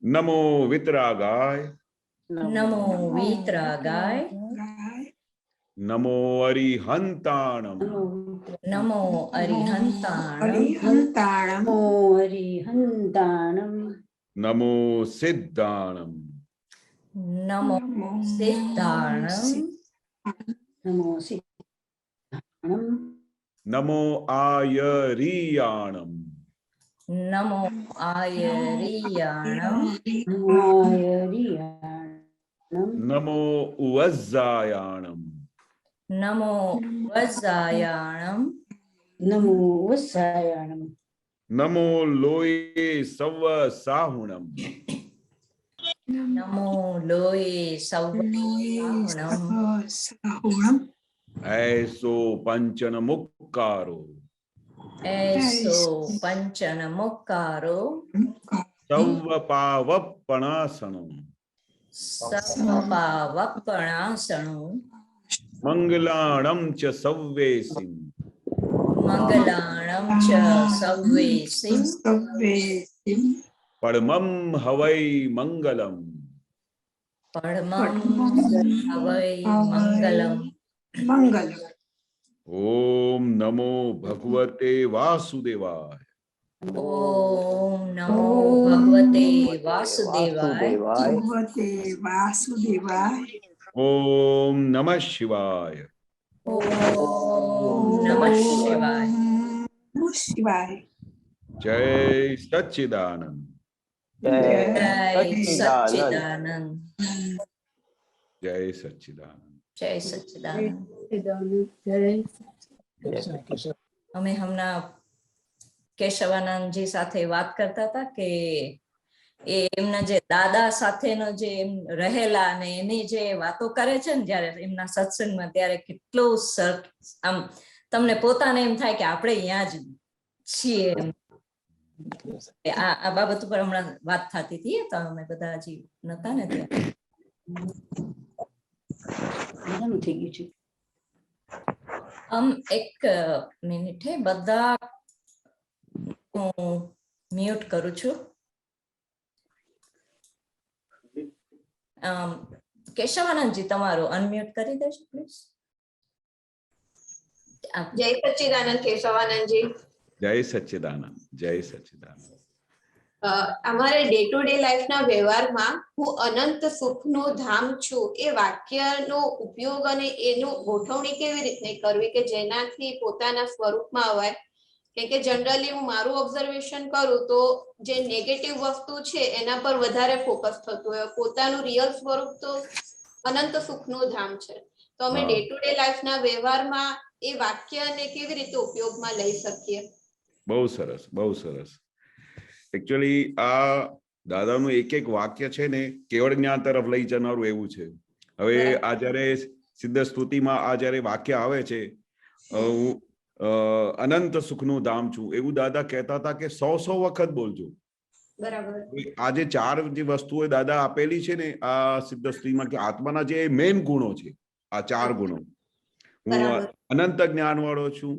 नमो वितरागाय, नमो वीतरागाय, नमो अरिहंताणम, नमो अरिहंताणम, नमो अरिहंताणम, नमो सिद्धाणम, नमो सिद्धाणम, नमो सिद्धाणम, नमो आयरियाणम, नमो आयरियाणम, नमो आयरियाणम, नमो उवज्जायाणम, नमो वज्रायाणम, नमो वत्सायाणम, नमो लोये सव साहुणम, नमो लोये सव्वाहुणम, ऐसो पंचन मुक्कारो, ऐसो पंचन मुक्कारो, सव पावपणासणम, सर्वपावपणासणो, मंगलाणम च सव्वेसिम, मंगलाणं च सव्वेसिं, परमं हवै मंगलम, परमं हवै मंगलम्। ओम नमो भगवते वासुदेवाय, ओम नमो भगवते वासुदेवाय, ओम नमः शिवाय, ओम नमः शिवाय। जय सच्चिदानंद, जय सच्चिदानंद, जय सच्चिदानंद। जय सच्चिदानंद। અમે હમણાં કેશવાનંદજી સાથે વાત કરતા હતા કે એમના જે દાદા સાથેનો જે રહેલા અને એની જે વાતો કરે છે ને જ્યારે એમના સત્સંગમાં, ત્યારે કેટલું આમ તમને પોતાને એમ થાય કે આપણે અહીંયા જ છીએ. આ બાબત ઉપર હમણાં વાત થતી હતી, તો અમે બધા હજી નતા ને ત્યાં. થઈ ગયું છે. એક મિનિટ હે, બધા હું મ્યુટ કરું છું. કેશવાનંદજી તમારું અનમ્યુટ કરી દેજો પ્લીઝ. જય સચ્ચિદાનંદ કેશવાનંદજી. जय सच्चिदानंद, जय सच्चिदानंद। અમારે ડે ટુ ડે લાઈફના વ્યવહારમાં હું અનંત સુખનું ધામ છું એ વાક્યનો ઉપયોગ અને એનું ગોઠવણી કેવી રીતે કરવી કે જેનાથી પોતાના સ્વરૂપમાં અવાય? કેમ કે જનરલી હું મારું ઓબ્ઝર્વેશન કરું તો જે નેગેટિવ વસ્તુ છે એના પર વધારે ફોકસ થતું હોય, પોતાનું રિયલ સ્વરૂપ તો અનંત સુખનું ધામ છે. તો અમે ડે ટુ ડે લાઈફના વ્યવહારમાં એ વાક્યને કેવી રીતે ઉપયોગમાં લઈ શકીએ? બહુ સરસ, બહુ સરસ. એકચ્યુઅલી આ દાદાનું એક એક વાક્ય છે ને કેવળ જ્ઞાન તરફ લઈ જનારું એવું છે. હવે આ જ્યારે સિદ્ધ સ્તુતિમાં આ જ્યારે વાક્ય આવે છે, હું અનંત સુખનું ધામ છું, એવું દાદા કહેતા હતા કે 100 વખત બોલજો. બરાબર. આ જે ચાર જે વસ્તુઓ દાદા આપેલી છે ને આ સિદ્ધ સ્તુતિમાં, કે આત્માના જે મેઇન ગુણો છે, આ ચાર ગુણો. હું અનંત જ્ઞાન વાળો છું,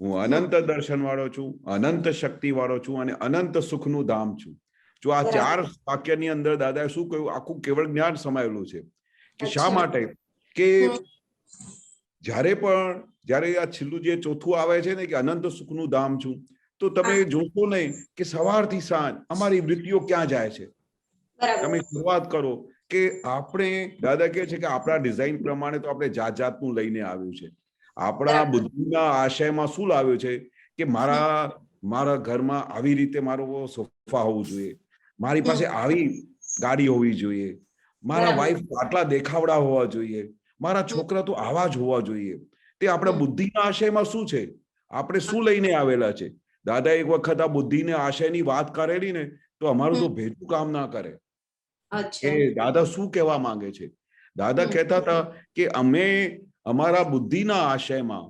હું અનંત દર્શન વાળો છું, અનંત શક્તિ વાળો છું અને અનંત સુખનું ધામ છું. જો આ ચાર વાક્યની અંદર દાદાએ શું કહ્યું, આખું કેવળ જ્ઞાન સમાયેલું છે. કે શા માટે? કે જ્યારે આ છેલ્લું જે ચોથું આવે છે ને કે અનંત સુખનું ધામ છું, તો તમે જોશો નહીં કે સવારથી સાંજ અમારી વૃત્તિઓ ક્યાં જાય છે. તમે શરૂઆત કરો કે આપણે, દાદા કહે છે કે આપણા ડિઝાઇન પ્રમાણે તો આપણે જાત જાતનું લઈને આવ્યું છે. આપણા બુદ્ધિના આશયમાં શું લાવ્યું છે કે મારા ઘરમાં આવી રીતે મારો સોફા હોવું જોઈએ, મારી પાસે આવી ગાડી હોવી જોઈએ, મારા વાઈફ આટલા દેખાવડા હોવા જોઈએ, મારા છોકરા તો આવા જ હોવા જોઈએ. તે આપણા બુદ્ધિના આશયમાં શું છે, આપણે શું લઈને આવેલા છે. દાદા એક વખત આ બુદ્ધિના આશયની વાત કરેલી ને તો અમારું તો ભેટું કામ ના કરે. કે દાદા શું કહેવા માંગે છે? દાદા કહેતા હતા કે અમે અમારા બુદ્ધિના આશયમાં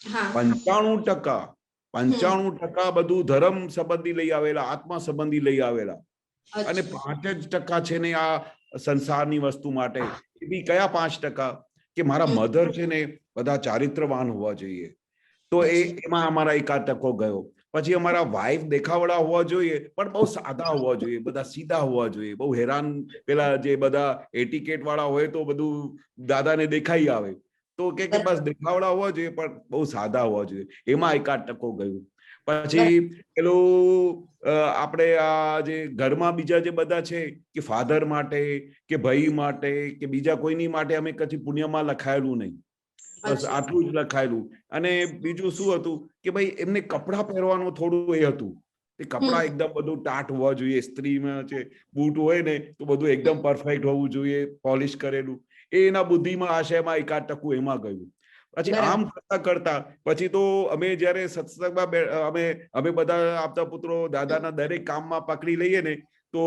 95% બધું ધર્મ સંબંધી લઈ આવેલા, આત્મા સંબંધી લઈ આવેલા, અને 5% છે ને આ સંસારની વસ્તુ માટે. એ બી કયા 5%? કે મારા મધર છે ને બધા ચારિત્રવાન હોવા જોઈએ, તો એમાં અમારા 1% ગયો. પછી અમારા વાઇફ દેખાવડા હોવા જોઈએ પણ બહુ સાદા હોવા જોઈએ, બધા સીધા હોવા જોઈએ, બહુ હેરાન પેલા જે બધા એટિકેટ વાળા હોય તો બધું દાદાને દેખાઈ આવે, તો કે બસ દેખાવડા હોવા જોઈએ પણ બહુ સાદા હોવા જોઈએ, એમાં 1-8% ગયું. પછી પેલું આપણે આ જે ઘરમાં બીજા જે બધા છે કે ફાધર માટે કે ભાઈ માટે કે બીજા કોઈની માટે અમે કદી પુણ્યમાં લખાયેલું નહીં, બસ આટલું જ લખાયેલું. અને બીજું શું હતું કે ભાઈ એમને કપડાં પહેરવાનું થોડું એ હતું, એ કપડાં એકદમ બધું ટાટ હોવા જોઈએ, સ્ત્રીમાં છે બૂટ હોય ને તો બધું એકદમ પરફેક્ટ હોવું જોઈએ, પોલિશ કરેલું. એ એના બુદ્ધિમાં આશયમાં 1-8% એમાં ગયું. પછી આમ કરતા કરતા પછી તો અમે જયારે સત્સંગમાં અમે બધા આપતા પુત્રો દાદાના દરેક કામમાં પકડી લઈએ ને તો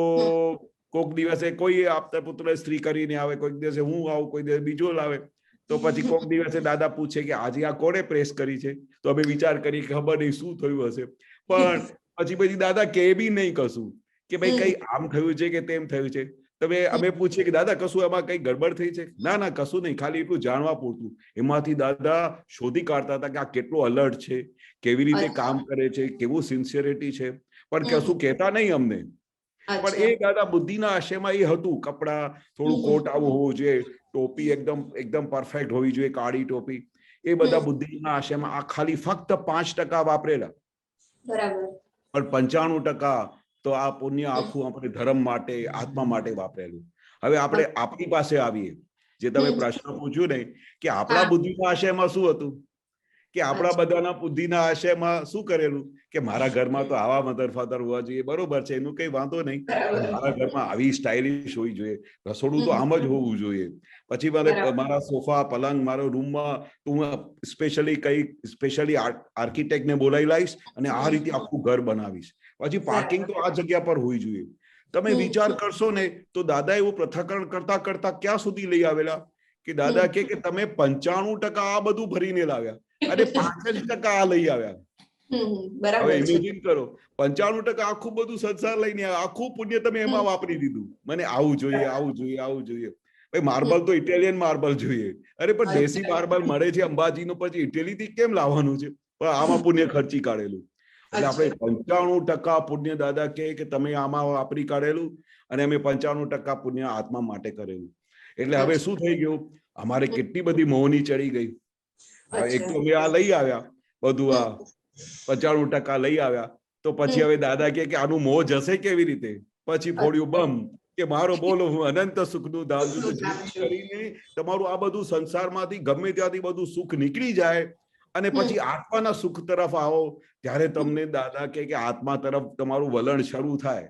કોઈક દિવસે કોઈ આપતા પુત્ર સ્ત્રી કરીને આવે, કોઈક દિવસે હું આવું, કોઈ દિવસે બીજો લાવે, તો પછી કોઈક દિવસે દાદા પૂછે કે આજે આ કોણે પ્રેસ કરી છે, તો અમે વિચાર કરીએ કે ખબર નહીં શું થયું હશે, પણ પછી દાદા કે બી નહીં કશું કે ભાઈ કઈ આમ થયું છે કે તેમ થયું છે. તમે અમે પૂછીએ કે દાદા કશું એમાં કઈ ગડબડ થઈ છે, ના ના કશું નહીં, ખાલી એટલું જાણવા પૂરતું. એમાંથી દાદા શોધી કાઢતા હતા કે આ કેટલું અલર્ટ છે, કેવી રીતે કામ કરે છે, કેવું સિન્સિયરિટી છે, પણ કશું કહેતા નહીં અમને. પણ એ દાદા બુદ્ધિના આશયમાં એ હતું, કપડા થોડું કોટ આવું હોવું જોઈએ, ટોપી એકદમ પરફેક્ટ હોવી જોઈએ, કાળી ટોપી, એ બધા બુદ્ધિના આશયમાં આ ખાલી ફક્ત 5% વાપરેલા, બરાબર, પણ 95% તો આ પુણ્ય આખું આપણે ધર્મ માટે, આત્મા માટે વાપરેલું. હવે આપણે આપણી પાસે આવીએ, જે તમે પ્રશ્ન પૂછ્યું ને કે આપણા બુદ્ધિના આશયમાં શું હતું, કે આપણા બધાના બુદ્ધિના આશયમાં શું કરેલું કે મારા ઘરમાં તો આવા મધર ફાધર હોવા જોઈએ, બરોબર છે, એનું કઈ વાંધો નહીં, મારા ઘરમાં આવી સ્ટાઇલિશ હોવી જોઈએ, રસોડું તો આમ જ હોવું જોઈએ, પછી મારા સોફા પલંગ મારો રૂમમાં હું સ્પેશિયલી આર્કિટેક્ટને બોલાવી લાવીશ અને આ રીતે આખું ઘર બનાવીશ, પછી પાર્કિંગ તો આ જગ્યા પર હોવી જોઈએ. તમે વિચાર કરશો ને તો દાદા એવું પૃથ્થકરણ કરતા કરતા ક્યાં સુધી લઈ આવેલા કે દાદા કે તમે 95% આ બધું ભરીને લાવ્યા અને 5% આ લઈ આવ્યા. હવે ઇમેજિન કરો, 95% આખું બધું સંસાર લઈને આવ્યા, આખું પુણ્ય તમે એમાં વાપરી દીધું. મને આવું જોઈએ, આવું જોઈએ, આવું જોઈએ. ભાઈ માર્બલ તો ઇટાલિયન માર્બલ જોઈએ, અરે પણ દેશી માર્બલ મળે છે અંબાજીનું, પછી ઇટાલીથી કેમ લાવવાનું છે, પણ આમાં પુણ્ય ખર્ચી કાઢેલું. એટલે આપણે 95% પુણ્ય દાદા કે તમે આમાં વાપરી કાઢેલું અને અમે 95% પુણ્ય આત્મા માટે કરેલું. એટલે હવે શું થઈ ગયું, અમારે કેટલી બધી મોહની ચડી ગઈ. એક તો અમે આ લઈ આવ્યા બધું, આ 95% લઈ આવ્યા, તો પછી હવે દાદા કે આનું મોહ જશે કેવી રીતે, પછી ફોડ્યું બમ કે મારો બોલો હું અનંત સુખનું ધામ છું, જેથી કરીને તમારું આ બધું સંસારમાંથી ગમે ત્યાંથી બધું સુખ નીકળી જાય અને પછી આત્માના સુખ તરફ આવો, ત્યારે તમને દાદા કે આત્મા તરફ તમારું વલણ શરૂ થાય.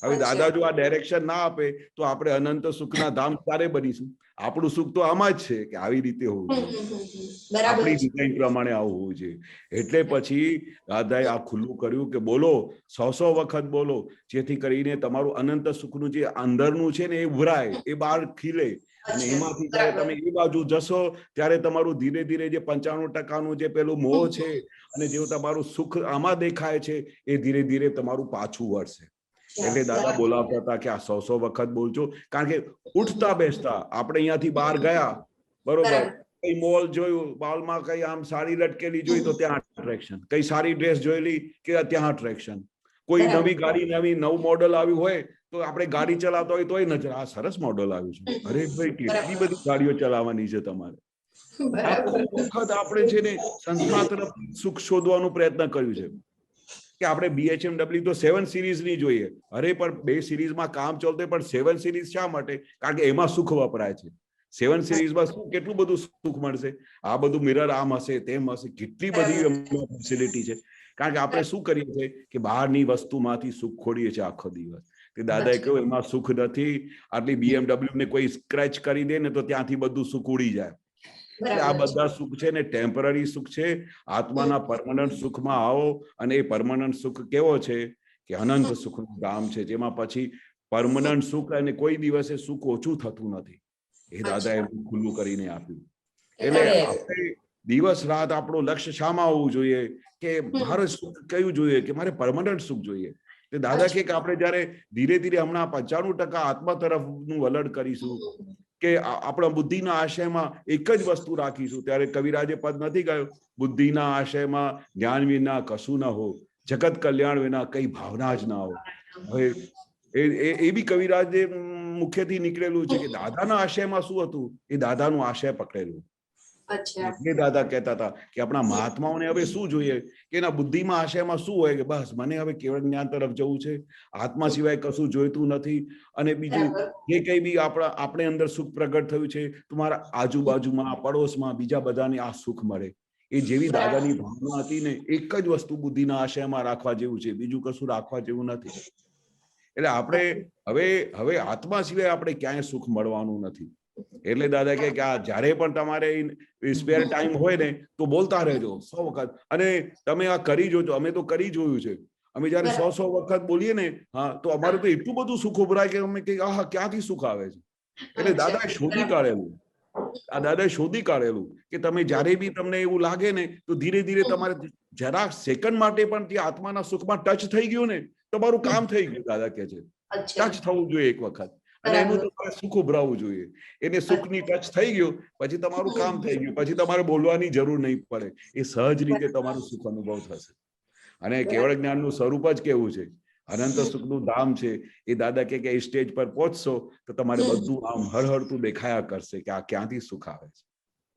હવે દાદા જો આ ડાયરેક્શન ના આપે તો આપણે અનંત સુખના ધામ ક્યારે બનીશું? આપણું સુખ તો આમાં જ છે કે આવી રીતે હોવું જોઈએ, આપણી ડિઝાઇન પ્રમાણે આવું હોવું જોઈએ. એટલે પછી દાદાએ આ ખુલ્લું કર્યું કે બોલો 100 વખત બોલો, જેથી કરીને તમારું અનંત સુખનું જે અંદરનું છે ને એ ઉભરાય, એ બહાર ખીલે, અને એમાંથી જયારે તમે એ બાજુ જશો ત્યારે તમારું ધીરે ધીરે જે 95%નું જે પેલું મોહ છે અને જે તમારું સુખ આમાં દેખાય છે એ ધીરે ધીરે તમારું પાછું વળશે. એટલે દાદા બોલાવતા હતા કે આ 100 વખત બોલજો, કારણ કે ઉઠતા બેસતા આપણે અહીંયાથી બહાર ગયા, બરોબર, કઈ મોલ જોયું, મોલમાં કઈ આમ સાડી લટકેલી જોઈ તો ત્યાં અટ્રેક્શન, કઈ સારી ડ્રેસ જોયેલી કે ત્યાં અટ્રેક્શન, કોઈ નવી ગાડી નવું મોડલ આવ્યું હોય તો આપણે ગાડી ચલાવતા હોય તોય નજર, આ સરસ મોડલ આવ્યું છે, અરે ભાઈ કેટલી બધી ગાડીઓ ચલાવવાની છે તમારે. આખો વખત આપણે છે ને સંસ્થા તરફ સુખ શોધવાનો પ્રયત્ન કર્યું છે કે આપણે BHMW તો 7 સિરીઝ ની જોઈએ, અરે પણ 2 સિરીઝમાં કામ ચાલતું, પણ 7 સિરીઝ શા માટે? કારણ કે એમાં સુખ વપરાય છે. 7 સિરીઝમાં શું કેટલું બધું સુખ મળશે, આ બધું મિરર આમ હશે તેમ હશે, કેટલી બધી ફેસિલિટી છે. કારણ કે આપણે શું કરીએ છીએ કે બહારની વસ્તુમાંથી સુખ ખોડીએ છીએ આખો દિવસ. કે દાદાએ કહ્યું એમાં સુખ નથી, આટલી BMW ને કોઈ સ્ક્રેચ કરી દે ને તો ત્યાંથી બધું સુખ ઉડી જાય. એટલે આ બધા સુખ છે ને ટેમ્પરરી સુખ છે. આત્માના પરમનન્ટ સુખમાં આવો, અને એ પરમનન્ટ સુખ કેવો છે કે અનંત સુખનું ધામ છે, જેમાં પછી પરમનન્ટ સુખ અને કોઈ દિવસે સુખ ઓછું થતું નથી. એ દાદાએ ખુલ્લું કરીને આપ્યું. એટલે આપણે દિવસ રાત આપણું લક્ષ્ય શામાં હોવું જોઈએ કે મારે સુખ કયું જોઈએ, કે મારે પરમનન્ટ સુખ જોઈએ. દાદા કે આપણે જયારે ધીરે ધીરે હમણાં 95% આત્મા તરફનું વલણ કરીશું, કે આપણા બુદ્ધિના આશયમાં એક જ વસ્તુ રાખીશું, ત્યારે કવિરાજે પદ નથી કહ્યું, બુદ્ધિના આશયમાં જ્ઞાન વિના કશું ન હો, જગત કલ્યાણ વિના કઈ ભાવના જ ના હોય. હવે એ બી કવિરાજે મુખ્યથી નીકળેલું છે કે દાદાના આશયમાં શું હતું, એ દાદાનું આશય પકડેલું. અચ્છા. એટલે દાદા કહેતા હતા કે આપણા મહાત્માઓને હવે શું જોઈએ કે એના બુદ્ધિમાં આશયમાં શું હોય કે બસ મને હવે કેવળ જ્ઞાન તરફ જવું છે, આત્મા સિવાય કશું જોઈતું નથી. અને બીજું જે કઈ બી આપણે અંદર સુખ પ્રગટ થયું છે, તમારા આજુબાજુમાં પડોશમાં બીજા બધાને આ સુખ મળે. એ જેવી દાદાની ભાવના હતી ને, એક જ વસ્તુ બુદ્ધિના આશયમાં રાખવા જેવું છે, બીજું કશું રાખવા જેવું નથી. એટલે આપણે હવે આત્મા સિવાય આપણે ક્યાંય સુખ મળવાનું નથી. એટલે દાદા કે આ જ્યારે પણ તમારે સ્પેર ટાઈમ હોય ને તો બોલતા રહેજો 100 વખત. અને તમે આ કરી જોજો, અમે તો કરી જોયું છે. અમે જયારે 100 વખત બોલીએ ને, હા, તો અમારે તો એટલું બધું સુખ ઉભરાય કે અમે કઈ આહા ક્યાંથી સુખ આવે છે. એટલે દાદાએ શોધી કાઢેલું, આ દાદાએ શોધી કાઢેલું કે તમે જ્યારે બી તમને એવું લાગે ને તો ધીરે ધીરે તમારે જરાક સેકન્ડ માટે પણ તે આત્માના સુખમાં ટચ થઈ ગયું ને, તમારું કામ થઈ ગયું. દાદા કે છે ટચ થવું જોઈએ એક વખત, અને એનું તમારે સુખ ઉભરાવવું જોઈએ. એને સુખની ટચ થઈ ગયું પછી તમારું કામ થઈ ગયું, પછી તમારે બોલવાની જરૂર નહીં પડે. એ સહજ રીતે તમારું સુખ અનુભવ થશે. અને કેવળ જ્ઞાનનું સ્વરૂપ જ કેવું છે, અનંત સુખનું ધામ છે. એ દાદા કે એ સ્ટેજ પર પહોંચશો તો તમારે બધું આમ હળહળતું દેખાયા કરશે કે આ ક્યાંથી સુખ આવે છે.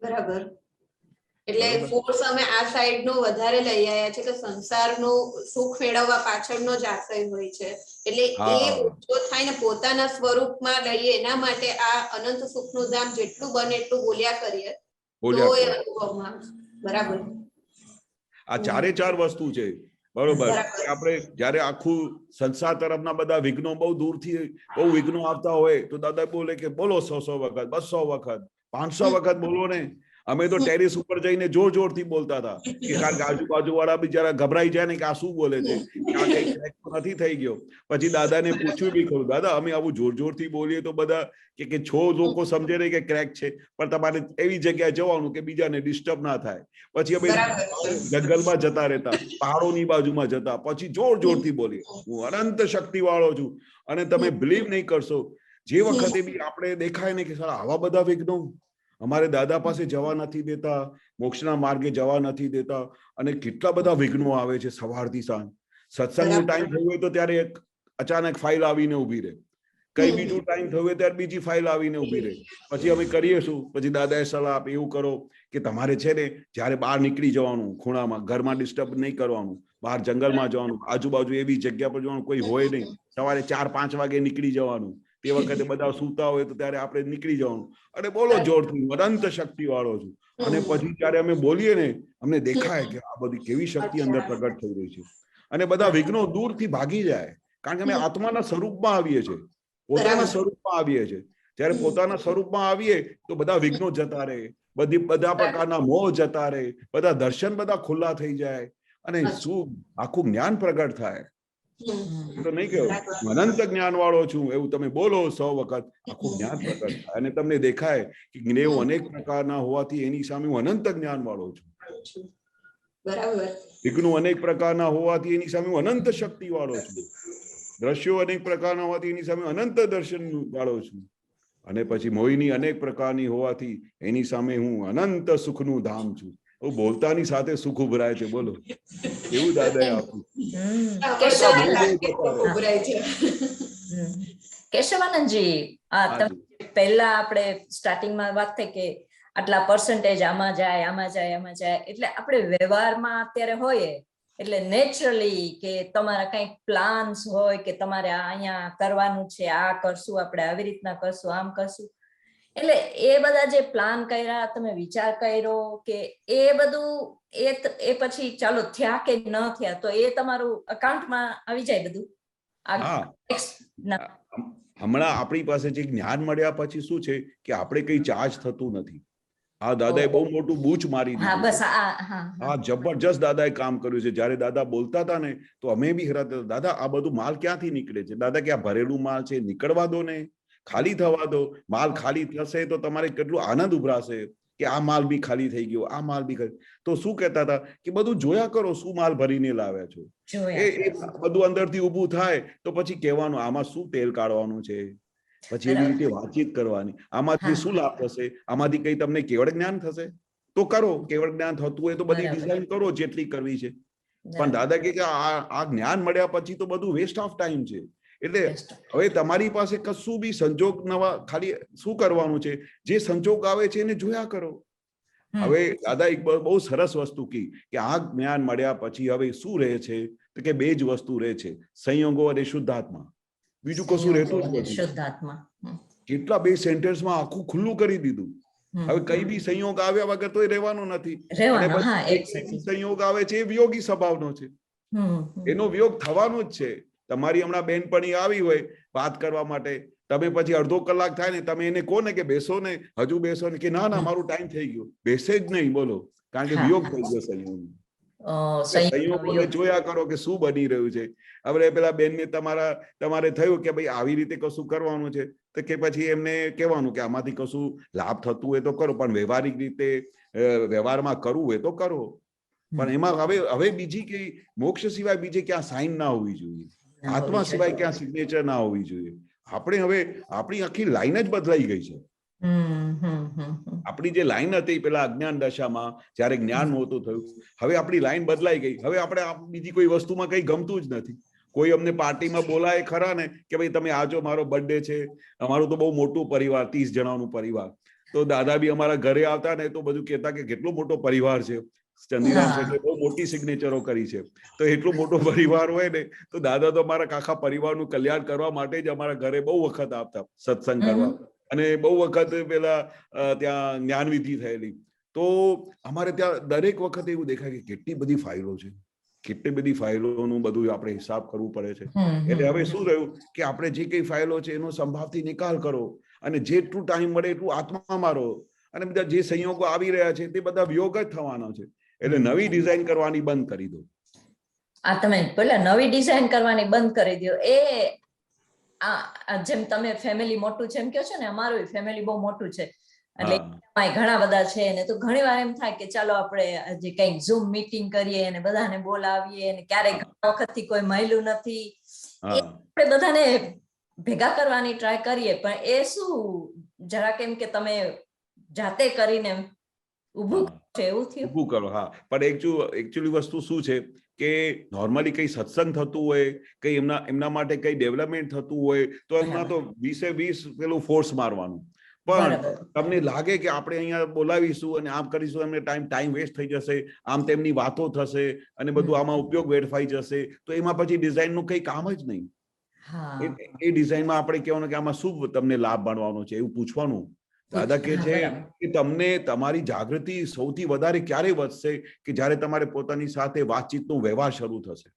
બરાબર. એટલે ફોર્સ અમે આ સાઈડ નો વધારે લઈ આવ્યા છે કે સંસારનું સુખ મેળવવા પાછળનો જ આશય હોય છે. એટલે એ ઓછો થાય ને પોતાના સ્વરૂપમાં લઈએ, એના માટે આ અનંત સુખનું ધામ જેટલું બને એટલું બોલ્યા કરીએ તો એ અનુભવમાં. બરાબર. આ ચારે ચાર વસ્તુ છે. બરોબર. આપણે જયારે આખું સંસાર તરફના બધા વિઘ્નો બહુ દૂરથી બહુ વિઘ્નો આવતા હોય તો દાદા બોલે કે બોલો 100 વખત, 200 વખત, 500 વખત બોલો ને. અમે તો ટેરેસ ઉપર જઈને જોર જોરથી બોલતા હતા કે કારણ કે આજુબાજુ વાળા બિચારા ગભરાઈ જાય ને કે આ શું બોલે છે, આ કઈ ક્રેક નથી થઈ ગયો. પછી દાદાને પૂછ્યું બી ખરું, દાદા અમે આવું જોર જોરથી બોલીએ તો બધા કે છો લોકો સમજે નહીં કે ક્રેક છે, પણ તમારે એવી જગ્યાએ જવાનું કે બીજાને ડિસ્ટર્બ ના થાય. પછી અમે જંગલમાં જતા રહેતા, પહાડોની બાજુમાં જતા, પછી જોર જોરથી બોલીએ હું અનંત શક્તિ વાળો છું. અને તમે બિલીવ નહીં કરશો, જે વખતે બી આપણે દેખાય ને કે સારા આવા બધા વિઘ્નો અમારે દાદા પાસે જવા નથી દેતા, મોક્ષના માર્ગે જવા નથી દેતા, અને કેટલા બધા વિઘ્નો આવે છે સવારથી સાંજ. સત્સંગનો ટાઈમ થયો હોય તો ત્યારે એક અચાનક ફાઇલ આવીને ઉભી રહે, કઈ બીજું ટાઈમ થયો હોય ત્યારે બીજી ફાઇલ આવીને ઉભી રહે. પછી અમે કરીએ શું? પછી દાદાએ સલાહ આપે એવું કરો કે તમારે છે ને જયારે બહાર નીકળી જવાનું, ખૂણામાં, ઘરમાં ડિસ્ટર્બ નહીં કરવાનું, બહાર જંગલમાં જવાનું, આજુબાજુ એવી જગ્યા પર જવાનું કોઈ હોય નહીં, સવારે 4-5 વાગે નીકળી જવાનું. તે વખતે બધા સૂતા હોય તો ત્યારે આપણે નીકળી જવાનું અને બોલો જોરથી અનંત શક્તિ વાળો છું. અને પછી જયારે અમે બોલીએ ને અમને દેખાય કે આ બધી કેવી શક્તિ અંદર પ્રગટ થઈ રહી છે, અને બધા વિઘ્નો દૂરથી ભાગી જાય. કારણ કે અમે આત્માના સ્વરૂપમાં આવીએ છીએ, પોતાના સ્વરૂપમાં આવીએ છીએ. જયારે પોતાના સ્વરૂપમાં આવીએ તો બધા વિઘ્નો જતા રહે, બધા પ્રકારના મોહ જતા રહે, બધા દર્શન બધા ખુલ્લા થઈ જાય, અને શું આખું જ્ઞાન પ્રગટ થાય. તો નહીં કેવું અનંત જ્ઞાન વાળો છું એવું તમે બોલો 100 વખત, આખું જ્ઞાન પ્રગટ થાય અને તમને દેખાય કે જ્ઞેયો અનેક પ્રકારના હોવાથી એની સામે હું અનંત જ્ઞાન વાળો છું. બરાબર. વિઘ્નો અનેક પ્રકારના હોવાથી એની સામે હું અનંત શક્તિ વાળો છું. દ્રશ્યો અનેક પ્રકારના હોવાથી એની સામે અનંત દર્શન વાળો છું. અને પછી મોહિની અનેક પ્રકારની હોવાથી એની સામે હું અનંત સુખનું ધામ છું. બોલતાની સાથે સુખ ઉભરાય છે. બોલો એવું દાદાએ આપ્યું. કેશવાનંદજી, પહેલા આપણે સ્ટાર્ટિંગમાં વાત થઈ કે આટલા પર્સન્ટેજ આમાં જાય આમાં જાય આમાં જાય, એટલે આપણે વ્યવહારમાં અત્યારે હોઈએ એટલે નેચરલી કે તમારા કંઈક પ્લાન્સ હોય કે તમારે અહીંયા કરવાનું છે, આ કરશું આપણે, આવી રીતના કરશું, આમ કરશું, એટલે એ બધા જે પ્લાન કર્યા, તમે વિચાર કર્યો કે એ બધું એ પછી ચાલો થયા કે ન થયા તો એ તમારું અકાઉન્ટમાં આવી જાય બધું. હમણાં આપણી પાસે જે જ્ઞાન મળ્યા પછી શું છે કે આપણે કઈ ચાર્જ થતું નથી. આ દાદાએ બહુ મોટું બૂચ મારી દીધું. હા, જબરજસ્ત દાદાએ કામ કર્યું છે. જયારે દાદા બોલતા હતા ને તો અમે બી હેરાતા, દાદા આ બધું માલ ક્યાંથી નીકળે છે? દાદા કે આ ભરેલું માલ છે, નીકળવા દો ને, ખાલી થવા દો. માલ ખાલી થશે તો તમારે કેટલું આનંદ ઉભરાશે કે આ માલ બી ખાલી થઈ ગયો, આ માલ બી ખાલી. તો શું કહેતા હતા કે બધું જોયા કરો, શું માલ ભરીને લાવ્યા છો. એ બધું અંદરથી ઊભું થાય તો પછી કહેવાનું આમાં શું તેલ કાઢવાનું છે, પછી એવી રીતે વાતચીત કરવાની. આમાંથી શું લાભ થશે? આમાંથી કઈ તમને કેવળ જ્ઞાન થશે તો કરો. કેવળ જ્ઞાન થતું હોય તો બધી ડિઝાઇન કરો જેટલી કરવી છે. પણ દાદા કે આ જ્ઞાન મળ્યા પછી તો બધું વેસ્ટ ઓફ ટાઈમ છે. એટલે હવે તમારી પાસે કશું બી સંજોગ નવા, ખાલી શું કરવાનું છે, જે સંજોગ આવે છે એને જોયા કરો. હવે દાદા એક બહુ સરસ વસ્તુ કી કે આ જ્ઞાન મળ્યા પછી હવે શું રહે છે, તો કે બે જ વસ્તુ રહે છે, સંયોગો અને શુદ્ધાત્મા. બીજું કશું રહેતું જ નથી. શુદ્ધાત્મા કેટલા બે સેન્ટેન્સમાં આખું ખુલ્લું કરી દીધું. હવે કઈ બી સંયોગ આવ્યા વગર તો રહેવાનું નથી. સંયોગ આવે છે એ વિયોગી સ્વભાવનો છે, એનો વિયોગ થવાનો જ છે. તમારી હમણાં બેનપણી આવી હોય વાત કરવા માટે, તમે પછી અડધો કલાક થાય ને તમે એને કહો ને કે બેસો ને, હજુ બેસો ને, કે ના ના મારું ટાઈમ થઈ ગયો, બેસે જ નહીં. બોલો, કારણ કે વિયોગ થઈ ગયો સંયોગ. સંયોગોને જોયા કરો કે શું બની રહ્યું છે. હવે પેલા બેન ને તમારે થયું કે ભાઈ આવી રીતે કશું કરવાનું છે, તો કે પછી એમને કહેવાનું કે આમાંથી કશું લાભ થતું હોય તો કરો, પણ વ્યવહારિક રીતે વ્યવહારમાં કરવું હોય તો કરો. પણ એમાં હવે બીજી કઈ મોક્ષ સિવાય બીજે ક્યાં સાઈન ના હોવી જોઈએ, આત્મા સિવાય ક્યાં સિગ્નેચર ના હોવી જોઈએ. આપણે હવે આપણી આખી લાઈન જ બદલાઈ ગઈ છે. આપણી જે લાઈન હતી પેલા અજ્ઞાન દશામાં, જયારે જ્ઞાન નહોતું થયું, હવે આપણી લાઈન બદલાઈ ગઈ. હવે આપણે બીજી કોઈ વસ્તુમાં કઈ ગમતું જ નથી. કોઈ અમને પાર્ટીમાં બોલાય ખરા ને કે ભાઈ તમે આજો, મારો બર્થડે છે. અમારું તો બહુ મોટું પરિવાર, 30 જણાનું પરિવાર. તો દાદા બી અમારા ઘરે આવતા ને તો બધું કહેતા કે કેટલો મોટો પરિવાર છે. ચંદીરામ શેઠે બહુ મોટી સિગ્નેચરો કરી છે. તો એટલો મોટો પરિવાર હોય ને તો દાદા તો અમારા આખા પરિવારનું કલ્યાણ કરવા માટે જ અમારા ઘરે બહુ વખત આવતા સત્સંગ કરવા, અને બહુ વખત પેલા ત્યાં જ્ઞાનવિધિ થયેલી. તો અમારે ત્યાં દરેક વખતે એવું દેખાય કે કેટલી બધી ફાઇલો છે, કેટલી બધી ફાઇલોનું બધું આપણે હિસાબ કરવું પડે છે. એટલે હવે શું રહ્યું કે આપણે જે કઈ ફાઇલો છે એનો સંભાવથી નિકાલ કરો, અને જેટલું ટાઈમ મળે એટલું આત્મામાં રહો. અને બધા જે સંયોગો આવી રહ્યા છે તે બધા વિયોગ જ થવાના છે. એટલે નવી ડિઝાઇન કરવાની બંધ કરી દો. આ તમે પેલા નવી ડિઝાઇન કરવાની બંધ કરી દો. જેમ તમે ફેમિલી મોટું છે એમ કહો છો ને, અમારું ફેમિલી બહુ મોટું છે, એટલે ઘણા બધા છે ને, તો ઘણી વાર એમ થાય કે ચાલો આપણે જે કઈક ઝૂમ મીટિંગ કરીએ અને બધાને બોલાવીએ, અને ક્યારેક ઘણા વખતથી કોઈ મળ્યું નથી, આપણે બધાને ભેગા કરવાની ટ્રાય કરીએ, પણ એ શું જરા કેમ કે તમે જાતે કરીને ઊભું છે એવું થયું. ઊભું કરો. હા, પણ એકચ્યુઅલી વસ્તુ શું છે કે નોર્મલી કઈ સત્સંગ થતું હોય, કઈ એમના માટે કઈ ડેવલપમેન્ટ થતું હોય તો એમના તો 20 પેલું ફોર્સ મારવાનું. પણ તમને લાગે કે આપણે અહીંયા બોલાવીશું અને આમ કરીશું, એમને ટાઈમ વેસ્ટ થઈ જશે, આમ તેમની વાતો થશે અને બધું આમાં ઉપયોગ વેડફાઈ જશે, તો એમાં પછી ડિઝાઇન નું કઈ કામ જ નહીં. એ ડિઝાઇનમાં આપણે કહેવાનું કે આમાં શું તમને લાભ મળવાનો છે એવું પૂછવાનું. દાદા કે છે કે તમને તમારી જાગૃતિ સૌથી વધારે ક્યારે વધશે કે જ્યારે તમારે પોતાની સાથે વાતચીતનો વ્યવહાર શરૂ થશે.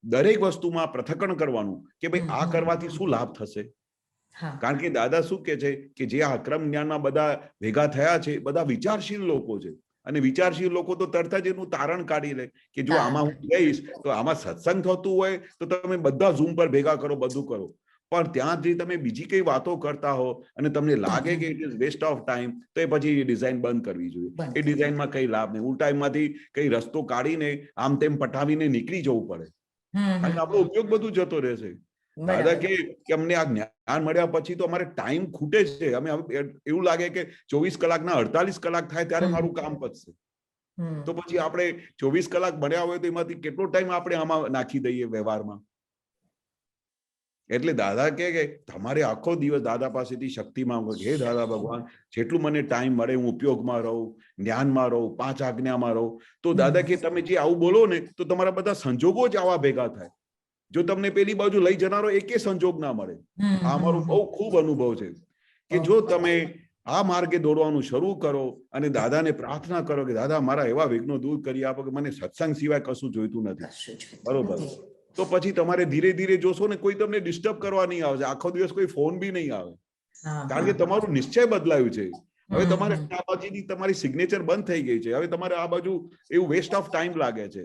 દરેક વસ્તુમાં પૃથક્કરણ કરવાનું કે ભાઈ આ કરવાથી શું લાભ થશે. કારણ કે દાદા શું કે છે કે જે અક્રમ જ્ઞાનના બધા ભેગા થયા છે બધા વિચારશીલ લોકો છે, અને વિચારશીલ લોકો તો તરત જ એનું તારણ કાઢી લે કે જો આમાં હું જઈશ તો આમાં સત્સંગ થતું હોય તો તમે બધા ઝૂમ પર ભેગા કરો, બધું કરો, પણ ત્યાં જે તમે બીજી કઈ વાતો કરતા હો અને તમને લાગે કે it is waste of time, તો એ પછી ડિઝાઇન બંધ કરવી જોઈએ. એ ડિઝાઇનમાં કઈ લાભ નહીં. ઉલટા એમાંથી કઈ રસ્તો કાઢીને આમ તેમ પટાવીને નીકળી જવું પડે, અને આપણો ઉપયોગ બધું જતો રહેશે. દાદા કે અમને આ જ્ઞાન મળ્યા પછી તો અમારે ટાઈમ ખૂટે છે. અમે એવું લાગે કે 24 કલાકના 48 કલાક થાય ત્યારે મારું કામ પતશે. તો પછી આપણે 24 કલાક ભણ્યા હોય તો એમાંથી કેટલો ટાઈમ આપણે આમાં નાખી દઈએ વ્યવહારમાં. એટલે દાદા કે તમારે આખો દિવસ દાદા પાસેથી શક્તિ માંગો, હે દાદા ભગવાન જેટલું મને ટાઈમ મળે હું ઉપયોગમાં રહું, જ્ઞાનમાં રહું, 5 આજ્ઞામાં રહું. તો દાદા કે તમે જે આવું બોલો ને તો તમારા બધા સંજોગો જ આવા ભેગા થાય. જો તમને પેલી બાજુ લઈ જનારો એકે સંજોગ ના મળે. આ અમારો બહુ ખૂબ અનુભવ છે કે જો તમે આ માર્ગે દોડવાનું શરૂ કરો અને દાદાને પ્રાર્થના કરો કે દાદા મારા એવા વિઘ્નો દૂર કરી આપો કે મને સત્સંગ સિવાય કશું જોઈતું નથી, બરોબર, તો પછી તમારે ધીરે ધીરે જોશો ને કોઈ તમને ડિસ્ટર્બ કરવા નહીં આવે. આખો દિવસ કોઈ ફોન બી નહીં આવે, કારણ કે તમારું નિશ્ચય બદલાયું છે. હવે તમારે આ બાજુની તમારી સિગ્નેચર બંધ થઈ ગઈ છે. હવે તમારે આ બાજુ એવું વેસ્ટ ઓફ ટાઈમ લાગે છે,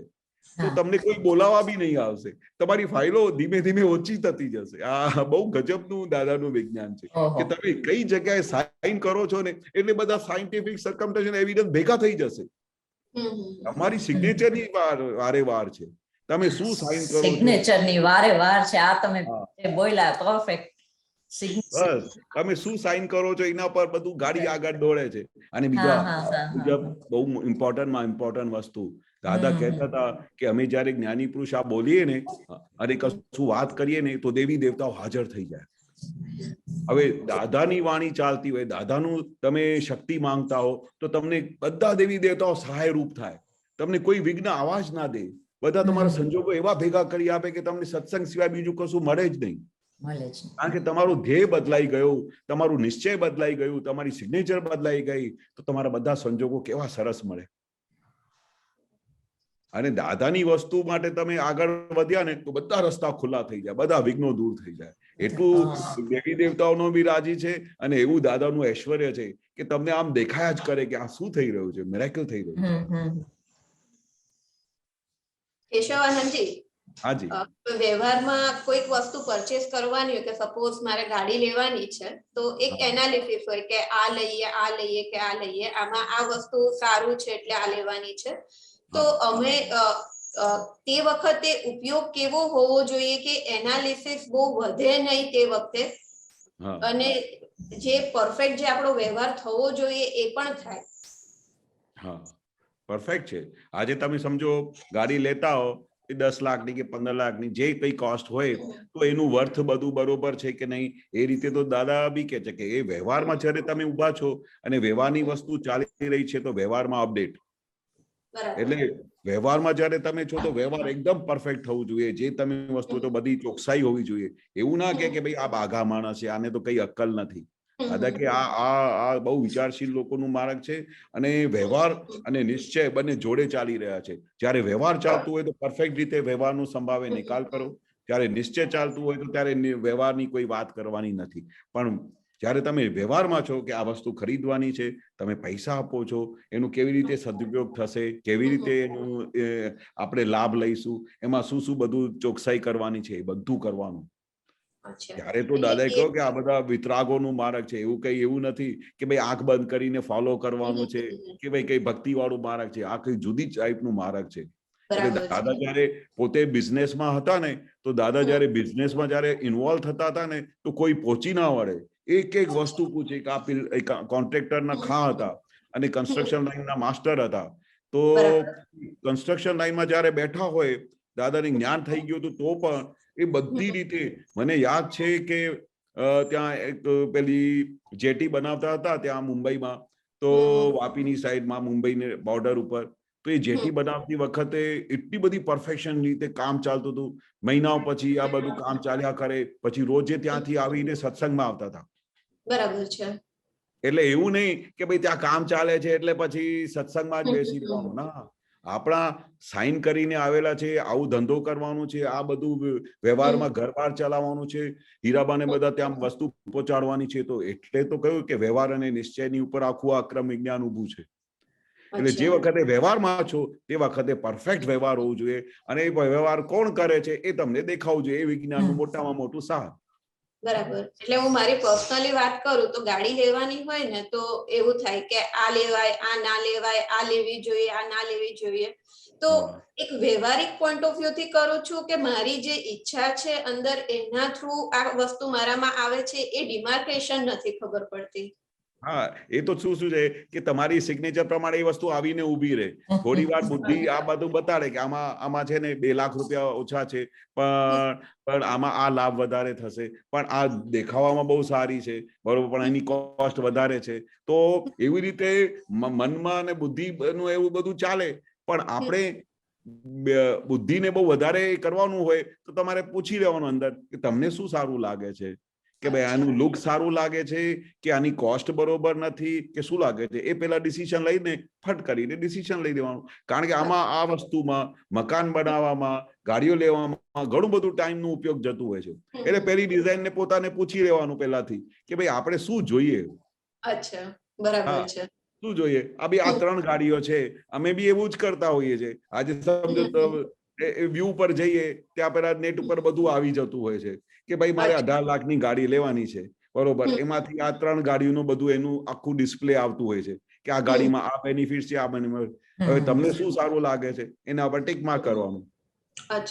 તો તમને કોઈ બોલાવા બી નહીં આવશે. તમારી ફાઇલો ધીમે ધીમે ઓછી થતી જશે. આ બહુ ગજબનું દાદાનું વિજ્ઞાન છે કે તમે કઈ જગ્યાએ સાઇન કરો છો ને એટલે બધા સાયન્ટિફિક સર્કમસ્ટન્શિયલ એવિડન્સ ભેગા થઈ જશે. તમારી સિગ્નેચરની વારે વાર છે. તમે શું સાઇન કરો છો, સિગ્નેચરની વારે વાર છે. આ તમે બોલ્યા પરફેક્ટ. બસ તમે શું સાઇન કરો છો એના પર બધું ગાડી આગળ દોડે છે. અને બીજા બહુ ઇમ્પોર્ટન્ટ વસ્તુ દાદા કહેતા હતા કે અમે જયારે જ્ઞાની પુરુષ આ બોલીએ ને અને કશું વાત કરીએ ને તો દેવી દેવતાઓ હાજર થઈ જાય. હવે દાદાની વાણી ચાલતી હોય, દાદાનું તમે શક્તિ માંગતા હો તો તમને બધા દેવી દેવતાઓ સહાય રૂપ થાય. તમને કોઈ વિઘ્ન આવાજ ના દે. બધા તમારા સંજોગો એવા ભેગા કરી આપે કે તમને સત્સંગ સિવાય બીજું કશું મળે જ નહીં. કારણ કે તમારું ધ્યેય બદલાઈ ગયું, તમારું નિશ્ચય બદલાઈ ગયું, તમારી સિગ્નેચર બદલાઈ ગઈ, તો તમારા બધા સંજોગો કેવા સરસ મળે. અને દાદાની વસ્તુ માટે તમે આગળ વધ્યા ને તો બધા રસ્તા ખુલ્લા થઈ જાય, બધા વિઘ્નો દૂર થઈ જાય. એટલું દેવી દેવતાઓનો બી રાજી છે અને એવું દાદાનું ઐશ્વર્ય છે કે તમને આમ દેખાયા જ કરે કે આ શું થઈ રહ્યું છે, મિરેકલ થઈ રહ્યું છે. કેશવાનંદજી, હાજી, વ્યવહારમાં કોઈક વસ્તુ પરચેસ કરવાની હોય કે સપોઝ મારે ગાડી લેવાની છે તો એક એનાલિસિસ હોય કે આ લઈએ કે આ લઈએ, આમાં આ વસ્તુ સારું છે એટલે આ લેવાની છે. તો અમે તે વખતે ઉપયોગ કેવો હોવો જોઈએ કે એનાલિસિસ બહુ વધે નહીં તે વખતે અને જે પરફેક્ટ જે આપણો વ્યવહાર થવો જોઈએ એ પણ થાય. હા, પરફેક્ટ છે. આજે તમે સમજો ગાડી લેતા હો 10 લાખની કે 15 લાખની જે કઈ કોસ્ટ હોય તો એનું વર્થ બધું બરોબર છે કે નહીં એ રીતે તો દાદા બી કે છે કે એ વ્યવહારમાં જ્યારે તમે ઉભા છો અને વ્યવહારની વસ્તુ ચાલી રહી છે તો વ્યવહારમાં અપડેટ. એટલે વ્યવહારમાં જયારે તમે છો તો વ્યવહાર એકદમ પરફેક્ટ થવું જોઈએ. જે તમે વસ્તુ તો બધી ચોકસાઈ હોવી જોઈએ. એવું ના કે ભાઈ આ બાઘા માણસ છે, આને તો કઈ અક્કલ નથી. દાદા કે આ બહુ વિચારશીલ લોકોનું માર્ગ છે અને વ્યવહાર અને નિશ્ચય બંને જોડે ચાલી રહ્યા છે. જયારે વ્યવહાર ચાલતું હોય તો પરફેક્ટ રીતે વ્યવહારનું સંભાવે નિકાલ કરો, જયારે નિશ્ચય ચાલતું હોય તો ત્યારે વ્યવહારની કોઈ વાત કરવાની નથી. પણ જયારે તમે વ્યવહારમાં છો કે આ વસ્તુ ખરીદવાની છે, તમે પૈસા આપો છો, એનું કેવી રીતે સદુપયોગ થશે, કેવી રીતે એનું આપણે લાભ લઈશું, એમાં શું શું બધું ચોકસાઈ કરવાની છે એ બધું કરવાનું. ત્યારે તો દાદાએ કહ્યું કે આ બધા વિતરાગોનું માર્ગ છે. એવું કઈ એવું નથી કે ભાઈ આંખ બંધ કરીને ફોલો કરવાનું છે કે ભાઈ કઈ ભક્તિ વાળું માર્ગ છે. આ કઈ જુદી ટાઈપનું માર્ગ છે. એટલે દાદા જયારે પોતે બિઝનેસમાં હતા ને તો દાદા જયારે બિઝનેસમાં જયારે ઇન્વોલ્વ થતા હતા ને તો કોઈ પહોંચી ના વળે. એક એક વસ્તુ પૂછે કે આ કોન્ટ્રાક્ટરના ખા હતા અને કન્સ્ટ્રક્શન લાઈનના માસ્ટર હતા. તો કન્સ્ટ્રક્શન લાઈનમાં જયારે બેઠા હોય દાદાને જ્ઞાન થઈ ગયું હતું તો પણ એ બધી રીતે મને યાદ છે કે ત્યાં એક પેલી જેટી બનાવતા હતા ત્યાં મુંબઈમાં, તો વાપીની સાઈડમાં મુંબઈને બોર્ડર ઉપર. તો એ જેટી બનાવતી વખતે એટલી બધી પરફેક્શન રીતે કામ ચાલતું હતું. મહિનાઓ પછી આ બધું કામ ચાલ્યા કરે, પછી રોજે ત્યાંથી આવીને સત્સંગમાં આવતા હતા. બરાબર છે. એટલે એવું નહીં કે ભાઈ ત્યાં કામ ચાલે છે એટલે પછી સત્સંગમાં જ બેસી રહેવાનું. ના, આપણા સાઇન કરીને આવેલા છે, આવું ધંધો કરવાનું છે, આ બધું વ્યવહારમાં ઘરબાર ચલાવવાનું છે, હીરાબાને બધા ત્યાં વસ્તુ પહોંચાડવાની છે. તો એટલે તો કહ્યું કે વ્યવહાર અને નિશ્ચયની ઉપર આખું અક્રમ વિજ્ઞાન ઊભું છે. એટલે જે વખતે વ્યવહારમાં છો તે વખતે પરફેક્ટ વ્યવહાર હોવું જોઈએ અને એ વ્યવહાર કોણ કરે છે એ તમને દેખાવું જોઈએ. એ વિજ્ઞાનનું મોટામાં મોટું સાર. બરાબર. એટલે હું મારી પર્સનલી વાત કરું તો ગાડી લેવાની હોય ને તો એવું થાય કે આ લેવાય, આ ના લેવાય, આ લેવી જોઈએ, આ ના લેવી જોઈએ. તો એક વ્યવહારિક પોઈન્ટ ઓફ વ્યૂ થી કરું છું કે મારી જે ઈચ્છા છે અંદર એના થ્રુ આ વસ્તુ મારામાં આવે છે એ ડિમાર્કેશન નથી ખબર પડતી. હા, એ તો શું છે કે તમારી સિગ્નેચર પ્રમાણે એ વસ્તુ આવીને ઊભી રહે. થોડી વાર બુદ્ધિ આ બધું બતાડે કે આમાં છે ને 2 લાખ રૂપિયા ઓછા છે પણ આમાં આ લાભ વધારે થશે, પણ આ દેખાવામાં બહુ સારી છે બરોબર, પણ એની કોસ્ટ વધારે છે. તો એવી રીતે મનમાં અને બુદ્ધિનું એવું બધું ચાલે. પણ આપણે બુદ્ધિને બહુ વધારે કરવાનું હોય તો તમારે પૂછી લેવાનું અંદર કે તમને શું સારું લાગે છે, કે ભાઈ આનું લુક સારું લાગે છે કે આની કોસ્ટ બરોબર નથી કે શું લાગે છે. એ પેલા ડિસિઝન લઈને ફટ કરીને ડિસિઝન લઈ દેવાનું. કારણ કે આમાં આ વસ્તુમાં મકાન બનાવવામાં, ગાડીઓ લેવામાં ઘણું બધું ટાઈમનો ઉપયોગ જતું હોય છે. એટલે પેલી ડિઝાઇનને પોતાને પૂછી લેવાનું પહેલાથી કે ભાઈ આપણે શું જોઈએ. અચ્છા, બરાબર છે. શું જોઈએ. આ 3 ગાડીઓ છે, અમે બી એવું જ કરતા હોઈએ છીએ. આજે સમજો વ્યૂ પર જઈએ ત્યાં પેલા નેટ ઉપર બધું આવી જતું હોય છે કે ભાઈ મારે 18 લાખની ગાડી લેવાની છે બરોબર. એમાંથી આ 3 ગાડીઓનું બધું એનું આખું ડિસ્પ્લે આવતું હોય છે કે આ ગાડીમાં આ બેનિફિટ છે, આ બેનિફિટ. હવે તમને શું સારું લાગે છે એના પર ટિક માર્ક કરવાનું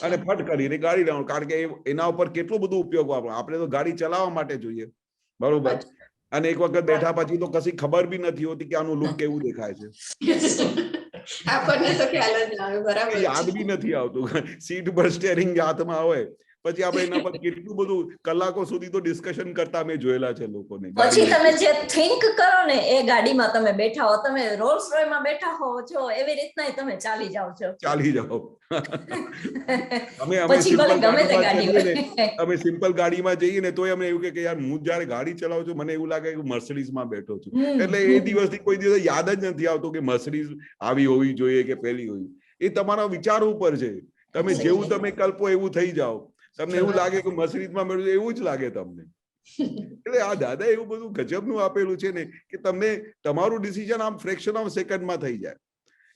અને ફટ કરીને ગાડી લેવાનું. કારણ કે એના ઉપર કેટલું બધું ઉપયોગ આપણે તો ગાડી ચલાવવા માટે જોઈએ બરોબર. અને એક વખત બેઠા પછી તો કશી ખબર બી નથી હોતી કે આનું લુક કેવું દેખાય છે. આપણને તો ખ્યાલ જ ના આવે. બરાબર છે. યાદ બી નથી આવતું. સીટ પર સ્ટેરિંગ હાથમાં હોય પછી આપણે એના પર કેટલું બધું કલાકો સુધી તો ડિસ્કશન કરતા અમે જોયેલા છે લોકોને. પછી તમે જે થિંક કરો ને એ ગાડીમાં તમે બેઠા હો, તમે રોલ્સ રોયમાં બેઠા હો છો એવી રીતના તમે ચાલી જાઓ છો. ચાલી જાઓ. પછી ભલે ગમે તે ગાડી હોય. અમે સિમ્પલ ગાડીમાં જઈએ ને તોય અમે એવું કે યાર હું જયારે ગાડી ચલાવું છું મને એવું લાગે કે મર્સિડીઝ માં બેઠો છું. એટલે એ દિવસથી કોઈ દિવસ યાદ જ નથી આવતું કે મર્સિડીઝ આવી હોવી જોઈએ કે પેલી હોવી. એ તમારા વિચારો ઉપર છે. તમે જેવું તમે કલ્પો એવું થઈ જાઓ. તમને એવું લાગે કે મર્સિડીઝમાં મેળવું એવું જ લાગે તમને. એટલે આ દાદા એવું બધું ગજબનું આપેલું છે ને કે તમને તમારું ડિસિઝન આમ ફ્રેક્શન ઓફ સેકન્ડમાં થઈ જાય.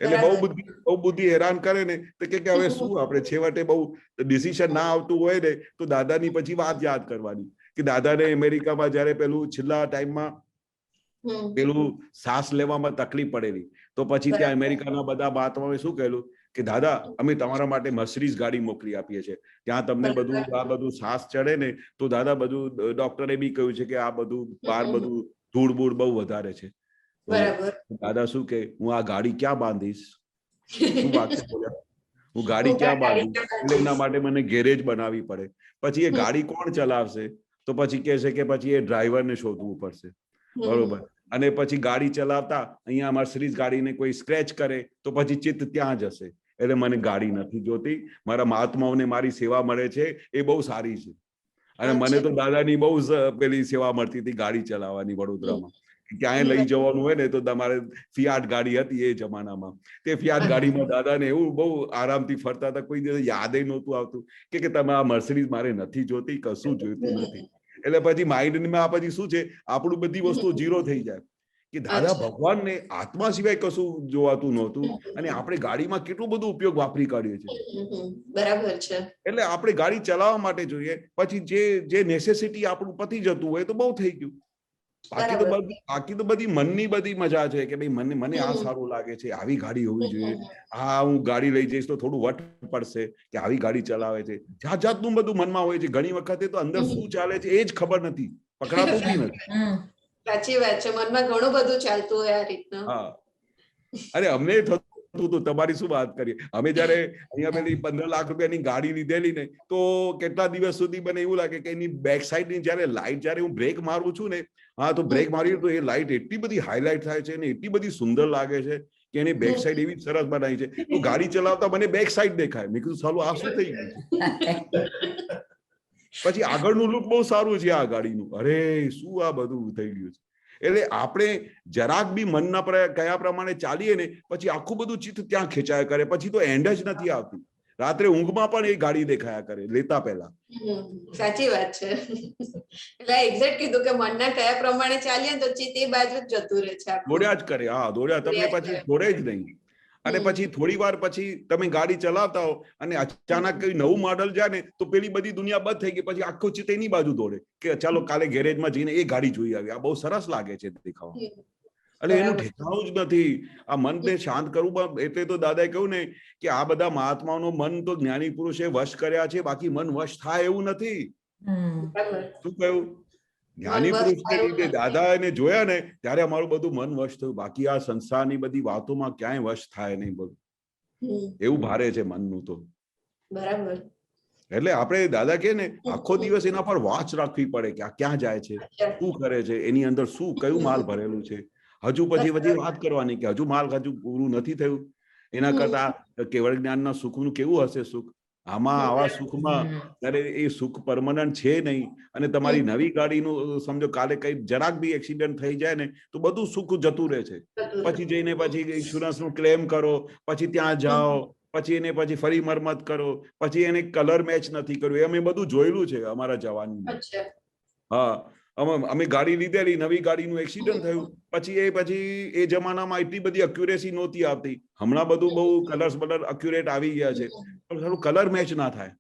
એટલે બહુ બુદ્ધિ હેરાન કરે ને તો કે હવે શું આપણે છેવટે બહુ ડિસિઝન ના આવતું હોય ને તો દાદાની પછી વાત યાદ કરવાની કે દાદાને અમેરિકામાં જયારે પેલું છેલ્લા ટાઈમમાં પેલું શ્વાસ લેવામાં તકલીફ પડેલી તો પછી ત્યાં અમેરિકાના બધા બાતમાં શું કહેલું કે દાદા અમે તમારા માટે મર્સિડીઝ ગાડી મોકલી આપીએ છીએ, ત્યાં તમને બધું શ્વાસ ચડે ને તો દાદા બધું ડોક્ટરે બી કહ્યું છે કે આ બધું બહાર બધું ધૂળ બૂળ બહુ વધારે છે. દાદા શું કે હું આ ગાડી ક્યાં બાંધીશ? શું વાત છે? હું ગાડી ક્યાં બાંધીશ? એટલે એના માટે મને ગેરેજ બનાવવી પડે. પછી એ ગાડી કોણ ચલાવશે? તો પછી કહે છે કે પછી એ ડ્રાઈવરને શોધવું પડશે. બરોબર. અને પછી ગાડી ચલાવતા અહીંયા મર્સિડીઝ ગાડીને કોઈ સ્ક્રેચ કરે તો પછી ચિત્ત ત્યાં જશે. એટલે મને ગાડી નથી જોતી, મારા મહાત્માઓને મારી સેવા મળે છે એ બહુ સારી છે. અને મને તો દાદાની બહુ પેલી સેવા મળતી હતી ગાડી ચલાવવાની વડોદરામાં. ક્યાંય લઈ જવાનું હોય ને તો તમારે ફિયાટ ગાડી હતી એ જમાનામાં. તે ફિયાટ ગાડીમાં દાદાને એવું બહુ આરામથી ફરતા હતા, કોઈ દિવસ યાદ નહોતું આવતું કે તમે આ મર્સિડીઝ મારે નથી જોતી, કશું જોઈતું નથી. એટલે પછી માઇન્ડમાં પછી શું છે આપણું બધી વસ્તુઓ ઝીરો થઈ જાય કે દાદા ભગવાનને આત્મા સિવાય કશું જોવાતું નહોતું અને આપણે ગાડીમાં કેટલું બધું ઉપયોગ વાપરી કાઢીએ છીએ. બરાબર છે. એટલે આપણે ગાડી ચલાવવા માટે જોઈએ, પછી જે નેસેસિટી આપણું પતી જતું હોય તો બહુ થઈ ગયું. બાકી તો બધી મનની બધી મજા છે કે ભાઈ મને આ સારું લાગે છે, આવી ગાડી હોવી જોઈએ, હા હું ગાડી લઈ જઈશ તો થોડું વટ પડશે કે આવી ગાડી ચલાવે છે. જાત જાતનું બધું મનમાં હોય છે. ઘણી વખતે તો અંદર શું ચાલે છે એ જ ખબર નથી, પકડાતું બી નથી. સાચી વાત છે, મનમાં ઘણું બધું ચાલતું હોય આ રીતના. હા, અરે અમને થતું હતું, તમારી શું વાત કરીએ. અમે જયારે અહીંયા પેલી 15 લાખ રૂપિયાની ગાડી લીધેલી ને તો કેટલા દિવસ સુધી મને એવું લાગે કે એની બેક સાઈડ ની જયારે લાઈટ જયારે હું બ્રેક મારું છું ને, હા તો બ્રેક મારી તો એ લાઈટ એટલી બધી હાઇલાઇટ થાય છે ને એટલી બધી સુંદર લાગે છે કે એની બેક સાઈડ એવી સરસ બનાવી છે તો ગાડી ચલાવતા મને બેક સાઈડ દેખાય. મેં કીધું સાલું આ શું થઈ ગયું. પછી આગળનું લુક બહુ સારું છે આ ગાડીનું. અરે શું આ બધું થઈ ગયું છે. એટલે આપણે જરાક બી મનના કયા પ્રમાણે ચાલીએ ને પછી આખું બધું ચિત્ત ત્યાં ખેંચાયા કરે, પછી તો એન્ડ જ નથી આવતું. રાત્રે ઊંઘમાં પણ એ ગાડી દેખાયા કરે લેતા પહેલા. સાચી વાત છે. એટલે એક્ઝેક્ટ કીધું કે મનના કયા પ્રમાણે ચાલીએ તો ચિત્ત એ બાજુ જ જતું રહે છે. દોડ્યા જ કરે. હા દોડ્યા, તમને પછી છોડે જ નહીં. અને પછી થોડી વાર પછી તમે ગાડી ચલાવતા હો અને અચાનક કઈ નવું મોડલ જાય ને તો પેલી બધી દુનિયા બંધ થઈ ગઈ, પછી આખો ચિત્ત એની બાજુ દોડે કે ચાલો કાલે ગેરેજમાં જઈને એ ગાડી જોઈ આવી. આ બહુ સરસ લાગે છે દેખાવા. એટલે એનું ઠેકાણું જ નથી. આ મનને શાંત કરવું એટલે તો દાદાએ કહ્યું ને કે આ બધા મહાત્માઓનું મન તો જ્ઞાની પુરુષે વશ કર્યા છે, બાકી મન વશ થાય એવું નથી. શું કહ્યું? જ્ઞાની પુરુષને લીધે દાદા એને જોયા ને ત્યારે અમારું બધું મન વશ થયું, બાકી આ સંસારની બધી વાતોમાં ક્યાંય વશ થાય નહીં. બધું એવું ભારે છે મનનું તો. બરાબર. એટલે આપણે દાદા કે ને આખો દિવસ એના પર વોચ રાખવી પડે કે આ ક્યાં જાય છે, શું કરે છે, એની અંદર શું કયું માલ ભરેલું છે. હજુ પછી વાત કરવાની કે હજુ માલ હજુ પૂરું નથી થયું. એના કરતા કેવળ જ્ઞાનના સુખનું કેવું હશે સુખ. આમાં આવા સુખમાં ત્યારે એ સુખ પરમનન્ટ છે નહીં. અને તમારી નવી ગાડીનું સમજો કાલે કઈ જરાક બી એક્સિડન્ટ થઈ જાય ને તો બધું સુખ જતું રહે છે. પછી જઈને પછી ઇન્સ્યોરન્સ નું ક્લેમ કરો, પછી ત્યાં જાઓ, પછી એને પછી ફરી મરમત કરો, પછી એને કલર મેચ નથી કર્યું. એ અમે બધું જોયેલું છે અમારા જવાનીમાં. હા, અમે ગાડી લીધેલી, નવી ગાડીનું એક્સિડન્ટ થયું, પછી એ જમાનામાં એટલી બધી અક્યુરેસી નહોતી આવતી. હમણાં બધું બહુ કલર્સ અક્યુરેટ આવી ગયા છે, પણ સારું કલર મેચ ના થાય.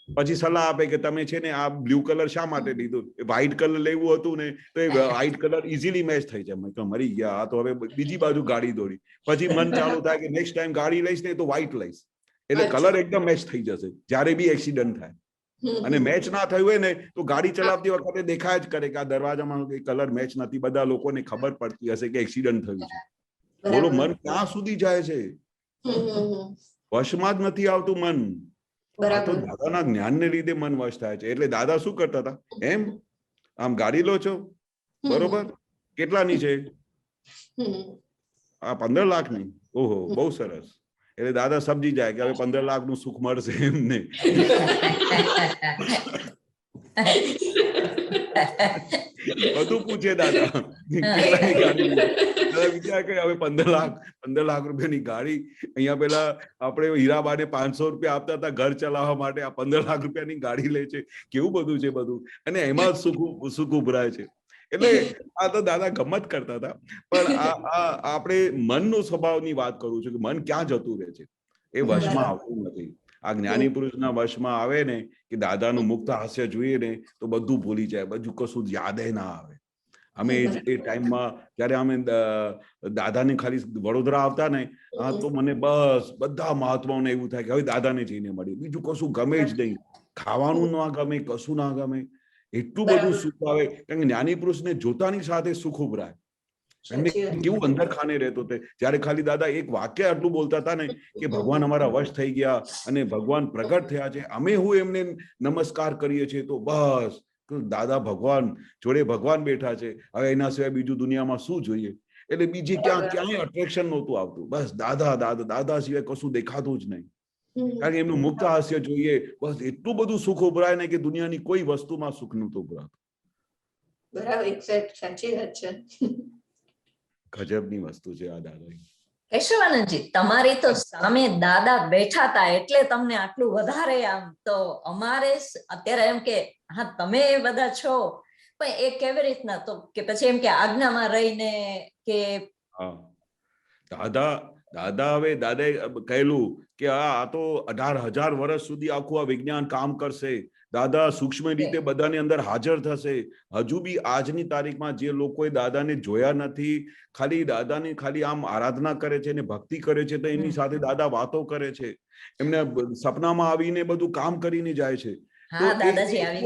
પછી સલાહ આપે કે તમે છે ને આ બ્લુ કલર શા માટે લીધું, વ્હાઈટ કલર લેવું હતું ને તો એ વ્હાઈટ કલર ઇઝીલી મેચ થઈ જાય. મેં મરી ગયા, તો હવે બીજી બાજુ ગાડી દોડી. પછી મન ચાલુ થાય કે નેક્સ્ટ ટાઈમ ગાડી લઈશ ને તો વ્હાઈટ લઈશ, એટલે કલર એકદમ મેચ થઈ જશે જયારે બી એક્સિડન્ટ થાય. અને મેચ ના થયું હોય ને તો ગાડી ચલાવતી વખતે દેખાય જ કરે કે આ દરવાજામાં કલર મેચ નથી. બધા લોકોને ખબર પડતી હશે કે એક્સિડન્ટ થયું છે. બોલો, બરાબર. મન ક્યાં સુધી જાય છે? હમ. વશમાં જ નથી આવતું મન. આ તો બરાબર. દાદાના જ્ઞાનને લીધે મન વશ થાય છે. એટલે દાદા શું કરતા હતા? એમ આમ ગાડી લો છો, બરોબર, કેટલાની છે? આ 15 લાખની. ઓહો, બહુ સરસ. એટલે દાદા સમજી જાય કે હવે 15 લાખનું સુખ મળશે એમને. બધું પૂછે દાદા, કેટલાની ગાડી લીધી? દાદા વિચાર કે હવે 15 લાખ રૂપિયાની ગાડી, અહીંયા પેલા આપણે હીરાબાને 500 રૂપિયા આપતા હતા ઘર ચલાવવા માટે, આ 15 લાખ રૂપિયાની ગાડી લે છે. કેવું બધું છે બધું, અને એમાં સુખ ઉભરાય છે. એટલે આ તો દાદા ગમત કરતા હતા. પણ આ આપણે મનનો સ્વભાવની વાત કરું છું કે મન ક્યાં જતું રહે છે, એ વશમાં આવતું નથી. આ જ્ઞાની પુરુષના વશમાં આવે ને, કે દાદાનું મુક્ત હાસ્ય જોઈએ ને તો બધું ભૂલી જાય, બધું કશું યાદ ના આવે. અમે એ ટાઈમમાં જયારે અમે દાદાને ખાલી વડોદરા આવતા ને, તો મને બસ બધા મહાત્માઓને એવું થાય કે હવે દાદાને જઈને મળીએ, બીજું કશું ગમે જ નહીં. ખાવાનું ના ગમે, કશું ના ગમે. એટલું બધું સુખ આવે, કારણ કે જ્ઞાની પુરુષને જોતાની સાથે સુખ ઉભરાય. એમને કેવું અંદર ખાને રહેતો તે, જયારે ખાલી દાદા એક વાક્ય આટલું બોલતા હતા ને કે ભગવાન અમારા વશ થઈ ગયા અને ભગવાન પ્રગટ થયા છે, અમે હું એમને નમસ્કાર કરીએ છીએ, તો બસ દાદા ભગવાન જોડે ભગવાન બેઠા છે, હવે એના સિવાય બીજું દુનિયામાં શું જોઈએ? એટલે બીજે ક્યાંય અટ્રેક્શન નહોતું આવતું. બસ દાદા દાદા દાદા સિવાય કશું દેખાતું જ નહીં. કારણ કે એમનું મુક્ત હાસ્ય જોઈએ, બસ એટલું બધું સુખ ઉભરાય ને કે દુનિયાની કોઈ વસ્તુમાં સુખ નહોતું ઉભરાતું. બરાબર, એક્ઝેક્ટ, સાચી વાત છે. ગજબની વસ્તુ છે આ દાદા. કેશવાનંદજી, તમારી તો સામે દાદા બેઠા હતા એટલે તમને આટલું વધારે આમ. તો અમારે અત્યારે એમ કે હા તમે બધા છો, પણ એ કેવી રીતના? તો કે પછી એમ કે આજ્ઞામાં રહીને કે દાદા હવે દાદાએ કહેલું કે આ તો 18,000 વર્ષ સુધી આખું આ વિજ્ઞાન કામ કરશે. દાદા સૂક્ષ્મ રીતે બધાની અંદર હાજર થશે. હજુ બી આજની તારીખમાં જે લોકોએ દાદાને જોયા નથી, ખાલી દાદાની ખાલી આમ આરાધના કરે છે ને ભક્તિ કરે છે, તો એની સાથે દાદા વાતો કરે છે, એમને સપનામાં આવીને બધું કામ કરીને જાય છે. તો એ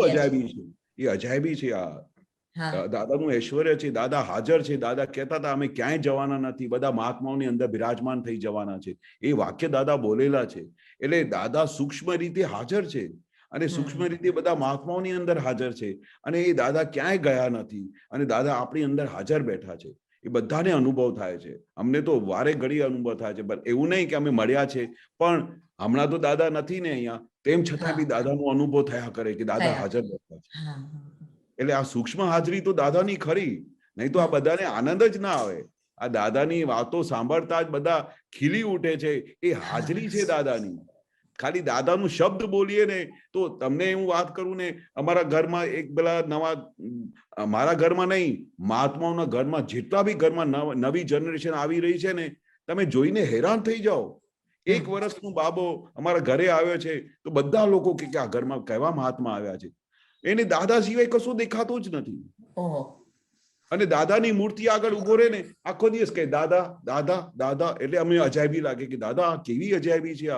અજાયબી છે, એ અજાયબી છે. આ દાદાનું ઐશ્વર્ય છે. દાદા હાજર છે. દાદા કહેતા હતા અમે ક્યાંય જવાના નથી, બધા મહાત્માઓની અંદર બિરાજમાન થઈ જવાના છે. એ વાક્ય દાદા બોલેલા છે. એટલે દાદા સૂક્ષ્મ રીતે હાજર છે અને સૂક્ષ્મ રીતે બધા મહાત્માઓની અંદર હાજર છે, અને એ દાદા ક્યાંય ગયા નથી, અને દાદા આપણી અંદર હાજર બેઠા છે. એ બધાને અનુભવ થાય છે. અમને તો વારે ઘડી અનુભવ થાય છે. પણ એવું નહીં કે અમે મળ્યા છે, પણ હમણાં તો દાદા નથી ને અહીંયા, તેમ છતાં બી દાદાનો અનુભવ થયા કરે કે દાદા હાજર બેઠા છે. એટલે આ સૂક્ષ્મ હાજરી તો દાદાની ખરી, નહીં તો આ બધાને આનંદ જ ના આવે. આ દાદાની વાતો સાંભળતા જ બધા ખીલી ઉઠે છે. એ હાજરી છે દાદાની. ખાલી દાદાનું શબ્દ બોલીએ ને તો, તમને હું વાત કરું ને, અમારા ઘરમાં એક પેલા નવા, મારા ઘરમાં નહીં, મહાત્માઓના ઘરમાં, જેટલા બી ઘરમાં નવી જનરેશન આવી રહી છે ને, તમે જોઈને હેરાન થઈ જાઓ. 1 વર્ષનો બાબો અમારા ઘરે આવ્યો છે તો બધા લોકો કે આ ઘરમાં કેવા મહાત્મા આવ્યા છે. એને દાદા સિવાય કશું દેખાતું જ નથી. અને દાદાની મૂર્તિ આગળ ઉભો રહે ને, આખો દિવસ કહે દાદા દાદા દાદા. એટલે અમને અજાયબી લાગે કે દાદા કેવી અજાયબી છે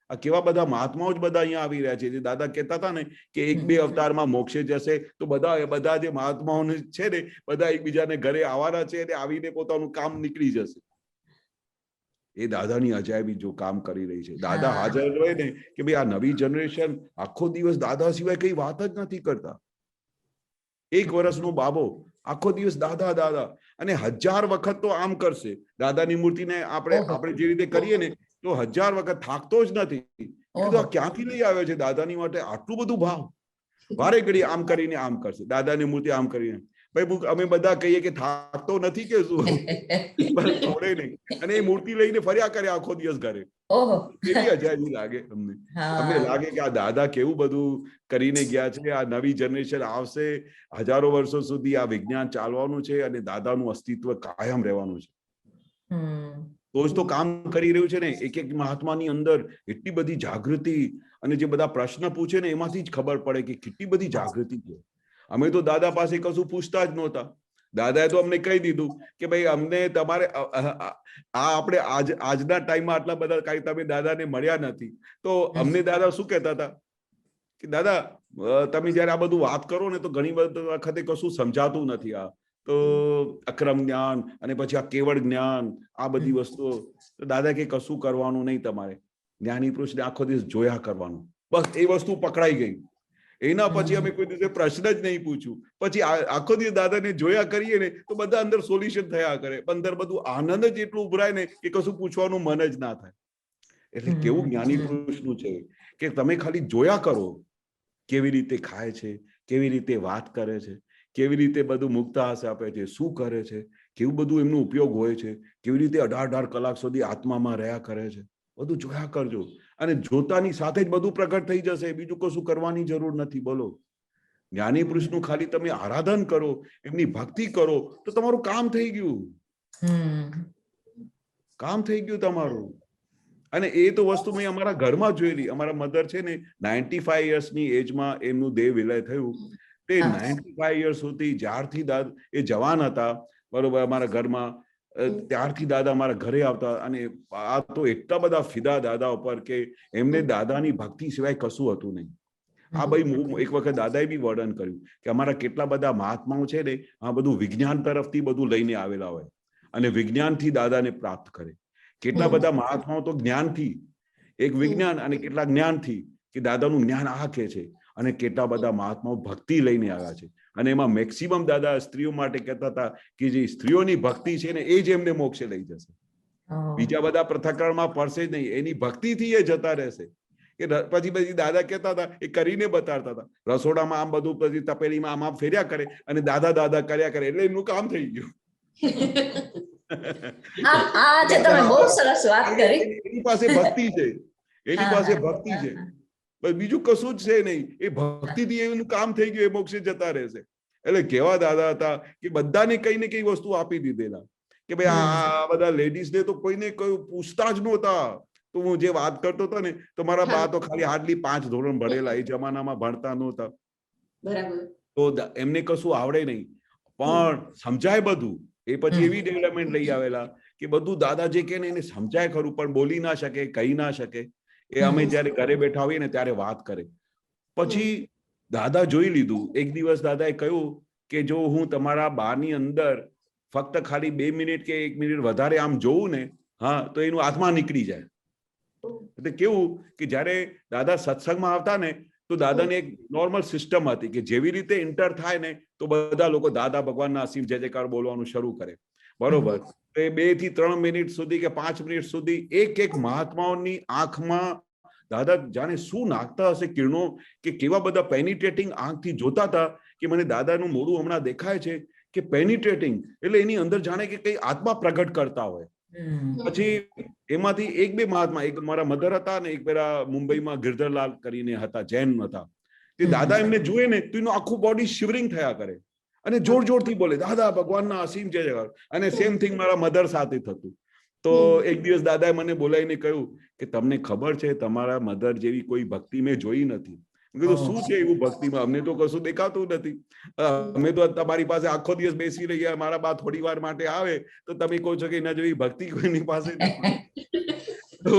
આ કેવા બધા મહાત્માઓ જ બધા અહીંયા આવી રહ્યા છે. જે દાદા કહેતા હતા ને કે 1-2 અવતારમાં મોક્ષે જશે, તો બધા જે મહાત્માઓ છે ને, બધા એકબીજાને ઘરે આવવાના છે અને આવીને પોતાનું કામ નીકળી જશે. એ દાદાની અજાયબી જો કામ કરી રહી છે. દાદા હાજર હોય ને કે ભાઈ આ નવી જનરેશન આખો દિવસ દાદા સિવાય કઈ વાત જ નથી કરતા. 1 વર્ષનો બાબો આખો દિવસ દાદા દાદા, અને 1000 વખત તો આમ કરશે. દાદાની મૂર્તિને આપણે જે રીતે કરીએ ને, તો 1000 વખત થાકતો જ નથી. આ ક્યાંથી લઈ આવ્યો છે દાદાની માટે આટલું બધું ભાવ? વારે ઘડી આમ કરીને આમ કરશે, દાદાની મૂર્તિ આમ કરીને. ભાઈ અમે બધા કહીએ કે થાકતો નથી કે શું? થોડે નહીં. અને એ મૂર્તિ લઈને ફર્યા કરે આખો દિવસ ઘરે. કેવી અજાયબી લાગે અમને. અમને લાગે કે આ દાદા કેવું બધું કરીને ગયા છે. આ નવી જનરેશન આવશે, હજારો વર્ષો સુધી આ વિજ્ઞાન ચાલવાનું છે, અને દાદાનું અસ્તિત્વ કાયમ રહેવાનું છે. તો જ તો કામ કરી રહ્યું છે ને. એક મહાત્માની અંદર એટલી બધી જાગૃતિ, અને જે બધા પ્રશ્ન પૂછે ને એમાંથી જ ખબર પડે કે કેટલી બધી જાગૃતિ છે. અમે તો દાદા પાસે કશું પૂછતા જ નહોતા. દાદાએ તો અમને કહી દીધું કે ભાઈ અમને તમારે આપણે આજના ટાઈમમાં આટલા બધા કઈ તમે દાદાને મળ્યા નથી, તો અમને દાદા શું કહેતા હતા કે દાદા તમે જયારે આ બધું વાત કરો ને, તો ઘણી બધી વખતે કશું સમજાતું નથી. તો અક્રમ જ્ઞાન અને પછી આ કેવળ જ્ઞાન, આ બધી વસ્તુઓ. તો દાદા કે કશું કરવાનું નહીં, તમારે જ્ઞાની પુરુષને આખો દિવસ જોયા કરવાનું, બસ એ વસ્તુ પકડાઈ ગઈ. એના પછી અમે કોઈ દિવસે પ્રશ્ન જ નહીં પૂછ્યું. પછી આખો દિવસ દાદાને જોયા કરીએ ને તો બધા અંદર સોલ્યુશન થયા કરે, અંદર બધું આનંદ જ એટલું ઉભરાય ને કે કશું પૂછવાનું મન જ ના થાય. એટલે કેવું જ્ઞાની પુરુષનું છે કે તમે ખાલી જોયા કરો, કેવી રીતે ખાય છે, કેવી રીતે વાત કરે છે, કેવી રીતે બધું મુક્તાહાસ આપે છે, શું કરે છે, કેવું બધું એમનો ઉપયોગ હોય છે, કેવી રીતે 18 કલાક સુધી આત્મામાં રહ્યા કરે છે, બધું જોયા કરજો. અને જોતાની સાથે જ બધું પ્રગટ થઈ જશે, બીજું કશું કરવાની જરૂર નથી. બોલો, જ્ઞાની પુરુષનું ખાલી તમે આરાધન કરો, એમની ભક્તિ કરો તો તમારું કામ થઈ ગયું, કામ થઈ ગયું તમારું. અને એ તો વસ્તુ મેં અમારા ઘરમાં જોયેલી. અમારા મધર છે ને 95 યર્સની એજમાં એમનું દેહ વિલય થયું. તે 95 યર્સ સુધી જ્યારથી એ જવાન હતા, બરોબર, અમારા ઘરમાં ત્યારથી દાદા અમારા ઘરે આવતા. અને આ તો એટલા બધા ફિદા દાદા ઉપર કે એમને દાદાની ભક્તિ સિવાય કશું હતું નહીં. આ ભાઈ એક વખત દાદાએ બી વર્ણન કર્યું કે અમારા કેટલા બધા મહાત્માઓ છે ને, આ બધું વિજ્ઞાન તરફથી બધું લઈને આવેલા હોય અને વિજ્ઞાનથી દાદાને પ્રાપ્ત કરે. કેટલા બધા મહાત્માઓ તો જ્ઞાનથી, એક વિજ્ઞાન અને કેટલા જ્ઞાનથી કે દાદાનું જ્ઞાન આ કે છે. અને કેટલા બધા મહાત્માઓ ભક્તિ લઈને આવ્યા છે. અને એમાં મેક્સિમમ દાદા સ્ત્રીઓ માટે કહેતા હતા કે જે સ્ત્રીઓની ભક્તિ છે ને એ જ એમને મોક્ષે લઈ જશે, બીજા બધા પૃથ્થકરણમાં પડશે જ નહીં, એની ભક્તિથી એ જતા રહેશે. કે પછી દાદા કહેતા હતા, એ કરીને બતાડતા હતા, રસોડામાં આમ બધું પછી તપેલીમાં આમ ફેર્યા કરે અને દાદા દાદા કર્યા કરે, એટલે એમનું કામ થઈ ગયું. બહુ સરસ વાત કરી. એની પાસે ભક્તિ છે, એની પાસે ભક્તિ છે, બીજું કશું જ છે નહીં. એ ભક્તિથી એનું કામ થઈ ગયું, એ મોક્ષે જતા રહેશે. એટલે કેવા દાદા હતા કે બધાને કઈ ને કઈ વસ્તુ આપી દીધેલા કે ભાઈ આ બધા લેડીઝ ને તો કોઈને કઈ પૂછતા જ નહોતા. તો હું જે વાત કરતો હતો ને, તો મારા બા તો ખાલી હાર્ડલી 5 ધોરણ ભણેલા, એ જમાનામાં ભણતા નહોતા, તો એમને કશું આવડે નહીં, પણ સમજાય બધું. એ પછી એવી ડેવલપમેન્ટ લઈ આવેલા કે બધું દાદા જે કે એને સમજાય ખરું, પણ બોલી ના શકે, કહી ના શકે. એ અમે જયારે ઘરે બેઠા હોઈએ ને ત્યારે વાત કરે. પછી દાદા જોઈ લીધું. એક દિવસ દાદાએ કહ્યું કે જો હું તમારા બાની અંદર ફક્ત ખાલી 2 મિનિટ કે 1 મિનિટ વધારે આમ જોઉં ને, હા, તો એનું આત્મા નીકળી જાય. એટલે કેવું કે જયારે દાદા સત્સંગમાં આવતા ને તો દાદાને એક નોર્મલ સિસ્ટમ હતી કે જેવી રીતે એન્ટર થાય ને તો બધા લોકો દાદા ભગવાનના અસીમ જય જયકાર બોલવાનું શરૂ કરે, બરોબર. એ 2 થી 3 મિનિટ સુધી કે 5 મિનિટ સુધી એક એક મહાત્માઓની આંખમાં દાદા જાણે શું નાખતા હશે કિરણો, કે કેવા બધા પેનિટ્રેટિંગ આંખથી જોતા હતા કે મને દાદાનું મોઢું હમણાં દેખાય છે કે પેનિટ્રેટિંગ, એટલે એની અંદર જાણે કે કઈ આત્મા પ્રગટ કરતા હોય. પછી એમાંથી 1-2 મહાત્મા, એક મારા મધર હતા ને એક પેલા મુંબઈમાં ગિરધરલાલ કરીને હતા, જૈન હતા. તે દાદા એમને જુએ ને તો એનું આખું બોડી શિવરિંગ થયા કરે અને જોર જોરથી બોલે દાદા ભગવાનના અસીમ જય જયકાર. અને સેમ થિંગ મારા મધર સાથે થતું. તો એક દિવસ દાદાએ મને બોલાવીને કહ્યું કે તમને ખબર છે તમારા મધર જેવી કોઈ ભક્તિ મેં જોઈ નથી. મેં કીધું શું છે એવું ભક્તિમાં? અમને તો કશું દેખાતું નથી, અમે તો તમારી પાસે આખો દિવસ બેસી રહ્યા, મારા બા થોડી વાર માટે આવે તો તમે કહો છો કે એના જેવી ભક્તિ કોઈની પાસે નથી. તો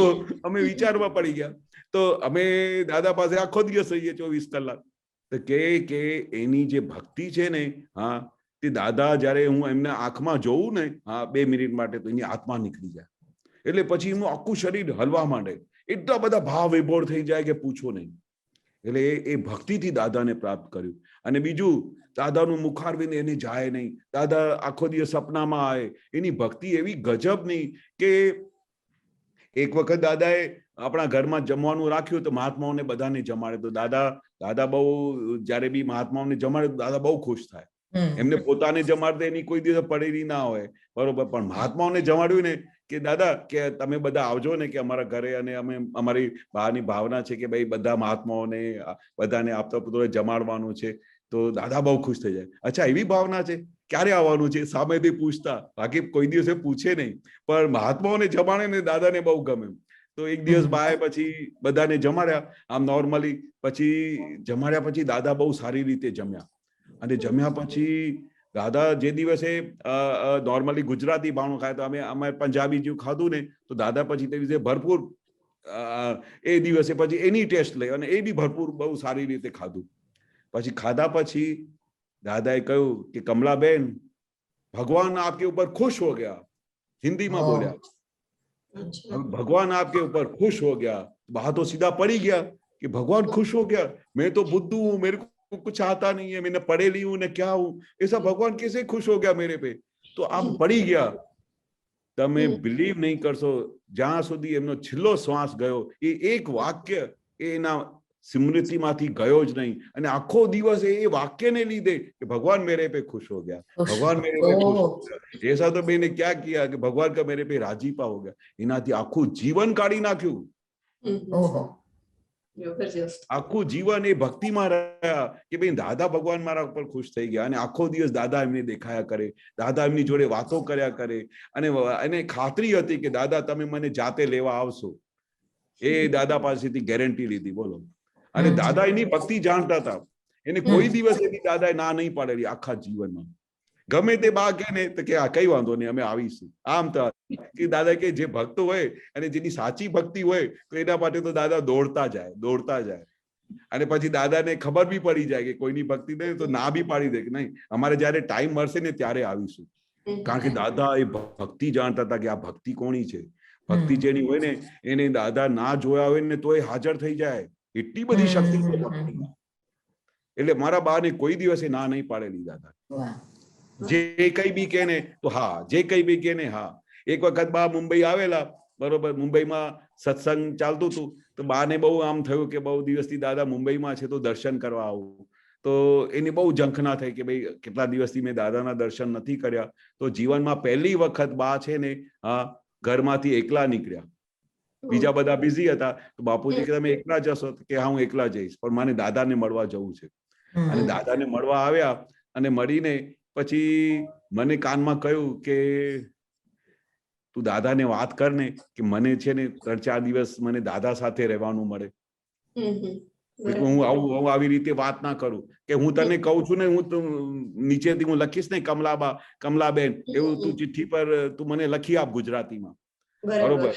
અમે વિચારવા પડી ગયા. તો અમે દાદા પાસે આખો દિવસ રહીએ 24 કલાક. તો કે એની જે ભક્તિ છે ને, હા, તે દાદા જયારે હું એમના આંખમાં જોઉં ને, હા, 2 મિનિટ માટે, તો એની આત્મા નીકળી જાય. એટલે પછી એમનું આખું શરીર હલવા માંડે, એટલા બધા ભાવ વિભોર થઈ જાય કે પૂછો નહીં. એટલે એ ભક્તિથી દાદાને પ્રાપ્ત કર્યું. અને બીજું, દાદાનું મુખારવિંદ એને જાય નહીં, દાદા આખો દિવસ સપનામાં આવે. એની ભક્તિ એવી ગજબની કે એક વખત દાદાએ આપણા ઘરમાં જમવાનું રાખ્યું તો મહાત્માઓને બધાને જમાડે. તો દાદા બહુ, જયારે બી મહાત્માઓને જમાડે તો દાદા બહુ ખુશ થાય. એમને પોતાને જમાડે એની કોઈ દિવસ પડેલી ના હોય, બરોબર, પણ મહાત્માઓને જમાડ્યું ને કે દાદા કે તમે બધા આવજો ને કે અમારા ઘરે, અને અમે અમારી બહારની ભાવના છે કે ભાઈ બધા મહાત્માઓને બધાને આપતા પુત્રોને જમાડવાનું છે. તો દાદા બહુ ખુશ થઈ જાય. અચ્છા, એવી ભાવના છે, ક્યારે આવવાનું છે? સામેથી પૂછતા, બાકી કોઈ દિવસે પૂછે નહીં, પણ મહાત્માઓને જમાડે ને દાદાને બહુ ગમે. તો એક દિવસ બાએ પછી બધાને જમાડ્યા આમ નોર્મલી. પછી જમાડ્યા પછી દાદા બહુ સારી રીતે જમ્યા. અને જમ્યા પછી દાદા જે દિવસે નોર્મલી ગુજરાતી ભાણું ખાય, તો અમે પંજાબી જેવું ખાધું ને, તો દાદા પછી તે દિવસે ભરપૂર એ દિવસે પછી એની ટેસ્ટ લઈ અને એ બી ભરપૂર બહુ સારી રીતે ખાધું. પછી ખાધા પછી દાદાએ કહ્યું કે કમલાબેન, भगवान आपके ऊपर खुश हो गया, हिंदी में बोलिया, अच्छा, भगवान आपके ऊपर खुश हो गया, वहां तो सीधा पड़ी गया कि भगवान खुश हो गया, मैं तो बुद्धू हूँ, मेरे को कुछ आता नहीं है, मैंने पढ़ेली हूँ, मैं क्या हूँ, ऐसा भगवान कैसे खुश हो गया मेरे पे? तो आप पड़ी गया। તમે બિલીવ નહીં કરશો, જ્યાં સુધી એમનો છેલ્લો શ્વાસ ગયો, એ એક વાક્ય એના સ્મૃતિમાંથી ગયો જ નહીં, અને આખો દિવસ એ વાક્યને લીધે કે ભગવાન मेरे पे खुश हो गया, भगवान मेरे पे खुश हो गया। ऐसा तो मैंने क्या किया कि भगवान का मेरे पे राजीपा हो गया, એનાથી આખું જીવન કાઢી નાખ્યું। આખું જીવન એ ભક્તિમાં રહ્યા કે ભાઈ દાદા ભગવાન મારા ઉપર ખુશ થઈ ગયા, અને આખો દિવસ દાદા એમને દેખાયા કરે, દાદા એમની જોડે વાતો કર્યા કરે, અને એને ખાતરી હતી કે દાદા તમે મને જાતે લેવા આવશો, એ દાદા પાસેથી ગેરંટી લીધી, બોલો। અને દાદા એની ભક્તિ જાણતા હતા, એને કોઈ દિવસ એની દાદાએ ના નહીં પાડેલી આખા જીવનમાં। ગમે તે બા કે ને તો કે આ કઈ વાંધો નહીં, અમે આવીશું, આમ તો કે દાદા કે જે ભક્ત હોય અને જેની સાચી ભક્તિ હોય તો એના માટે તો દાદા દોડતા જાય। અને પછી દાદાને ખબર બી પડી જાય કે કોઈની ભક્તિ નહીં તો ના બી પાડી દે કે નહીં, અમારે જયારે ટાઈમ મળશે ને ત્યારે આવીશું, કારણ કે દાદા એ ભક્તિ જાણતા હતા કે આ ભક્તિ કોની છે। ભક્તિ જેની હોય ને એને દાદા ના જોયા હોય ને તો એ હાજર થઈ જાય, એટલી બધી શક્તિ છે ભક્તિમાં। એટલે મારા બાને કોઈ દિવસે ના નહીં પાડેલી દાદા, જે કઈ બી કે ને તો હા, જે કઈ બી કે ને હા। એક વખત બા મુંબઈ આવેલા, બરોબર, મુંબઈમાં સત્સંગ ચાલતું હતું, તો બાને બહુ આમ થયું કે બહુ દિવસથી દાદા મુંબઈમાં છે તો દર્શન કરવા આવું, તો એની બહુ ઝંખના થઈ કે ભાઈ કેટલા દિવસથી મેં દાદાના દર્શન નથી કર્યા। તો જીવનમાં પહેલી વખત બા છે ને હા ઘરમાંથી એકલા નીકળ્યા, બીજા બધા બિઝી હતા, તો બાપુજી કે તમે એકલા જશો? કે હા હું એકલા જઈશ, પણ મને દાદાને મળવા જવું છે। અને દાદાને મળવા આવ્યા, અને મળીને પછી મને કાનમાં કહ્યું કે તું દાદાને વાત કર ને કે મને છે ને 3-4 દિવસ મને દાદા સાથે રહેવાનું મળે। હું આવી રીતે વાત ના કરું કે હું તને કહું છું ને, હું નીચેથી હું લખીશ ને કમલાબા, કમલાબેન એવું તું ચિઠ્ઠી પર તું મને લખી આપ ગુજરાતીમાં, બરોબર?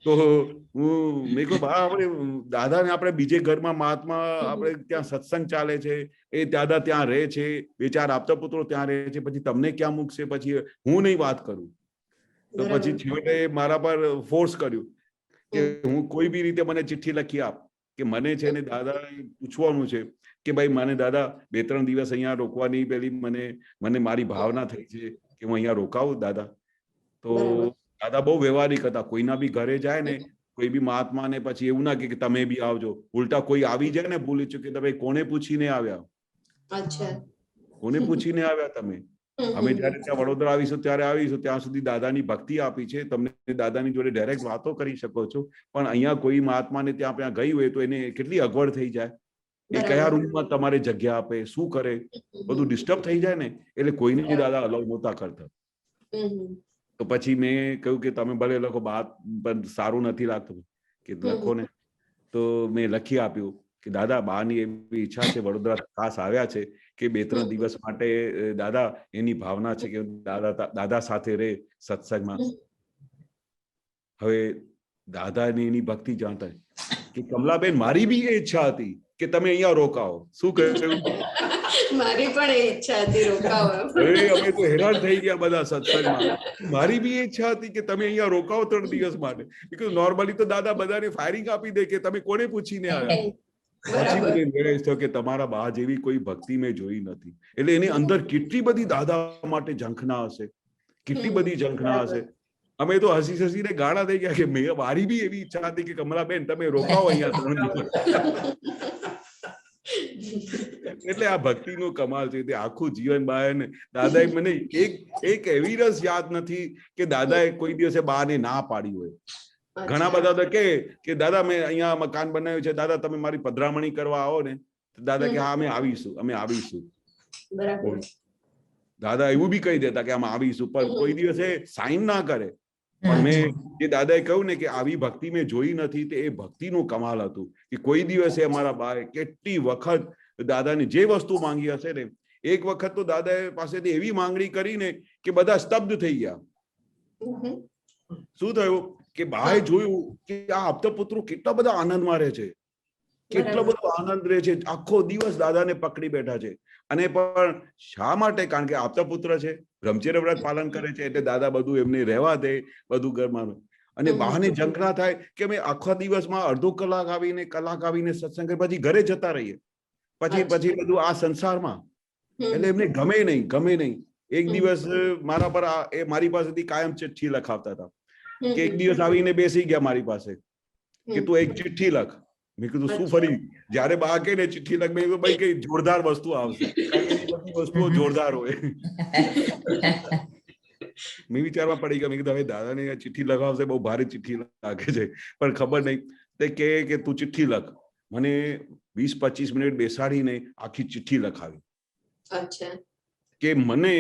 તો હું મેં કહ્યું બા આપણે દાદાને આપણે બીજે ઘરમાં મહાત્મા આપણે ત્યાં સત્સંગ ચાલે છે, એ દાદા ત્યાં રહે છે, 2-4 આપતા પુત્રો ત્યાં રહે છે, પછી તમને ક્યાં મૂકશે? પછી હું નહીં વાત કરું। તો પછી છેવટે મારા પર ફોર્સ કર્યું કે હું કોઈ બી રીતે મને ચિઠ્ઠી લખી આપ કે મને છે ને દાદા પૂછવાનું છે કે ભાઈ મને દાદા 2-3 દિવસ અહીંયા રોકવાની પેલી મને મારી ભાવના થઈ છે કે હું અહીંયા રોકાવું દાદા। તો દાદા બહુ વ્યવહારિક હતા, કોઈના બી ઘરે જાય ને કોઈ બી મહાત્માને પછી એવું ના કે તમે બી આવજો, ઉલટા કોઈ આવી જાય ને ભૂલી ચૂકે તો ભાઈ કોને પૂછીને આવ્યા? અચ્છા, કોને પૂછીને આવ્યા તમે? અમે જયારે ત્યાં વડોદરા આવીશું ત્યારે આવીશું, ત્યાં સુધી દાદાની ભક્તિ આપી છે, તમને દાદાની જોડે ડાયરેક્ટ વાતો કરી શકો છો, પણ અહીંયા કોઈ મહાત્માને ત્યાં ગઈ હોય તો એને કેટલી અગવડ થઈ જાય, એ કયા રૂમમાં તમારે જગ્યા આપે, શું કરે, બધું ડિસ્ટર્બ થઈ જાય ને, એટલે કોઈને દાદા અલાઉ નહોતા કરતા। તો પછી મેં કહ્યું કે તમે ભલે લખો, બાત પણ સારું નથી લાગતું કે લખો ને, તો મેં લખી આપ્યું કે દાદા બાની એવી ઈચ્છા છે, વડોદરા ખાસ આવ્યા છે કે 2-3 દિવસ માટે દાદા એની ભાવના છે કે દાદા સાથે રહે સત્સંગમાં। હવે દાદાની એની ભક્તિ જાણતા કે કમલાબેન મારી બી એ ઈચ્છા હતી કે તમે અહીંયા રોકાઓ। શું કહ્યું? મારી પણ એ ઈચ્છા હતી રોકાવો। અમે તો હેરાન થઈ ગયા બધા સત્સંગમાં, મારી બી ઈચ્છા હતી કે તમે અહીંયા રોકાવો 3 દિવસ માટે, બીકોઝ નોર્મલી તો દાદા બધાને ફાયરિંગ આપી દે કે તમે કોને પૂછીને આવ્યા। પછી મને રિયલાઇઝ થયો કે તમારા બા જેવી કોઈ ભક્તિ મેં જોઈ નથી। એટલે એની અંદર કેટલી બધી દાદા માટે ઝંખના હશે, કેટલી બધી ઝંખના હશે। અમે તો હસી હસીને ગાળા થઈ ગયા કે મારી બી એવી ઈચ્છા હતી કે કમલાબેન તમે રોકાવો અહીંયા 3 દિવસ। એટલે આ ભક્તિનો કમાલ છે, તે આખું જીવન બાને દાદાએ મને એક એવી રસ યાદ નથી કે દાદાએ કોઈ દિવસે બાને ના પાડી હોય। ઘણા બધા તો કે દાદા મેં અહીંયા મકાન બનાવ્યું છે, દાદા તમે મારી પધરામણી કરવા આવો ને, દાદા કે હા અમે આવીશું। દાદા એવું બી કહી દેતા કે અમે આવીશું, પણ કોઈ દિવસે સાઈન ના કરે। પણ મેં જે દાદાએ કહ્યું ને કે આવી ભક્તિ મેં જોઈ નથી, તે એ ભક્તિનું કમાલ હતું કે કોઈ દિવસે અમારા બાએ કેટલી વખત દાદાને જે વસ્તુ માંગી હશે ને, એક વખત તો દાદાએ પાસેથી એવી માંગણી કરીને કે બધા સ્તબ્ધ થઈ ગયા। શું થયું કે બાએ જોયું કે આ આપતા પુત્રો કેટલા બધા આનંદમાં રહે છે, કેટલો બધો આનંદ રહે છે, આખો દિવસ દાદાને પકડી બેઠા છે. અને પણ શા માટે? કારણ કે આપતા પુત્ર છે, બ્રહ્મચર્ય વ્રત પાલન કરે છે, એટલે દાદા બધું એમને રહેવા દે, બધું ઘરમાં. અને બહાને જંક ના થાય કે અમે આખા દિવસમાં અડધો કલાક આવીને સત્સંગ કરી પછી ઘરે જતા રહીએ, પછી બધું આ સંસારમાં. એટલે એમને ગમે નહીં. એક દિવસ મારી પાસેથી કાયમ ચિઠ્ઠી લખાવતા હતા કે એક દિવસ આવીને બેસી ગયા મારી પાસે કે તું એક ચિઠ્ઠી લખ. મેં કીધું શું ફરી? જયારે બા કે ને ચિઠ્ઠી લખ, મેં ભાઈ કઈ જોરદાર વસ્તુ આવશે, બધી વસ્તુઓ જોરદાર હોય. મેં વિચારવા પડી ગયા, મેં કીધું હવે દાદાને ચિઠ્ઠી લખાવશે, બહુ ભારે ચિઠ્ઠી લાગે છે, પણ ખબર નહીં. તે કે તું ચિઠ્ઠી લખ. મને 20-25 મિનિટ બેસાડીને આખી ચિઠ્ઠી લખાવી કે મને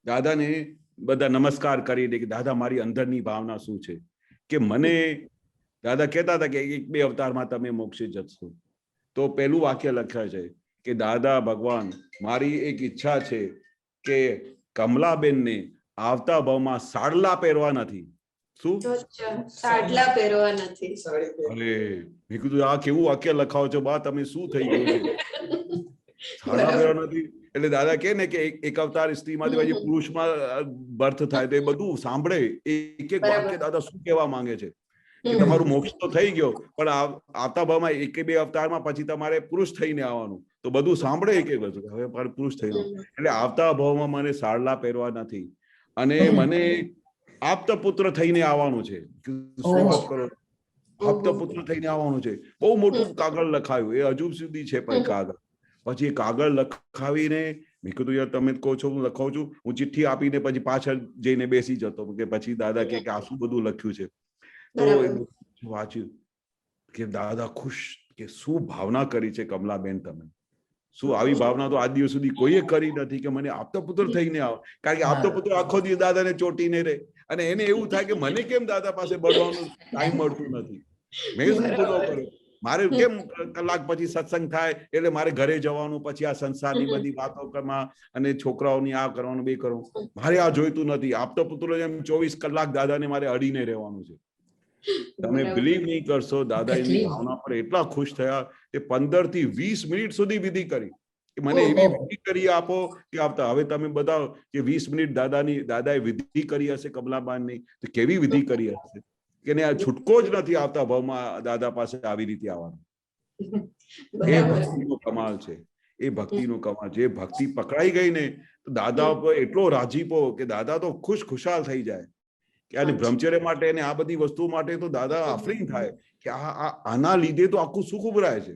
દાદાને બધા નમસ્કાર કરી દે કે દાદા મારી અંદરની ભાવના શું છે, કે મને દાદા કહેતા હતા કે 1-2 અવતારમાં તમે મોક્ષે જશો. તો પહેલું વાક્ય લખ્યા છે કે દાદા ભગવાન મારી એક ઈચ્છા છે કે કમલાબેનને આવતા ભાવમાં સાડલા પહેરવા નથી. શું? સાડલા પહેરવા નથી. અરે મેં કીધું આ કેવું વાક્ય લખાવો છો બા, તમે શું થઈ ગયું છે? સાડલા પહેરવા નથી એટલે દાદા કે ને કે એક અવતાર સ્ત્રીમાંથી પછી પુરુષમાં બર્થ થાય તો એ બધું સાંભળે, એક વાક્ય દાદા શું કહેવા માંગે છે કે તમારું મોક્ષ તો થઈ ગયો, પણ આવતા ભાવમાં 1-2 અવતારમાં પછી તમારે પુરુષ થઈને આવવાનું. તો બધું સાંભળે કે બધું હવે મારે પુરુષ થઈ ગયું, એટલે આવતા ભાવમાં મને સાડલા પહેરવા નથી અને મને આપતા પુત્ર થઈને આવવાનું છે. શું વાત કરો? આપતા પુત્ર થઈને આવવાનું છે. બહુ મોટું કાગળ લખાયું, એ હજુ સુધી છે. પણ કાગળ પછી એ કાગળ લખાવીને મેં કીધું યાર તમે કહો છો હું લખાવું છું. હું ચિઠ્ઠી આપીને પછી પાછળ જઈને બેસી જતો કે પછી દાદા કે આ શું બધું લખ્યું છે. તો વાંચ્યું કે દાદા ખુશ કે શું ભાવના કરી છે કમલાબેન, તમે શું આવી ભાવના તો આજ દિવસ સુધી કોઈએ કરી નથી કે મને આપતા પુત્ર થઈને આવો. કારણ કે આપતો પુત્ર આખો દિવસ દાદાને ચોટીને રહે અને એને એવું થાય કે મને કેમ દાદા પાસે બળવાનો ટાઈમ મળતું નથી, મેં શું ભૂલો કર્યો, મારે કેમ કલાક પછી સત્સંગ થાય એટલે મારે ઘરે જવાનું, પછી આ સંસારની બધી વાતો કરવા અને છોકરાઓની આ કરવાનું બે કરવાનું, મારે આ જોઈતું નથી. આપતો પુત્ર જેમ 24 કલાક દાદાને મારે અડીને રહેવાનું છે. તમે બિલીવ નહીં કરશો, દાદા એની ભાવના પર એટલા ખુશ થયા કે 15 થી 20 મિનિટ સુધી વિધિ કરી કે મને એવી વિધિ કરી આપો કે આવતા હવે તમે બતાવો કે 20 મિનિટ દાદાએ વિધિ કરી હશે કમલાબાનની, તો કેવી વિધિ કરી હશે કે આ છૂટકો જ નથી આવતા ભાવમાં દાદા પાસે આવી રીતે આવવાનું. એ ભક્તિનો કમાલ છે, એ ભક્તિનો કમાલ છે. એ ભક્તિ પકડાઈ ગઈ ને તો દાદા પર એટલો રાજીપો કે દાદા તો ખુશાલ થઈ જાય કે આને બ્રહ્મચર્ય માટે અને આ બધી વસ્તુઓ માટે તો દાદા આફરીન થાય કે આના લીધે તો આખું સુખ ઉભરાય છે.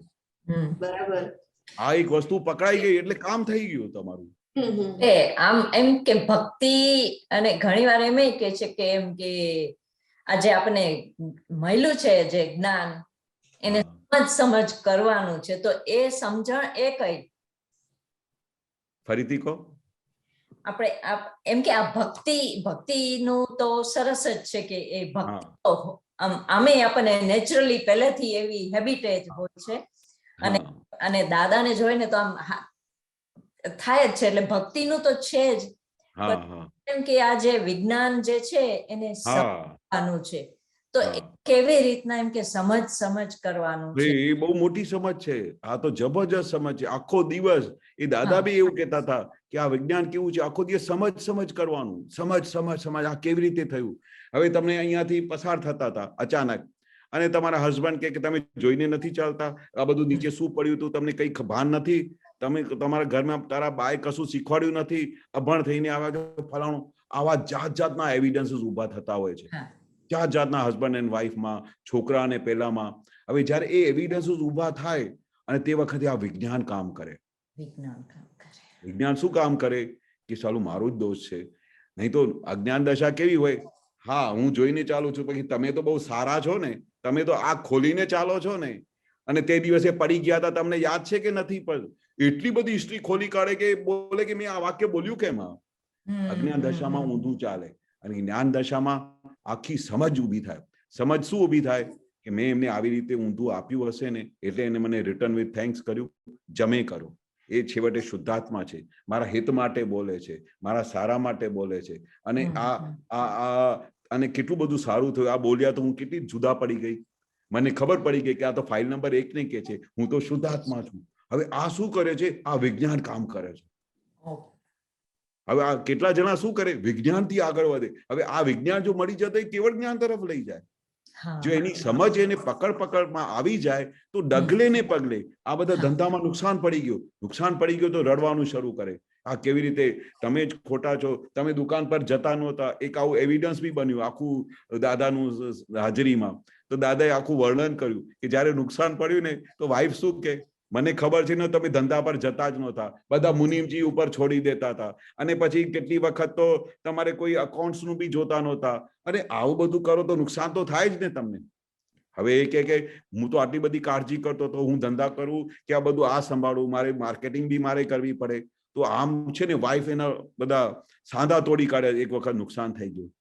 બરાબર. આ એક વસ્તુ પકડાઈ ગઈ એટલે કામ થઈ ગયું તમારું. આમ એમ કે ભક્તિ, અને ઘણી વાર એમ કે છે કે એમ કે આજે આપણે મળ્યું છે જે જ્ઞાન એને સમજ કરવાનું છે, તો એ સમજણ એ કઈ ફરીથી કહો. આપણે એમ કે આ ભક્તિનું તો સરસ જ છે કે એ ભક્તિ આમે આપણને નેચરલી પહેલેથી એવી હેબિટેજ હોય છે અને દાદાને જોઈને તો આમ થાય જ છે, એટલે ભક્તિનું તો છે જ. એમ કે આ જે વિજ્ઞાન જે છે એને સમજવાનું છે, તો કેવી રીતના એમ કે સમજ કરવાનું છે. એ બહુ મોટી સમજ છે. આ તો જબરજસ્ત સમજ છે. આખો દિવસ એ દાદા બી એવું કહેતા હતા કે આ વિજ્ઞાન કેવું છે, આખો દિવસ સમજ કરવાનું, સમજ આ કેવી રીતે થયું. હવે તમને અહીંયાથી પસાર થતા હતા અચાનક અને તમારા હસબન્ડ કે તમે જોઈને નથી ચાલતા, આ બધું નીચે શું પડ્યું હતું તમને કઈ ભાન નથી, તમે તમારા ઘરમાં તારા બાએ કશું શીખવાડ્યું નથી, અભણ થઈને આવ્યા ફલાણું, આવા જાતના એવિડન્સીસ ઉભા થતા હોય છે, જાતના હસબન્ડ એન્ડ વાઈફમાં, છોકરા અને પેલામાં. હવે જયારે એ એવિડન્સીસ ઉભા થાય અને તે વખતે આ વિજ્ઞાન કામ કરે. વિજ્ઞાન શું કામ કરે કે સાલું મારું જ દોષ છે, નહીં તો અજ્ઞાન દશા કેવી હોય, હા હું જોઈને ચાલું છું, પછી તમે તો બહુ સારા છો ને, તમે તો આંખ ખોલીને ચાલો છો ને, અને તે દિવસે પડી ગયા હતા તમને યાદ છે કે નથી? પણ એટલી બધી હિસ્ટ્રી ખોલી કાઢે કે બોલે કે મેં આ વાક્ય બોલ્યું કેમ? અજ્ઞાન દશામાં ઊંધું ચાલે અને જ્ઞાન દશામાં આખી સમજ ઊભી થાય. સમજ શું ઊભી થાય કે મેં એમને આવી રીતે ઊંધું આપ્યું હશે ને એટલે એને મને રિટર્ન વિથ થેન્ક્સ કર્યું, જમે કરો. એ છેવટે શુદ્ધાત્મા છે, મારા હિત માટે બોલે છે, મારા સારા માટે બોલે છે. અને અને કેટલું બધું સારું થયું. આ બોલ્યા તો હું કેટલી જુદા પડી ગઈ, મને ખબર પડી ગઈ કે આ તો ફાઇલ નંબર 1 ને કે છે, હું તો શુદ્ધ આત્મા છું. હવે આ શું કરે છે? આ વિજ્ઞાન કામ કરે છે. હવે આ કેટલા જણા શું કરે? વિજ્ઞાનથી આગળ વધે. હવે આ વિજ્ઞાન જો મળી જતો એ કેવળ જ્ઞાન તરફ લઈ જાય. જો એની સમજ એને પકડમાં આવી જાય તો ડગલે ને પગલે આ બધા ધંધામાં નુકસાન પડી ગયું તો રડવાનું શરૂ કરે. આ કેવી રીતે તમે જ ખોટા છો, તમે દુકાન પર જતા નહોતા. એક આવું એવિડન્સ બી બન્યું આખું દાદાનું હાજરીમાં. તો દાદાએ આખું વર્ણન કર્યું કે જયારે નુકસાન પડ્યું ને તો વાઈફ શું કે, મને ખબર છે ને તમે ધંધા પર જતા જ નહોતા, બધા મુનિમજી ઉપર છોડી દેતા હતા, અને પછી કેટલી વખત તો તમારે કોઈ અકાઉન્ટ્સ નું બી જોતા નહોતા. અરે આવું બધું કરો તો નુકસાન તો થાય જ ને તમને. હવે એ કે હું તો આટલી બધી કાળજી કરતો તો, હું ધંધા કરું કે આ બધું આ સંભાળું, મારે માર્કેટિંગ બી મારે કરવી પડે. તો આમ છે ને વાઈફ એના બધા સાંધા તોડી કાઢે. એક વખત નુકસાન થઈ ગયું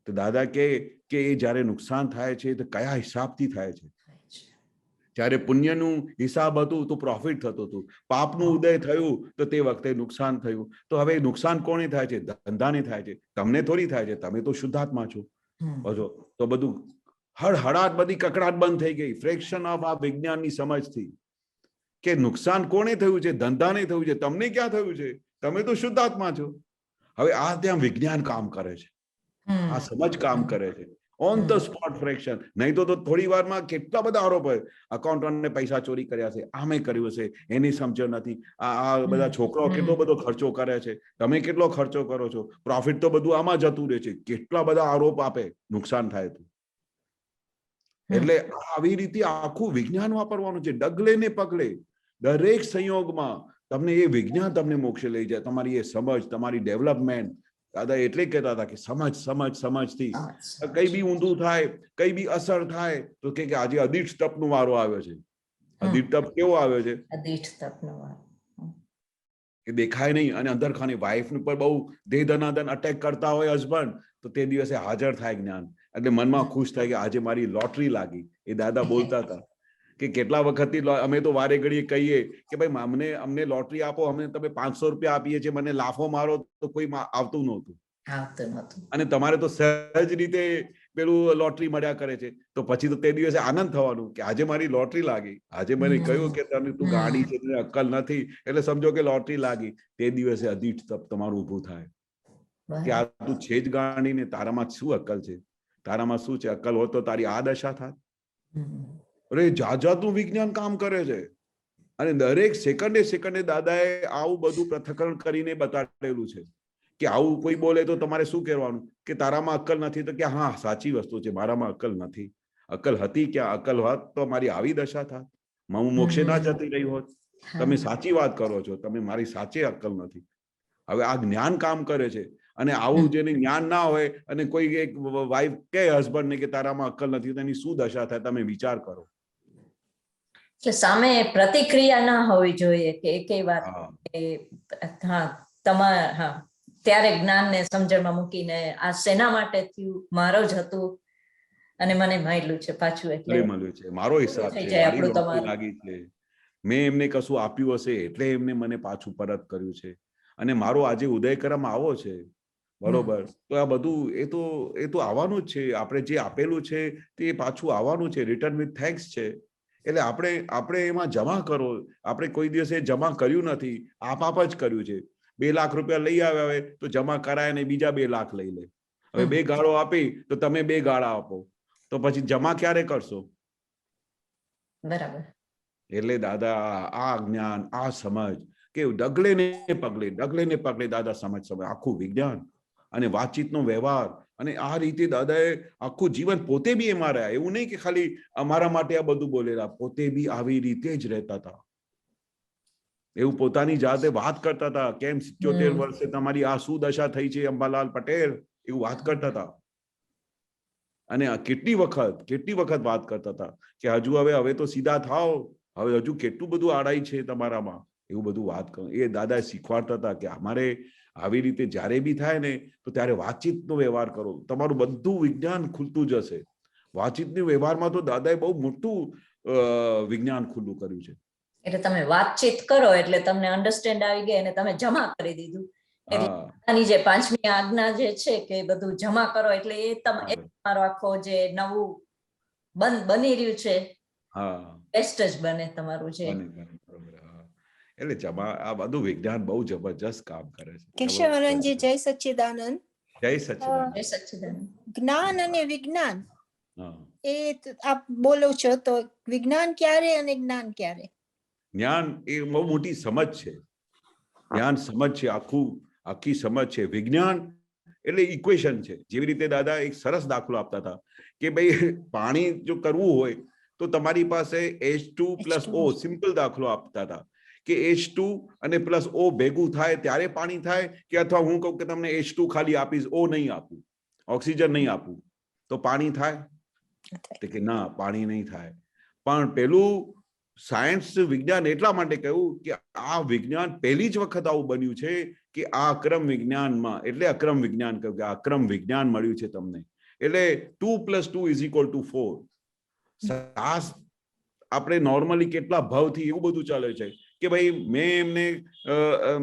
તો દાદા કે એ જયારે નુકસાન થાય છે તો કયા હિસાબથી થાય છે? જયારે પુણ્યનું હિસાબ હતું તો પ્રોફિટ થતું હતું, પાપનું ઉદય થયું તો તે વખતે નુકસાન થયું. તો હવે નુકસાન કોને થાય છે? ધંધાને થાય છે, તમને થોડી થાય છે. તમે તો શુદ્ધાત્મા છો. તો બધું હળહળાટ, બધી કકડાટ બંધ થઈ ગઈ ફ્રેક્શન ઓફ આ વિજ્ઞાનની સમજથી કે નુકસાન કોને થયું છે? ધંધાને થયું છે. તમને ક્યાં થયું છે? તમે તો શુદ્ધાત્મા છો. હવે આ ત્યાં વિજ્ઞાન કામ કરે છે, આ સમજ કામ કરે છે. On the spot fraction. નહીં તો થોડી વારમાં કેટલા બધા આરોપ હોય, અકાઉન્ટન્ટને પૈસા ચોરી કર્યા છે, આમે કર્યું છે, એની સમજણ નથી, આ બધા છોકરાઓ કેટલો બધો ખર્ચો કરે છે, તમે કેટલો ખર્ચો કરો છો, પ્રોફિટ તો બધું આમાં જતું રહે છે. કેટલા બધા આરોપ આપે નુકસાન થાય તો. એટલે આવી રીતે આખું વિજ્ઞાન વાપરવાનું છે, ડગલે ને પગલે, દરેક સંયોગમાં. તમને એ વિજ્ઞાન તમને મોક્ષે લઈ જાય. તમારી એ સમજ, તમારી ડેવલપમેન્ટ. દાદા એટલે કહેતા હતા કે સમજથી કઈ બી ઊંધું થાય, કઈ બી અસર થાય તો કે આજે અદિઠ તપનો વારો આવ્યો છે. અદિઠ તપ કેવો આવ્યો છે? અદિઠ તપનો વારો. કે દેખાય નહીં અને અંદર ખાને વાઈફ પર બહુ દેહ ધનાધન અટેક કરતા હોય હસબન્ડ, તો તે દિવસે હાજર થાય જ્ઞાન. એટલે મનમાં ખુશ થાય કે આજે મારી લોટરી લાગી. એ દાદા બોલતા હતા કે કેટલા વખતથી અમે તો વારે ઘડીએ કહીએ કે ભાઈ અમને લોટરી આપો, અમે તમે 500 રૂપિયા આપીએ છીએ, મને લાફો મારો, તો કોઈ આવતું નહોતું. અને તમારે તો સહજ રીતે પેલું લોટરી મળ્યા કરે છે. તો પછી તો તે દિવસે આનંદ થવાનું કે આજે મારી લોટરી લાગી. આજે મને કહ્યું કે તને તું ગાડી છે, તને અક્કલ નથી, એટલે સમજો કે લોટરી લાગી. તે દિવસે અદિઠ તપ તમારું ઊભું થાય કે આ તું છે જ ગાડી ને, તારામાં શું અક્કલ છે? તારામાં શું છે? અક્કલ હોત તો તારી આ દશા થાત. અરે જાજાતું વિજ્ઞાન કામ કરે છે. અને દરેક સેકન્ડે દાદાએ આવું બધું પૃથ્થકરણ કરીને બતાડેલું છે કે આવું કોઈ બોલે તો તમારે શું કહેવાનું કે તારામાં અક્કલ નથી? તો કે હા, સાચી વસ્તુ છે, મારામાં અક્કલ નથી. અક્કલ હતી ક્યાં? અક્કલ હોત તો મારી આવી દશા થાત, હું મોક્ષે ના જતી રહી હોત. તમે સાચી વાત કરો છો, તમે મારી સાચી અક્કલ નથી. હવે આ જ્ઞાન કામ કરે છે. અને આવું જેને જ્ઞાન ના હોય અને કોઈ એક વાઈફ કે હસબન્ડ ને કે તારામાં અક્કલ નથી, તો એની શું દશા થાય? તમે વિચાર કરો. કે સામે પ્રતિક્રિયા ના હોવી જોઈએ કે એકેય વાત ત્યારે જ્ઞાનને સમજણમાં મૂકીને આ શેના માટે થયું, મારો જ હતું અને મને મળ્યું છે પાછું, એટલે મળ્યું છે, મારો હિસાબ છે, મારી નોકરી લાગી છે, મેં એમને કશું આપ્યું હશે એટલે એમને મને પાછું પરત કર્યું છે, અને મારો આજે ઉદયક્રમ આવો છે. બરોબર. તો આ બધું એ તો આવવાનું જ છે. આપણે જે આપેલું છે તે પાછું આવવાનું છે. રિટર્ન વિથ થેન્ક્સ છે. એટલે આપણે એમાં જમા કરો. આપણે કોઈ દિવસે જમા કર્યું નથી, આપ જ કર્યું છે. 2 લાખ રૂપિયા લઈ આવ્યા હોય તો જમા કરાય ને બીજા 2 લાખ લઈ લે. હવે 2 ગાળો આપી તો તમે 2 ગાળા આપો, તો પછી જમા ક્યારે કરશો? બરાબર. એટલે દાદા આ જ્ઞાન, આ સમજ કે ડગલે ને પગલે દાદા સમજ આખું વિજ્ઞાન અને વાતચીતનો વ્યવહાર. અને આ રીતે દાદાએ આખું જીવન પોતે બી એમાં રહ્યા. એવું નહીં કે ખાલી અમારા માટે આ બધું બોલેલા, પોતે બી આવી રીતે જ રહેતા હતા. એવું પોતાની જાતે વાત કરતા હતા. કેમ 77 વર્ષે તમારી આ શું દશા થઈ છે અંબાલાલ પટેલ, એવું વાત કરતા હતા. અને કેટલી વખત વાત કરતા હતા કે હવે તો સીધા થાવ, હવે હજુ કેટલું બધું આડાઈ છે તમારામાં, એવું બધું વાત કરો. એ દાદાએ શીખવાડતા હતા કે અમારે આવી રીતે જ્યારે બી થાય ને તો ત્યારે વાતચીતનો વ્યવહાર કરો. તમારું બધું વિજ્ઞાન ખુલતું જશે. વાતચીતના વ્યવહારમાં તો દાદાએ બહુ મોટું વિજ્ઞાન ખુલ્લું કર્યું છે. એટલે તમે વાતચીત કરો એટલે તમને અન્ડરસ્ટેન્ડ આવી ગઈ અને તમે જમા કરી દીધું. એટલે જે 5મી આજ્ઞા જે છે કે બધું જમા કરો, એટલે એ તમારો આખો જે નવું બની રહ્યું છે હા બેસ્ટ જ બને તમારું જે બરોબર. હા. એટલે આ બધું વિજ્ઞાન બહુ જબરજસ્ત કામ કરે છે. કેશવાનંદજી, જય સચ્ચિદાનંદ. જય સચ્ચિદાનંદ. જય સચ્ચિદાનંદ. જ્ઞાન અને વિજ્ઞાન હા. એ આપ બોલો છો, તો વિજ્ઞાન ક્યારે અને જ્ઞાન ક્યારે? જ્ઞાન એ બહુ મોટી સમજ છે. જ્ઞાન સમજ છે, આખી સમજ છે. વિજ્ઞાન એટલે ઇક્વેશન છે. જેવી રીતે દાદા એક સરસ દાખલો આપતા હતા કે ભાઈ પાણી જો કરવું હોય તો તમારી પાસે H2+O, સિમ્પલ દાખલો આપતા હતા કે H2 અને +O ભેગું થાય ત્યારે પાણી થાય, કે અથવા હું કહું કે તમને H2 ખાલી આપીશ, O નહીં આપું, ઓક્સિજન નહીં આપું, તો પાણી થાય? કે ના, પાણી નહીં થાય. પણ પેલું સાયન્સ વિજ્ઞાન એટલા માટે કહ્યું કે આ વિજ્ઞાન પહેલી જ વખત આવું બન્યું છે કે આ અક્રમ વિજ્ઞાનમાં, એટલે અક્રમ વિજ્ઞાન કહ્યું કે અક્રમ વિજ્ઞાન મળ્યું છે તમને. એટલે 2 + 2 = 4. સાસ આપણે નોર્મલી કેટલા ભાવથી એવું બધું ચાલે છે કે ભાઈ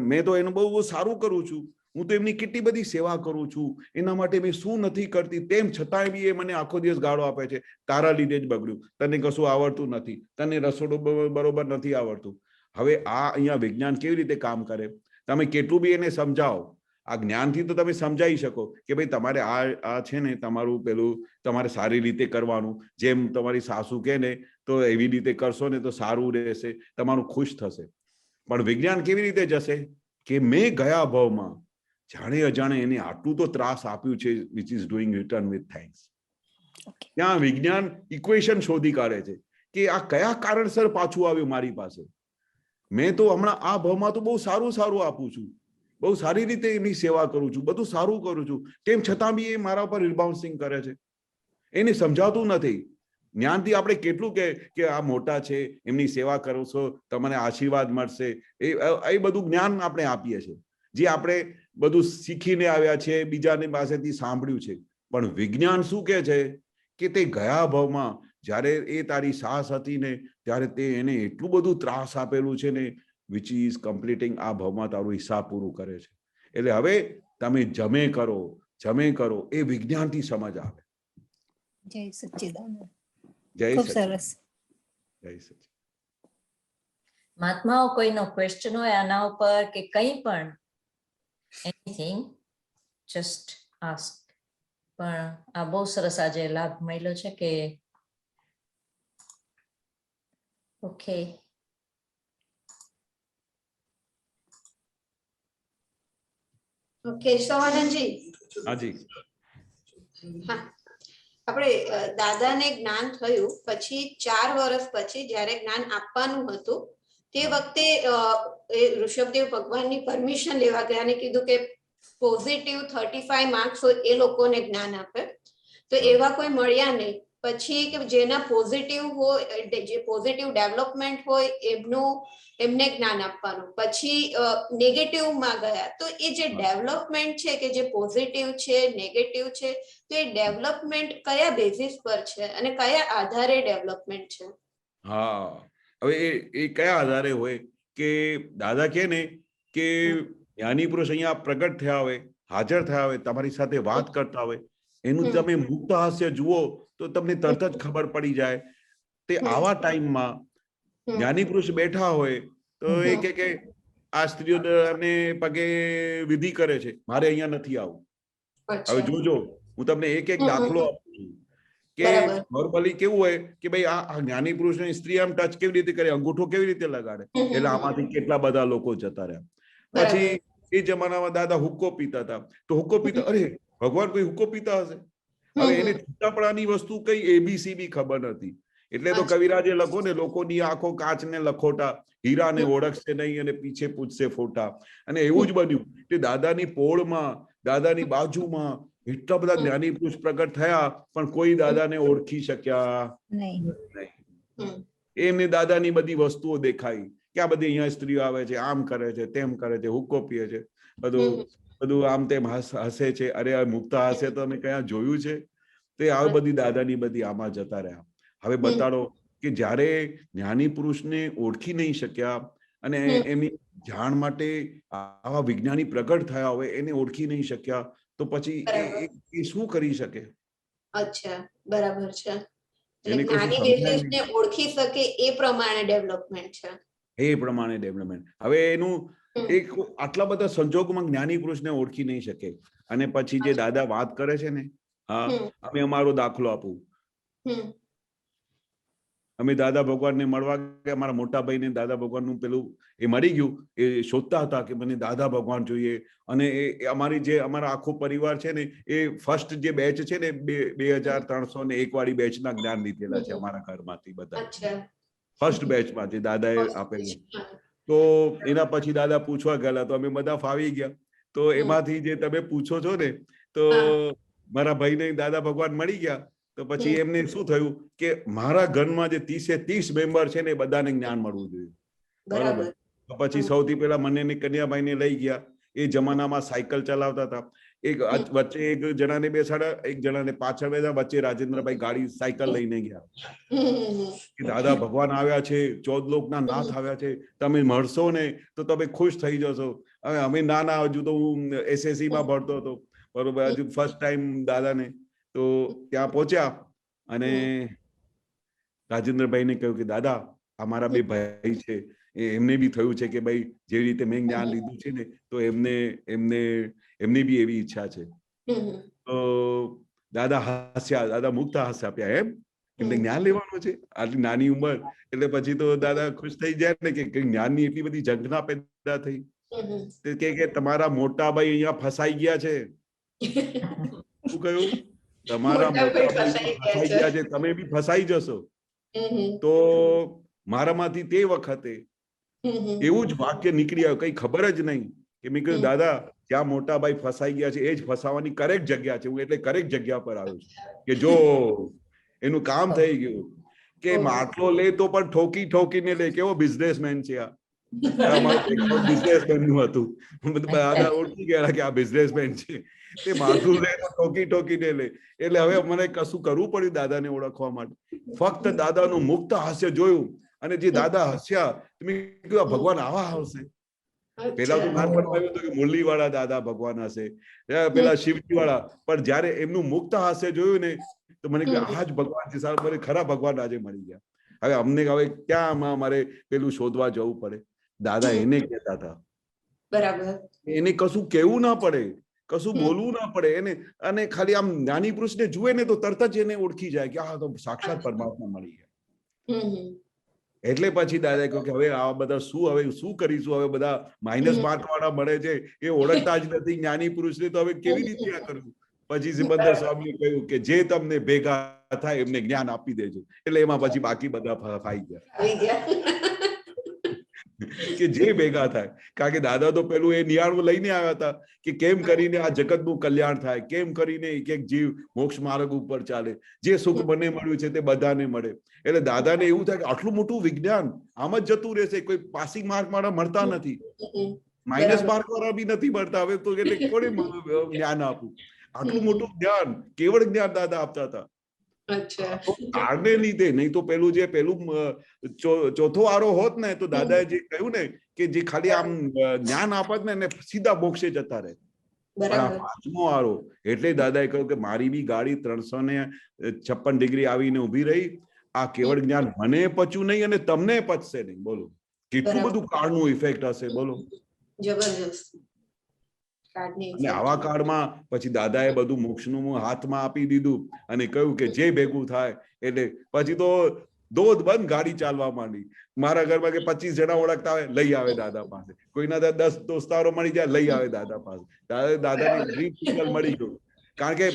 મેં તો એનું બહુ સારું કરું છું, હું તો એમની કેટલી બધી સેવા કરું છું, એના માટે મેં શું નથી કરતી, તેમ છતાંય બી એ મને આખો દિવસ ગાળો આપે છે, તારા લીધે જ બગડ્યું, તને કશું આવડતું નથી, તને રસોડું બરોબર નથી આવડતું. હવે આ અહીંયા વિજ્ઞાન કેવી રીતે કામ કરે? તમે કેટલું બી એને સમજાવો, આ જ્ઞાનથી તો તમે સમજાવી શકો કે ભાઈ તમારે આ છે ને તમારું પેલું તમારે સારી રીતે કરવાનું, જેમ તમારી સાસુ કહે ને તો એવી રીતે કરશો ને તો સારું રહેશે, તમારું ખુશ થશે. પણ વિજ્ઞાન કેવી રીતે જશે કે મેં ગયા ભાવમાં જાણે અજાણે એને આટલું તો ત્રાસ આપ્યું છે, which is doing return with thanks. ત્યાં વિજ્ઞાન ઇક્વેશન શોધી કાઢે છે કે આ કયા કારણસર પાછું આવ્યું મારી પાસે. મેં તો હમણાં આ ભાવમાં તો બહુ સારું આપું છું, બહુ સારી રીતે એની સેવા કરું છું, બધું સારું કરું છું, તેમ છતાં બી એ મારા પર રિબાઉન્સિંગ કરે છે. એને સમજાતું નથી. જ્ઞાનથી આપણે કેટલું કે આ મોટા છે, એમની સેવા કરો છો, તમને આશીર્વાદ મળશે, એ બધું જ્ઞાન આપણે આપીએ છીએ, જે આપણે બધું શીખીને આવ્યા છે, બીજાની પાસેથી સાંભળ્યું છે. પણ વિજ્ઞાન શું કહે છે કે તે ગયા ભાવમાં જ્યારે એ તારી સાસ હતી ને ત્યારે તે એને એટલું બધું ત્રાસ આપેલું છે ને, which is completing આ ભાવમાં તારું હિસાબ પૂરું કરે છે. એટલે હવે તમે જમે કરો એ વિજ્ઞાનથી સમજ આવે. જય સચ્ચિદાનંદ. જય ખૂબ સચ્ચિદાનંદ. સરસ. જય સચ્ચિદાનંદ. મહાત્માઓ કોઈનો ક્વેશ્ચન હોય આના ઉપર કે કંઈ પણ, એનીથિંગ જસ્ટ આસ્ક. પણ આ બહુ સરસ આજે લાભ મળ્યો છે કે ઓકે. ઓકે, શવાનંદજી. હાજી. હા, આપણે દાદાને જ્ઞાન થયું પછી 4 વર્ષ પછી જ્યારે જ્ઞાન આપવાનું હતું તે વખતે ઋષભદેવ ભગવાનની પરમિશન લેવા ગયા અને કીધું કે પોઝિટિવ 35 માર્ક્સ હોય એ લોકોને જ્ઞાન આપે. તો એવા કોઈ મળ્યા નહીં. પછી કે જેના પોઝિટિવ હોય, જે પોઝિટિવ ડેવલપમેન્ટ હોય એમને જ્ઞાન આપવાનું. પછી નેગેટિવમાં ગયા તો એ જે ડેવલપમેન્ટ છે કે જે પોઝિટિવ છે, નેગેટિવ છે, તો એ ડેવલપમેન્ટ કયા બેઝિસ પર છે અને કયા આધારે ડેવલપમેન્ટ છે? હા, હવે એ કયા આધારે હોય કે દાદા કહે ને કે જ્ઞાની પુરુષ અહીંયા પ્રગટ થયા હોય, હાજર થયા હોય, તમારી સાથે વાત કરતા હોય, એનું તમે મુક્ત હાસ્ય જુઓ તો તમને તરત જ ખબર પડી જાય. તે આવા ટાઈમમાં જ્ઞાની પુરુષ બેઠા હોય તો એ કે આ સ્ત્રીઓને પગે વિધિ કરે છે, મારે અહીંયા નથી આવું. હવે જોજો, હું તમને એક દાખલો આપું છું કે નોર્મલી કેવું હોય કે ભાઈ આ જ્ઞાની પુરુષને સ્ત્રી આમ ટચ કેવી રીતે કરે, અંગૂઠો કેવી રીતે લગાડે, એટલે આમાંથી કેટલા બધા લોકો જતા રહ્યા. પછી એ જમાનામાં દાદા હુક્કો પીતા હતા, તો હુક્કો પીતા, અરે ભગવાન કોઈ હુક્કો પીતા હશે? હવે એને છૂટાપડાની વસ્તુ કઈ ABC બી ખબર નથી. એટલે તો કવિરાજે લખો ને, લોકોની આંખો કાચને લખોટા, હીરાને ઓળખશે નહીં અને પીછે પૂછશે ફોટા. અને એવું જ બન્યું કે દાદાની પોળમાં, દાદાની બાજુમાં એટલા બધા જ્ઞાની પુરુષ પ્રગટ થયા, પણ કોઈ દાદાને ઓળખી શક્યા નહીં. એમને દાદાની બધી વસ્તુઓ દેખાઈ કે આ બધી અહીંયા સ્ત્રીઓ આવે છે, આમ કરે છે, તેમ કરે છે, હુક્કો પીએ છે, બધું આમ તેમ હસે છે. અરે મુક્ત હશે તો અમે કયા જોયું છે? તે આવી બધી દાદાની બધી આમાં જતા રહ્યા. હવે બતાડો કે જ્યારે જ્ઞાની પુરુષને ઓળખી નહીં શક્યા અને એમની જાણ માટે આવા વિજ્ઞાની પ્રગટ થયા હોય, એને ઓળખી નહીં શક્યા, તો પછી એ શું કરી શકે? અચ્છા, બરાબર છે. એને કશું જ્ઞાની સમજાય નિર્દેશને ઓળખી શકે એ પ્રમાણે ડેવલપમેન્ટ છે. એ પ્રમાણે ડેવલપમેન્ટ. હવે એનું એક આટલા બધા સંજોગોમાં જ્ઞાની પુરુષને ઓળખી નહીં શકે. અને પછી જે દાદા વાત કરે છે ને, હા, અમે અમારો દાખલો આપું. અમે દાદા ભગવાનને મળવા ગયા, અમારા મોટા ભાઈને દાદા ભગવાનનું પેલું એ મળી ગયું, એ શોધતા હતા કે મને દાદા ભગવાન જોઈએ. અને એ અમારા આખો પરિવાર છે ને, એ ફર્સ્ટ જે બેચ છે ને 2301 વાળી બેચના જ્ઞાન લીધેલા છે અમારા ઘરમાંથી બધા. ફર્સ્ટ બેચમાંથી દાદાએ આપેલું. તો એના પછી દાદા પૂછવા ગયેલા, તો અમે બધા ફાવી ગયા. તો એમાંથી જે તમે પૂછો છો ને, તો મારા ભાઈને દાદા ભગવાન મળી ગયા. તો પછી એમને શું થયું કે મારા ઘરમાં જે 30 મેમ્બર છે ને, એ બધાને જ્ઞાન મળવું જોઈએ. બરાબર. તો પછી સૌથી પહેલા મને ને કન્યાભાઈને લઈ ગયા. એ જમાનામાં સાયકલ ચલાવતા હતા. વચ્ચે એક જણાને બેસાડ્યા, એક જણાને પાછળ બેસા, વચ્ચે રાજેન્દ્રભાઈ ગાડી સાયકલ લઈને ગયા. દાદા ભગવાન આવ્યા છે, 14 લોકના નાથ આવ્યા છે, તમે મળશો ને તો તમે ખુશ થઈ જશો. હવે અમે નાના, હજુ તો હું SSC માં ભણતો હતો, બરોબર, હજુ ફર્સ્ટ ટાઈમ દાદાને. તો ત્યાં પહોંચ્યા અને રાજેન્દ્રભાઈને કહ્યું કે દાદા, અમારા 2 ભાઈ છે, એમને બી થયું છે કે ભાઈ જેવી રીતે મેં જ્ઞાન લીધું છે ને, તો એમની બી એવી ઈચ્છા છે. તો દાદા હાસ્યા, દાદા મુક્ત હાસ્ય આપ્યા. એમને જ્ઞાન લેવાનું છે આટલી નાની ઉંમર. એટલે પછી તો દાદા ખુશ થઈ જાય ને કે જ્ઞાનની એટલી બધી ઝંખના પેદા થઈ. કે તમારા મોટા ભાઈ અહીંયા ફસાઈ ગયા છે. શું કહ્યું? તમારા મોટા ભાઈ ફસાઈ ગયા છે, તમે બી ફસાઈ જશો. તો મારામાંથી તે વખતે એવું જ વાક્ય નીકળી આવ્યું, કઈ ખબર જ નહીં. કે મેં કહ્યું દાદા, જ્યાં મોટા ભાઈ ફસાઈ ગયા છે એ જ ફસાવાની કરેક્ટ જગ્યા છે. હું એટલે કરેક્ટ જગ્યા પર આવ્યો છું કે જો એનું કામ થઈ ગયું. કે માટલો લે તો પણ ઠોકી ઠોકીને લે. કેવો બિઝનેસમેન છે આ. બિઝનેસમેન નું હતું. દાદા ઓળખી ગયા કે આ બિઝનેસમેન છે. તે માથું લે તો ઠોકી ઠોકીને લે. એટલે હવે મને કશું કરવું પડ્યું દાદાને ઓળખવા માટે. ફક્ત દાદાનું મુક્ત હાસ્ય જોયું, અને જે દાદા હસ્યા, તમે કીધું ભગવાન આવા આવશે. પેલા તો નાનપણમાં આવ્યું હતું કે મુરલી વાળા દાદા ભગવાન હશે, પેલા શિવજી વાળા. પણ જયારે એમનું મુક્ત હાસ્ય જોયું ને, તો મને આ જ ભગવાન છે. સારું, મને ખરા ભગવાન આજે મળી ગયા. હવે અમને હવે ક્યાં અમારે પેલું શોધવા જવું પડે. દાદા એને કહેતા હતા. બરાબર. એને કશું કહેવું ના પડે, કશું બોલવું ના પડે એને. અને ખાલી આમ જ્ઞાની પુરુષને જુએ ને તો તરત જ એને ઓળખી જાય કે આ તો સાક્ષાત પરમાત્મા મળી ગયા. એટલે પછી દાદાએ કહ્યું કે હવે આ બધા શું કરીશું? હવે બધા -માર્ક વાળા મળે છે, એ ઓળખતા જ નથી જ્ઞાની પુરુષને, તો હવે કેવી રીતે આ કરવું? પછી સિમંદર સ્વામીએ કહ્યું કે જે તમને ભેગા થાય એમને જ્ઞાન આપી દેજો. એટલે એમાં પછી બાકી બધા ફાઈ ગયા. કે જે ભેગા થાય. કારણ કે દાદા તો પેલું એ નિયાળવું લઈને આવ્યા હતા કે કેમ કરીને આ જગતનું કલ્યાણ થાય, કેમ કરીને એક જીવ મોક્ષ માર્ગ ઉપર ચાલે, જે સુખ મને મળ્યું છે તે બધાને મળે. એટલે દાદાને એવું થાય કે આટલું મોટું વિજ્ઞાન આમ જ જતું રહેશે, કોઈ પાસિંગ માર્ક વાળા મળતા નથી, -માર્ક વાળા બી નથી મળતા. હવે તો એટલે કોને જ્ઞાન આપવું? આટલું મોટું જ્ઞાન, કેવળ જ્ઞાન દાદા આપતા હતા. કારણે લીધે, નહીં તો પેલું ચોથો આરો હોત ને, તો દાદાએ જે કહ્યું ને કે જે ખાલી આમ જ્ઞાન આપત ને સીધા મોક્ષે જતા રહે. પાંચમો આરો એટલે દાદાએ કહ્યું કે મારી બી ગાડી 356 ડિગ્રી આવીને ઉભી રહી. આ કેવળ જ્ઞાન મને પચ્યું નહીં અને તમને પચશે નહીં. બોલો કેટલું બધું કાળનું ઇફેક્ટ હશે. બોલો, જબરજસ્ત. અને આવા કાળમાં પછી દાદાએ બધું મોક્ષનું હાથમાં આપી દીધું અને કહ્યું કે જે ભેગું થાય. એટલે પછી તો દોધ બંધ ગાડી ચાલવા માંડી. મારા ઘરમાં કે 25 જણા ઓળખતા હોય, લઈ આવે દાદા પાસે. કોઈના 10 દોસ્તારો મળી જાય, લઈ આવે દાદા પાસે. દાદાની ડ્રીમ સિગ્નલ મળી ગયું. કારણ કે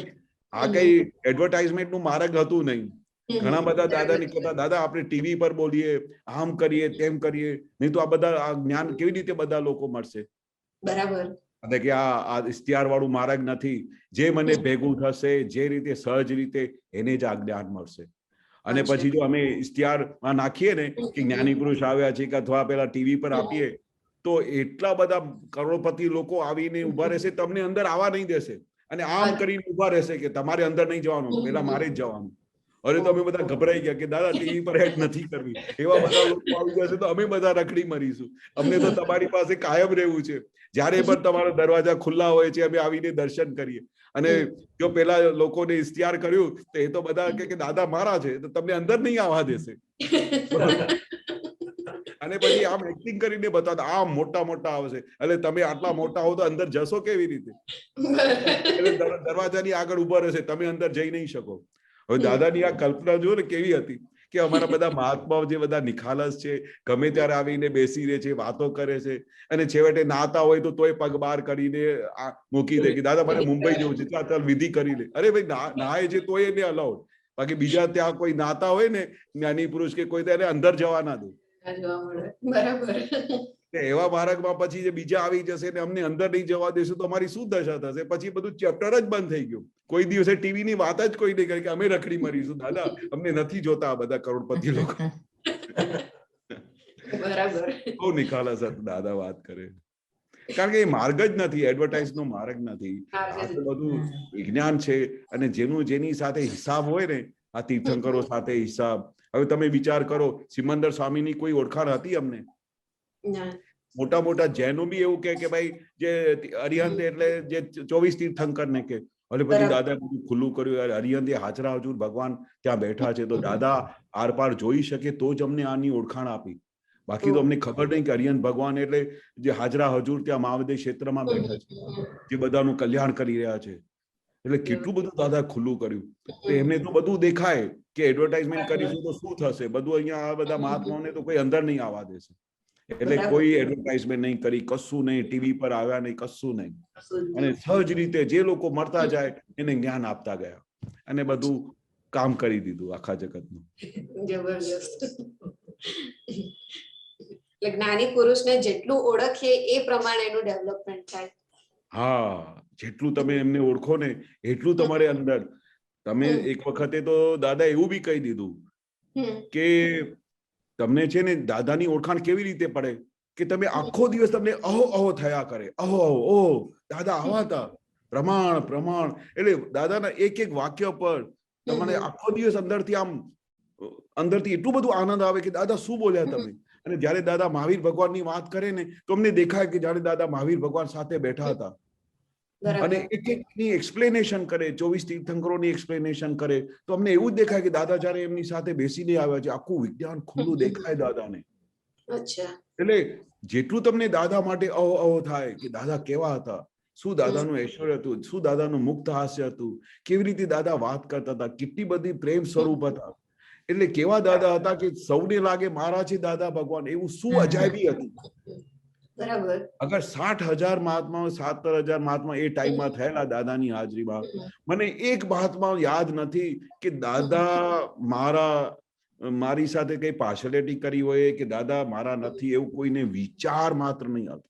આ કઈ એડવર્ટાઇઝમેન્ટ નું માર્ગ હતું નહીં. ઘણા બધા દાદા નીકળતા, દાદા આપણે ટીવી પર બોલીએ, આમ કરીએ, તેમ કરીએ, નહીં તો આ બધા જ્ઞાન કેવી રીતે બધા લોકો મળશે? બરાબર. અને કે આ ઇશ્તિહાર વાળું માર્ગ નથી. જે મને ભેગું થશે, જે રીતે સહજ રીતે, એને જ આ જ્ઞાન મળશે. અને પછી જો અમે ઇશ્તિહારમાં નાખીએ ને કે જ્ઞાની પુરુષ આવ્યા છે, કે અથવા પેલા ટીવી પર આપીએ, તો એટલા બધા કરોડપતિ લોકો આવીને ઉભા રહેશે, તમને અંદર આવવા નહીં દેશે. અને આમ કરીને ઉભા રહેશે કે તમારે અંદર નહીં જવાનું, પેલા મારે જ જવાનું. અરે તો અમે બધા ગભરાઈ ગયા કે દાદા ટીવી પર એડ નથી કરવી, એવા બધા લોકો આવી જશે તો અમે બધા રખડી મરીશું, અમને તો તમારી પાસે કાયમ રહેવું છે, જ્યારે પણ તમારા દરવાજા ખુલ્લા હોય છે અમે આવીને દર્શન કરીએ. અને જો પેલા લોકોને ઇશ્તિહાર કર્યું તો એ તો બધા કે દાદા મારા છે તો તમને અંદર નહીં આવવા દેશે. અને પછી આમ એક્ટિંગ કરીને બતાવતા આમ મોટા મોટા આવશે, એટલે તમે આટલા મોટા હો તો અંદર જશો કેવી રીતે? એટલે દરવાજાની આગળ ઉભા રહેશે, તમે અંદર જઈ નહીં શકો. હવે દાદાની આ કલ્પના જો ને કેવી હતી કે અમારા બધા મહાત્માઓ જે બધા નિખાલસ છે, ગમે ત્યારે આવીને બેસી રહે છે, વાતો કરે છે, અને છેવટે નાતા હોય તો તોય પગ બહાર કરીને મૂકી દે કે દાદા મારે મુંબઈ જવું છે, ચાલ વિધિ કરી લે. અરે ભાઈ નાય છે તોય એને અલાઉડ, બાકી બીજા ત્યાં કોઈ નાતા હોય ને જ્ઞાની પુરુષ કે કોઈ તેને અંદર જવા ના દે. બરાબર. એવા માર્ગમાં પછી જે બીજા આવી જશે ને અમને અંદર નહીં જવા દેશું તો અમારી શું દશા થશે? પછી બધું ચેપ્ટર જ બંધ થઈ ગયું. કોઈ દિવસે ટીવી ની વાત જ કોઈ નહીં કરી કે અમે રખડી મરીશું, દાદા અમને નથી જોતા આ બધા કરોડપતિ લોકો. બરાબર. બહુ નિખાલસ દાદા વાત કરે, કારણ કે એ માર્ગ જ નથી, એડવર્ટાઇઝ નો માર્ગ નથી. આ તો બધું વિજ્ઞાન છે, અને જેની સાથે હિસાબ હોય ને, આ તીર્થંકરો સાથે હિસાબ. હવે તમે વિચાર કરો, સિમંદર સ્વામીની કોઈ ઓળખાણ હતી અમને? મોટા મોટા જૈનો બી એવું કે ભાઈ જે અરિહંત એટલે જે 24 તીર્થંકર ને કે, એટલે પછી દાદા બધું ખુલ્લું કર્યું, અરિહંત એ હાજરા હજુર ભગવાન ત્યાં બેઠા છે, તો દાદા આર પાર જોઈ શકે તો જ અમને આની ઓળખાણ આપી, બાકી તો અમને ખબર નહીં કે અરિહંત ભગવાન એટલે જે હાજરા હજુર ત્યાં માવદે ક્ષેત્રમાં બેઠા છે, જે બધાનું કલ્યાણ કરી રહ્યા છે. એટલે કેટલું બધું દાદા ખુલ્લું કર્યું. તો એમને તો બધું દેખાય કે એડવર્ટાઇઝમેન્ટ કરીશું તો શું થશે, બધું અહીંયા આ બધા મહાત્માઓને તો કોઈ અંદર નહીં આવવા દેશે, એટલે કોઈ એડવર્ટાઇઝમેન્ટ નહીં કરી, કશું નહીં, ટીવી પર આવ્યા નહીં, કશું નહીં. અને સહજ રીતે જે લોકો મળતા જાય એને જ્ઞાન આપતા ગયા, અને બધું કામ કરી દીધું આખા જગતનું. જબરજસ્ત. એટલે જ્ઞાની પુરુષને જેટલું ઓળખીએ એ પ્રમાણે એનું ડેવલપમેન્ટ થાય. હા, જેટલું તમે એમને ઓળખો ને એટલું તમારે અંદર. તમે એક વખતે તો દાદા એવું બી કહી દીધું કે તમને છે ને દાદાની ઓળખાણ કેવી રીતે પડે કે તમે આખો દિવસ તમને અહો અહો થયા કરે, અહો અહો, ઓહ દાદા આવા હતા, પ્રમાણ પ્રમાણ. એટલે દાદાના એક એક વાક્ય પર તમને આખો દિવસ અંદરથી આમ અંદરથી એટલું બધું આનંદ આવે કે દાદા શું બોલ્યા તમે. અને જયારે દાદા મહાવીર ભગવાનની વાત કરે ને તો અમને દેખાય કે જાણે દાદા મહાવીર ભગવાન સાથે બેઠા હતા, અને એક એક ની એક્સપ્લેનેશન કરે, 24 તીર્થંકરોની એક્સપ્લેનેશન કરે, તો અમને એવું જ દેખાય કે દાદા જયારે એમની સાથે બેસીને આવ્યા છે, આખું વિજ્ઞાન ખુલ્લું દેખાય દાદાને. એટલે જેટલું તમને દાદા માટે અહો અહો થાય કે દાદા કેવા હતા, શું દાદાનું ઐશ્વર્ય હતું, શું દાદાનું મુક્ત હાસ્ય હતું, કેવી રીતે દાદા વાત કરતા હતા, કેટલી બધી પ્રેમ સ્વરૂપ હતા. એટલે કેવા દાદા હતા કે સૌને લાગે મારા છે દાદા ભગવાન, એવું શું અજાયબી હતી. બરાબર. અગર 60,000 મહાત્માઓ 70,000 મહાત્મા એ ટાઈમમાં થયેલા દાદાની હાજરીમાં, મને એક મહાત્મા યાદ નથી કે દાદા મારી સાથે કઈ પાર્શિયાલિટી કરી હોય કે દાદા મારા નથી, એવું કોઈને વિચાર માત્ર નહીં આવતો.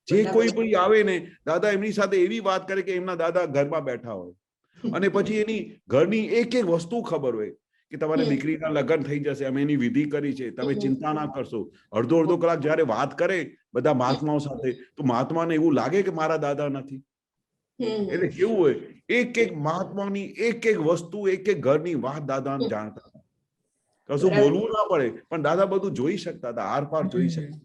જે કોઈ પણ આવે ને દાદા એમની સાથે એવી વાત કરે કે એમના દાદા ઘરમાં બેઠા હોય, અને પછી એની ઘરની એક એક વસ્તુ ખબર હોય કે તમારે દીકરીના લગ્ન થઈ જશે, અમે એની વિધિ કરી છે, તમે ચિંતા ના કરશો. અડધો કલાક જયારે વાત કરે બધા મહાત્માઓ સાથે, તો મહાત્માને એવું લાગે કે મારા દાદા નથી. એટલે કેવું હોય, એક એક મહાત્માની એક એક વસ્તુ, એક એક ઘરની વાત દાદા જાણતા હતા. કશું બોલવું ના પડે, પણ દાદા બધું જોઈ શકતા હતા, આર પાર જોઈ શકતા.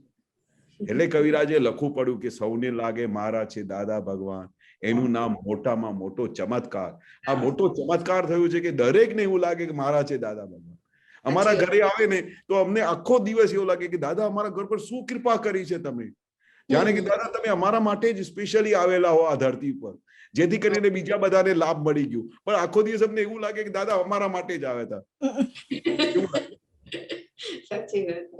એટલે કવિરાજે લખવું પડ્યું કે સૌને લાગે મારા છે દાદા ભગવાન, એનું નામ મોટામાં મોટો ચમત્કાર. આ મોટો ચમત્કાર થયું છે કે દરેકને એવું લાગે કે મારા છે દાદા ભગવાન. અમારા ઘરે આવે ને તો અમને આખો દિવસ એવું લાગે કે દાદા અમારા ઘર પર શું કૃપા કરી છે તમે, જાણે કે દાદા તમે અમારા માટે જ સ્પેશિયલી આવેલા હો આ ધરતી પર, જેથી કરીને બીજા બધાને લાભ મળી ગયું. પણ આખો દિવસ અમને એવું લાગે કે દાદા અમારા માટે જ આવ્યા હતા.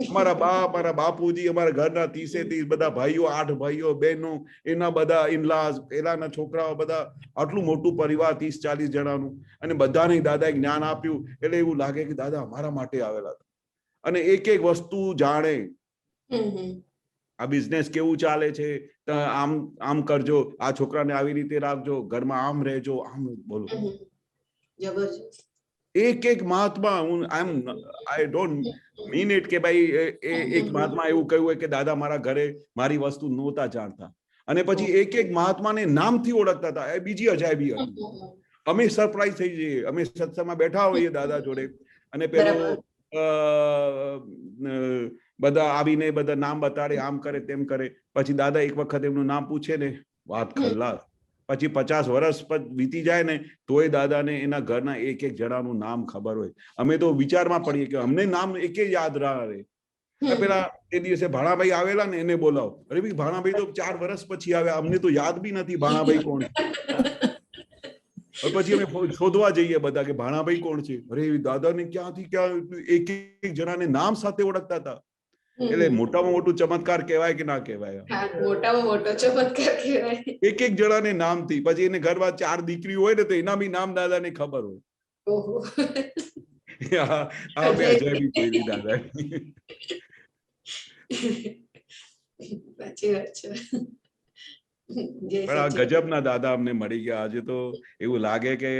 અમારા બાપ, મારા બાપુજી, અમારા ઘરના 30 બધા ભાઈઓ, 8 ભાઈઓ બહેનો, એના બધા ઇનલાસ, એલાના છોકરાઓ, બધા આટલું મોટું પરિવાર 30-40 જણાનું, અને બધાને દાદાએ જ્ઞાન આપ્યું. એટલે એવું લાગે કે દાદા અમારા માટે આવેલા હતા, અને એક એક વસ્તુ જાણે. આ બિઝનેસ કેવું ચાલે છે, આમ કરજો, આ છોકરાને આવી રીતે રાખજો, ઘરમાં આમ રહેજો, આમ બોલો. જબરજસ્ત. એક એક મહાત્મા, આઈ ડોન્ટ મીન ઇટ કે ભાઈ એક મહાત્મા એવું કહ્યું હોય કે દાદા મારા ઘરે મારી વસ્તુ નહોતા જાણતા, અને પછી એક એક મહાત્માને નામથી ઓળખતા હતા. એ બીજી અજાયબી હતી. અમે સરપ્રાઈઝ થઈ જઈએ. અમે સત્સંગમાં બેઠા હોઈએ દાદા જોડે અને પેલો બધા આવીને બધા નામ બતાડે, આમ કરે તેમ કરે. પછી દાદા એક વખત એમનું નામ પૂછે ને, વાત ખલ્લાસ. પછી 50 વર્ષ વીતી જાય ને તોય દાદાને એના ઘરના એક એક જણાનું નામ ખબર હોય. અમે તો વિચારમાં પડીએ કે અમને નામ એકે યાદ રહે. પેલા એ દિવસે ભાણાભાઈ આવેલા ને, એને બોલાવો. અરે ભાઈ, ભાણાભાઈ તો 4 વર્ષ પછી આવ્યા, અમને તો યાદ બી નથી ભાણાભાઈ કોણ. પછી અમે શોધવા જઈએ બધા કે ભાણાભાઈ કોણ છે. અરે દાદાને ક્યાંથી ક્યાં એક એક જણાને નામ સાથે ઓળખતા હતા. એટલે મોટામાં મોટું ચમત્કાર કહેવાય કે ના કહેવાય? મોટામાં મોટો ચમત્કાર કહેવાય. એક એક જણાને નામથી. પછી એને ઘરમાં 4 દીકરી હોય ને તો એના બી નામ દાદાને ખબર હોય. ઓહો, આ બે અજાયબી જોઈ દાદા. સાચી વાત છે. પણ આ ગજબના દાદા અમને મળી ગયા. આજે તો એવું લાગે કે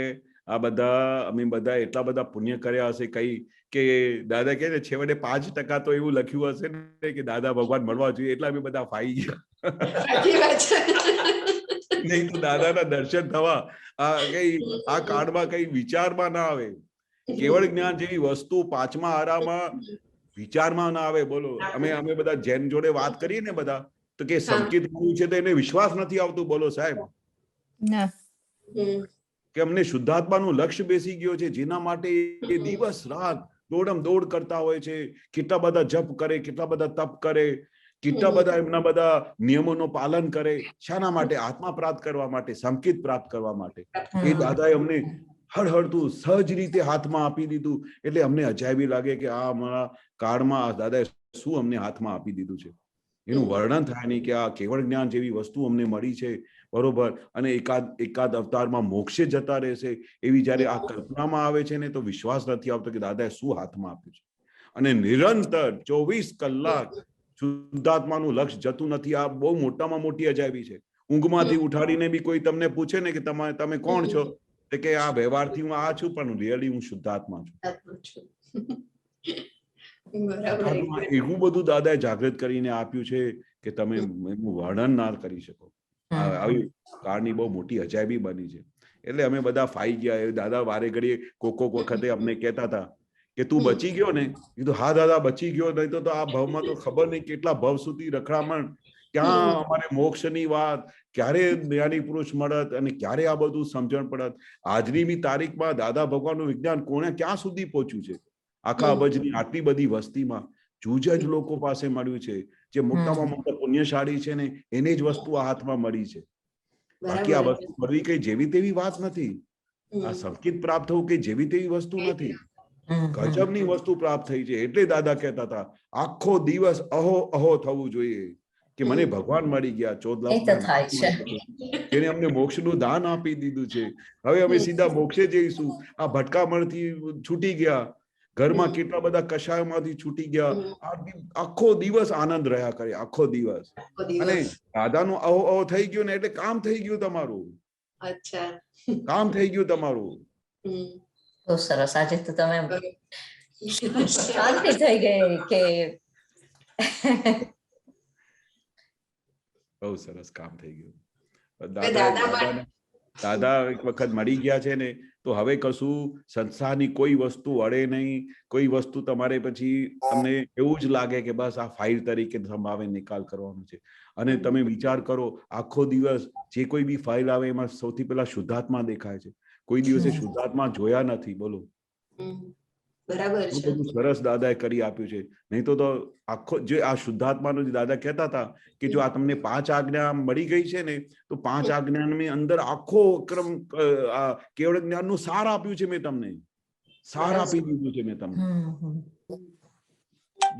આ બધા અમે બધા એટલા બધા પુણ્ય કર્યા હશે કઈ કે દાદા કહે ને છેવટે 5% તો એવું લખ્યું હશે ને કે દાદા ભગવાન મળવા જોઈએ, એટલા અમે બધા ફાઈ ગયા. નહીં તો દાદાના દર્શન થવા આ કાળમાં કઈ વિચારમાં ના આવે. કેવળ જ્ઞાન જેવી વસ્તુ 5મા આરામાં વિચારમાં ના આવે. બોલો, અમે બધા જૈન જોડે વાત કરીએ ને બધા તો કે સંકેત ગુરુ છે તો એને વિશ્વાસ નથી આવતું. બોલો સાહેબ, ના કે અમને શુદ્ધાત્માનું લક્ષ્ય બેસી ગયો છે, જેના માટે એ દિવસ રાત દોડમ દોડ કરતા હોય છે. કેટલા બધા જપ કરે, કેટલા બધા તપ કરે, કેટલા બધા એમના બધા નિયમોનું પાલન કરે. શાના માટે? આત્મા પ્રાપ્ત કરવા માટે, સંકેત પ્રાપ્ત કરવા માટે. એ દાદાએ અમને હળહળતું સહજ રીતે હાથમાં આપી દીધું. એટલે અમને અજાયબી લાગે કે આ અમારા કાળમાં દાદાએ શું અમને હાથમાં આપી દીધું છે. એનું વર્ણન થાય નહીં કે આ કેવળ જ્ઞાન જેવી વસ્તુ અમને મળી છે. બરોબર. અને એકાદ અવતારમાં મોક્ષે જતા રહેશે એવી જયારે આ કલ્પનામાં આવે છે ને તો વિશ્વાસ નથી આવતો કે દાદાએ શું હાથમાં આપ્યું છે. અને નિરંતર 24 કલાક શુદ્ધાત્માનું લક્ષ્ય જતું નથી. આ બહુ મોટામાં મોટી અજાયબી છે. ઊંઘમાંથી ઉઠાડીને બી કોઈ તમને પૂછે ને કે તમે કોણ છો, કે આ વ્યવહારથી હું આ છું, પણ રિયલી હું શુદ્ધાત્મા છું. એવું બધું દાદાએ જાગૃત કરીને આપ્યું છે કે તમે એનું વર્ણન ના કરી શકો. આવી કાળની બહુ મોટી અજાયબી બની છે. એટલે અમે બધા ફાઈ ગયા. દાદા વારે ઘડીએ કોક વખતે અમને કહેતા હતા કે તું બચી ગયો ને? કીધું હા દાદા બચી ગયો, નહીં તો આ ભવમાં તો ખબર નહીં કેટલા ભવ સુધી રખડામણ, ક્યાં અમારે મોક્ષની વાત, ક્યારે જ્ઞાની પુરુષ મળત અને ક્યારે આ બધું સમજણ પડત. આજની બી તારીખમાં દાદા ભગવાનનું વિજ્ઞાન કોને ક્યાં સુધી પહોંચ્યું છે? આખા અબજની આટલી બધી વસ્તીમાં જૂજ જ લોકો પાસે મળ્યું છે. જે મોટામાં મોટા પુણ્યશાળી છે ને એને જ વસ્તુ આ હાથમાં મળી છે. બાકી આ વસ્તુ મળવી કઈ જેવી તેવી વાત નથી. આ સંકેત પ્રાપ્ત થવું કઈ જેવી તેવી વસ્તુ નથી. ગજબની વસ્તુ પ્રાપ્ત થઈ છે. એટલે દાદા કહેતા હતા આખો દિવસ અહો અહો થવું જોઈએ કે મને ભગવાન મળી ગયા. 14 લાખ જેને અમને મોક્ષનું દાન આપી દીધું છે. હવે અમે સીધા મોક્ષે જઈશું. આ ભટકામણથી છૂટી ગયા, ઘરમાં કેટલા બધા કષાયમાંથી છૂટી ગયા. આખો દિવસ આનંદ રહ્યા કરે, આખો દિવસ. અને દાદાનું અહો અહો થઈ ગયું ને એટલે કામ થઈ ગયું તમારું. અચ્છા, કામ થઈ ગયું તમારું. બહુ સરસ. આજે તો તમે શાંતિ થઈ ગઈ કે બહુ સરસ કામ થઈ ગયું. દાદા એક વખત મળી ગયા છે ને તો હવે કશું સંસારની કોઈ વસ્તુ અડે નહીં. કોઈ વસ્તુ તમારે પછી તમને એવું જ લાગે કે બસ આ ફાઇલ તરીકે સંભાવે નિકાલ કરવાનો છે. અને તમે વિચાર કરો આખો દિવસ જે કોઈ બી ફાઇલ આવે એમાં સૌથી પહેલા શુદ્ધાત્મા દેખાય છે. કોઈ દિવસે શુદ્ધાત્મા જોયા નથી. બોલો, બરાબર છે. સરસ દાદાએ કરી આપ્યું છે. નહીં તો આખો જે આ શુદ્ધાત્માનો જે દાદા કહેતા હતા કે જો આ તમને 5 આજ્ઞા મળી ગઈ છે ને તો 5 આજ્ઞાની અંદર આખો ક્રમ કેવળ જ્ઞાનનું સાર આપ્યું છે. મેં તમને સાર આપી દીધું છે. મેં તમને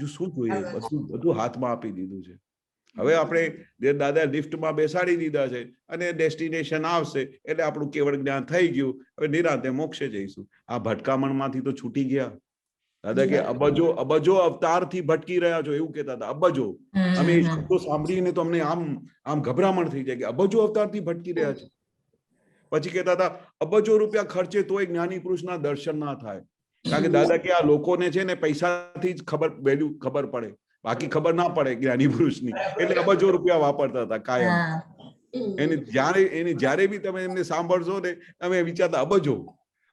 જો શું જોઈએ બધું હાથમાં આપી દીધું છે. હવે આપણે દાદા લિફ્ટમાં બેસાડી દીધા છે અને ડેસ્ટિનેશન આવશે એટલે આપણું કેવળ જ્ઞાન થઈ ગયું. હવે નિરાંતે મોક્ષે જઈશું. આ ભટકામણમાંથી તો છૂટી ગયા. દાદા કે અબજો અવતારથી ભટકી રહ્યા છો એવું કહેતા હતા. અબજો અમે શબ્દો સાંભળીને તો અમને આમ ગભરામણ થઈ જાય કે અબજો અવતારથી ભટકી રહ્યા છે. પછી કહેતા હતા અબજો રૂપિયા ખર્ચે તોય જ્ઞાની પુરુષના દર્શન ના થાય. કારણ કે દાદા કે આ લોકોને છે ને પૈસાથી જ વેલ્યુ ખબર પડે, બાકી ખબર ના પડે જ્ઞાની પુરુષની. એટલે અબજો રૂપિયા વાપરતા હતા કાયમ. એની જ્યારે બી તમે એમને સાંભળશો ને તમે વિચારતા અબજો,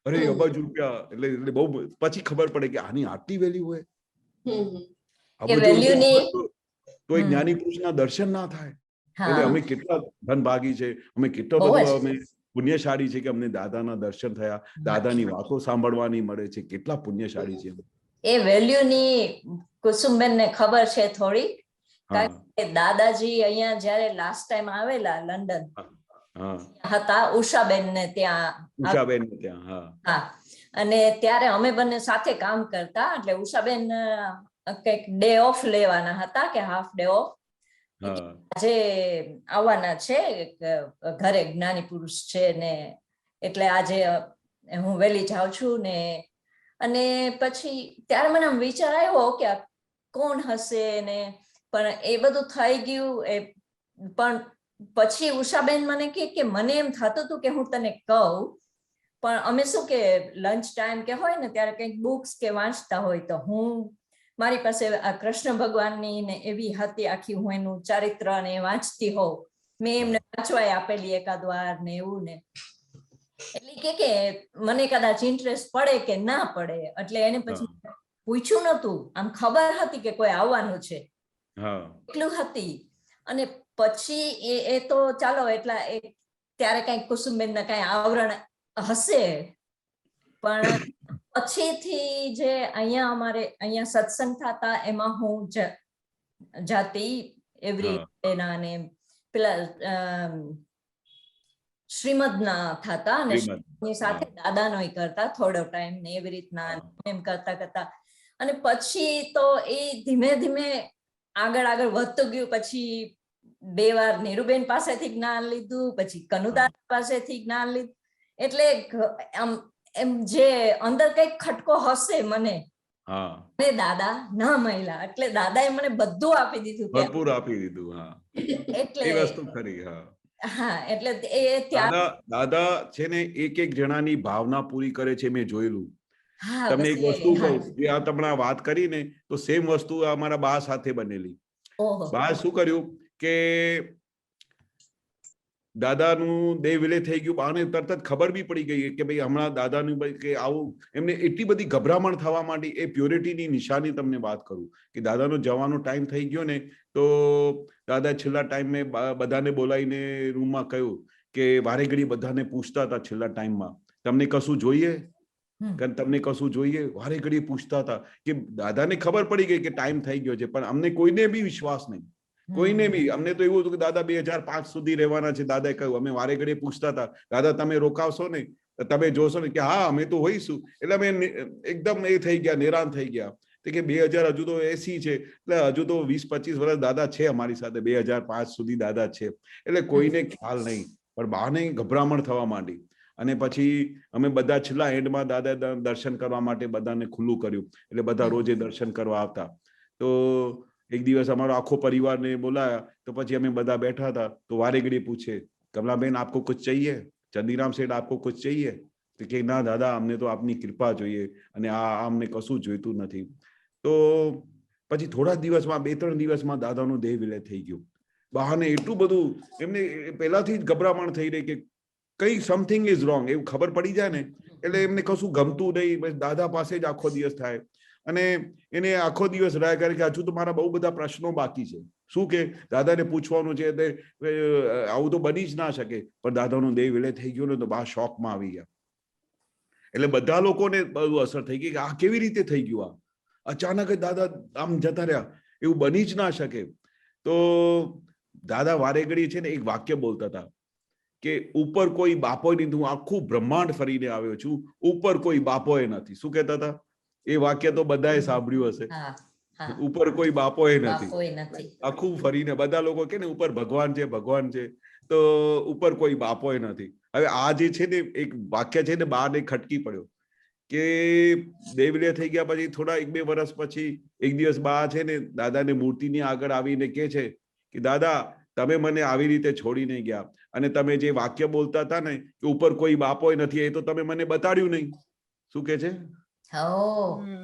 અરે અબજ રૂપિયા, એટલે બહુ પછી ખબર પડે કે આની આટલી વેલ્યુ હોય. એ વેલ્યુની તો એક જ્ઞાની પુરુષના દર્શન ના થાય. એટલે અમે કેટલા ધનભાગી છે, અમે કેટલો બહુ બધો જ. અમે પુણ્યશાળી છે કે અમને દાદાના દર્શન થયા, દાદાની વાતો સાંભળવાની મળે છે. કેટલા પુણ્યશાળી છે. એ વેલ્યુની કુસુમબેન ને ખબર છે થોડી, હા કારણ કે દાદાજી અહીંયા જયારે લાસ્ટ ટાઈમ આવેલા લંડન હા હતા ઉષાબેન ને ત્યાં. ઉષાબેન ને ત્યાં. હા હા, અને ત્યારે અમે બંને સાથે કામ કરતા, એટલે ઉષાબેન કંઈક ડે ઓફ લેવાના હતા કે હાફ ડે ઓફ, હા આજે આવવાના છે ઘરે, જ્ઞાની પુરુષ છે ને, એટલે આજે હું વહેલી જાઉં છું ને. અને પછી ત્યારે મને આમ વિચાર આવ્યો કે આ કોણ હશે ને, પણ એ બધું થઈ ગયું. પણ પછી ઉષાબેન મને કે મને એમ થતું હતું કે હું તને કહું, પણ અમે શું કે લંચ ટાઈમ કે હોય ને ત્યારે કંઈક બુક્સ કે વાંચતા હોય, તો હું મારી પાસે આ કૃષ્ણ ભગવાનની ને એવી હતી આખી, હું એનું ચારિત્ર ને વાંચતી હોઉં, મેં એમને વાંચવાય આપેલી એકાદ વાર ને એવું ને. એટલે કે મને કદાચ ઇન્ટરેસ્ટ પડે કે ના પડે, એટલે એને પછી પૂછ્યું નતું, આમ ખબર હતી કે કોઈ આવવાનું છે એટલું હતી. અને પછી એ તો ચાલો એટલા ત્યારે કઈક કુસુમબેન ના કઈ આવરણ હશે, પણ પછીથી જે અહીંયા અમારે અહીંયા સત્સંગ થતા એમાં હું જાતી એવરી ડેના, ને પેલા શ્રીમદ ના થતા, અને એની સાથે દાદાનો કરતા થોડો ટાઈમ ને એવી રીતના એમ કરતા કરતા. અને પછી તો એ ધીમે ધીમે આગળ આગળ વધતું ગયું. પછી 2 વાર નીરુબેન પાસેથી જ્ઞાન લીધું, પછી કનુદા પાસેથી જ્ઞાન લીધું. એટલે આમ એમ જે અંદર કઈક ખટકો હશે મને, દાદા ના મળ્યા, એટલે દાદાએ મને બધું આપી દીધું, ભરપૂર આપી દીધું. એટલે એ વસ્તુ ખરી. હા, એટલે એ દાદા છે ને એક જણાની ભાવના પૂરી કરે છે, મેં જોયેલું. તમને એક વસ્તુ કહું, જે આ તમને વાત કરી ને, તો સેમ વસ્તુ અમારા બા સાથે બનેલી. બા શું કર્યું કે દાદાનું દેહ વિલય થઈ ગયું, બાને તરત જ ખબર બી પડી ગઈ કે ભાઈ હમણાં દાદાનું કે આવું. એમને એટલી બધી ગભરામણ થવા માંડી. એ પ્યોરિટીની નિશાની તમને વાત કરું કે દાદાનો જવાનો ટાઈમ થઈ ગયો ને, તો દાદા છેલ્લા ટાઈમે બધાને બોલાવીને રૂમમાં કહ્યું કે વારે ઘડી બધાને પૂછતા હતા છેલ્લા ટાઈમમાં, તમને કશું જોઈએ, તમને કશું જોઈએ, વારે ઘડી પૂછતા હતા. કે દાદાને ખબર પડી ગઈ કે ટાઈમ થઈ ગયો છે, પણ અમને કોઈને બી વિશ્વાસ નહીં, કોઈને બી. અમને તો એવું હતું કે દાદા 2005 સુધી રહેવાના છે. દાદાએ કહ્યું, અમે વારે ઘડી પૂછતા હતા, દાદા તમે રોકાવશો ને, તમે જોશો ને, કે હા અમે તો હોઈશું. એટલે અમે એકદમ એ થઈ ગયા, નિરાન થઈ ગયા કે 2000 હજુ તો 80 છે, એટલે હજુ તો 20-25 વર્ષ દાદા છે અમારી સાથે. 2005 સુધી દાદા છે, એટલે કોઈને ખ્યાલ નહીં. પણ બાને ગભરામણ થવા માંડી. અને પછી અમે બધા છેલ્લા એન્ડમાં દાદા દર્શન કરવા માટે બધાને ખુલ્લું કર્યું, એટલે બધા રોજે દર્શન કરવા આવતા. તો એક દિવસ અમારો આખો પરિવારને બોલાયા, તો પછી અમે બધા બેઠા હતા, તો વારે ઘડી પૂછે, કમલાબેન આપકો કુછ चाहिए, ચંદીરામ શેઠ આપકો કુછ चाहिए? તો કે ના દાદા, અમને તો આપની કૃપા જોઈએ, અને આ અમને કશું જોઈતું નથી. તો પછી થોડા દિવસમાં 2-3 દિવસમાં દાદાનો દેહ વિલય થઈ ગયો. બહાને એટલું બધું એમને પહેલાથી જ ગભરામણ થઈ રહી કે કઈ સમથિંગ ઇઝ રોંગ, એવું ખબર પડી જાય ને, એટલે એમને કશું ગમતું નહીં. બસ દાદા પાસે જ આખો દિવસ થાય. અને એને આખો દિવસ રહ્યા કરે કે હજુ તો મારા બહુ બધા પ્રશ્નો બાકી છે. શું કે દાદાને પૂછવાનું છે, આવું તો બની જ ના શકે. પણ દાદાનો દેહ વિલય થઈ ગયો ને, તો બા શોકમાં આવી ગયા. એટલે બધા લોકોને બહુ અસર થઈ ગઈ કે આ કેવી રીતે થઈ ગયું, આ અચાનક જ દાદા આમ જતા રહ્યા, એવું બની જ ના શકે. તો દાદા વારે ઘડી છે ને એક વાક્ય બોલતા હતા કે ઉપર કોઈ બાપોય નથી, હું આખું બ્રહ્માંડ ફરીને આવ્યો છું, ઉપર કોઈ બાપોય નથી. શું કહેતા હતા? એ વાક્ય તો બધાએ સાંભળ્યું હશે, ઉપર કોઈ બાપોય નથી. આખું ફરીને બધા લોકો કે ને ઉપર ભગવાન છે, ભગવાન છે, તો ઉપર કોઈ બાપોય નથી. હવે આ જે છે ને એક વાક્ય છે ને, બાને ખટકી પડ્યો કે દેહ વિલય થઈ ગયા પછી થોડા 1-2 વર્ષ પછી એક દિવસ બા છે ને દાદાને મૂર્તિની આગળ આવીને કે છે કે દાદા, તમે મને આવી રીતે છોડીને ગયા, અને તમે જે વાક્ય બોલતા હતા ને કે ઉપર કોઈ બાપોય નથી, એ તો તમે મને બતાડ્યું નહીં. શું કે છે?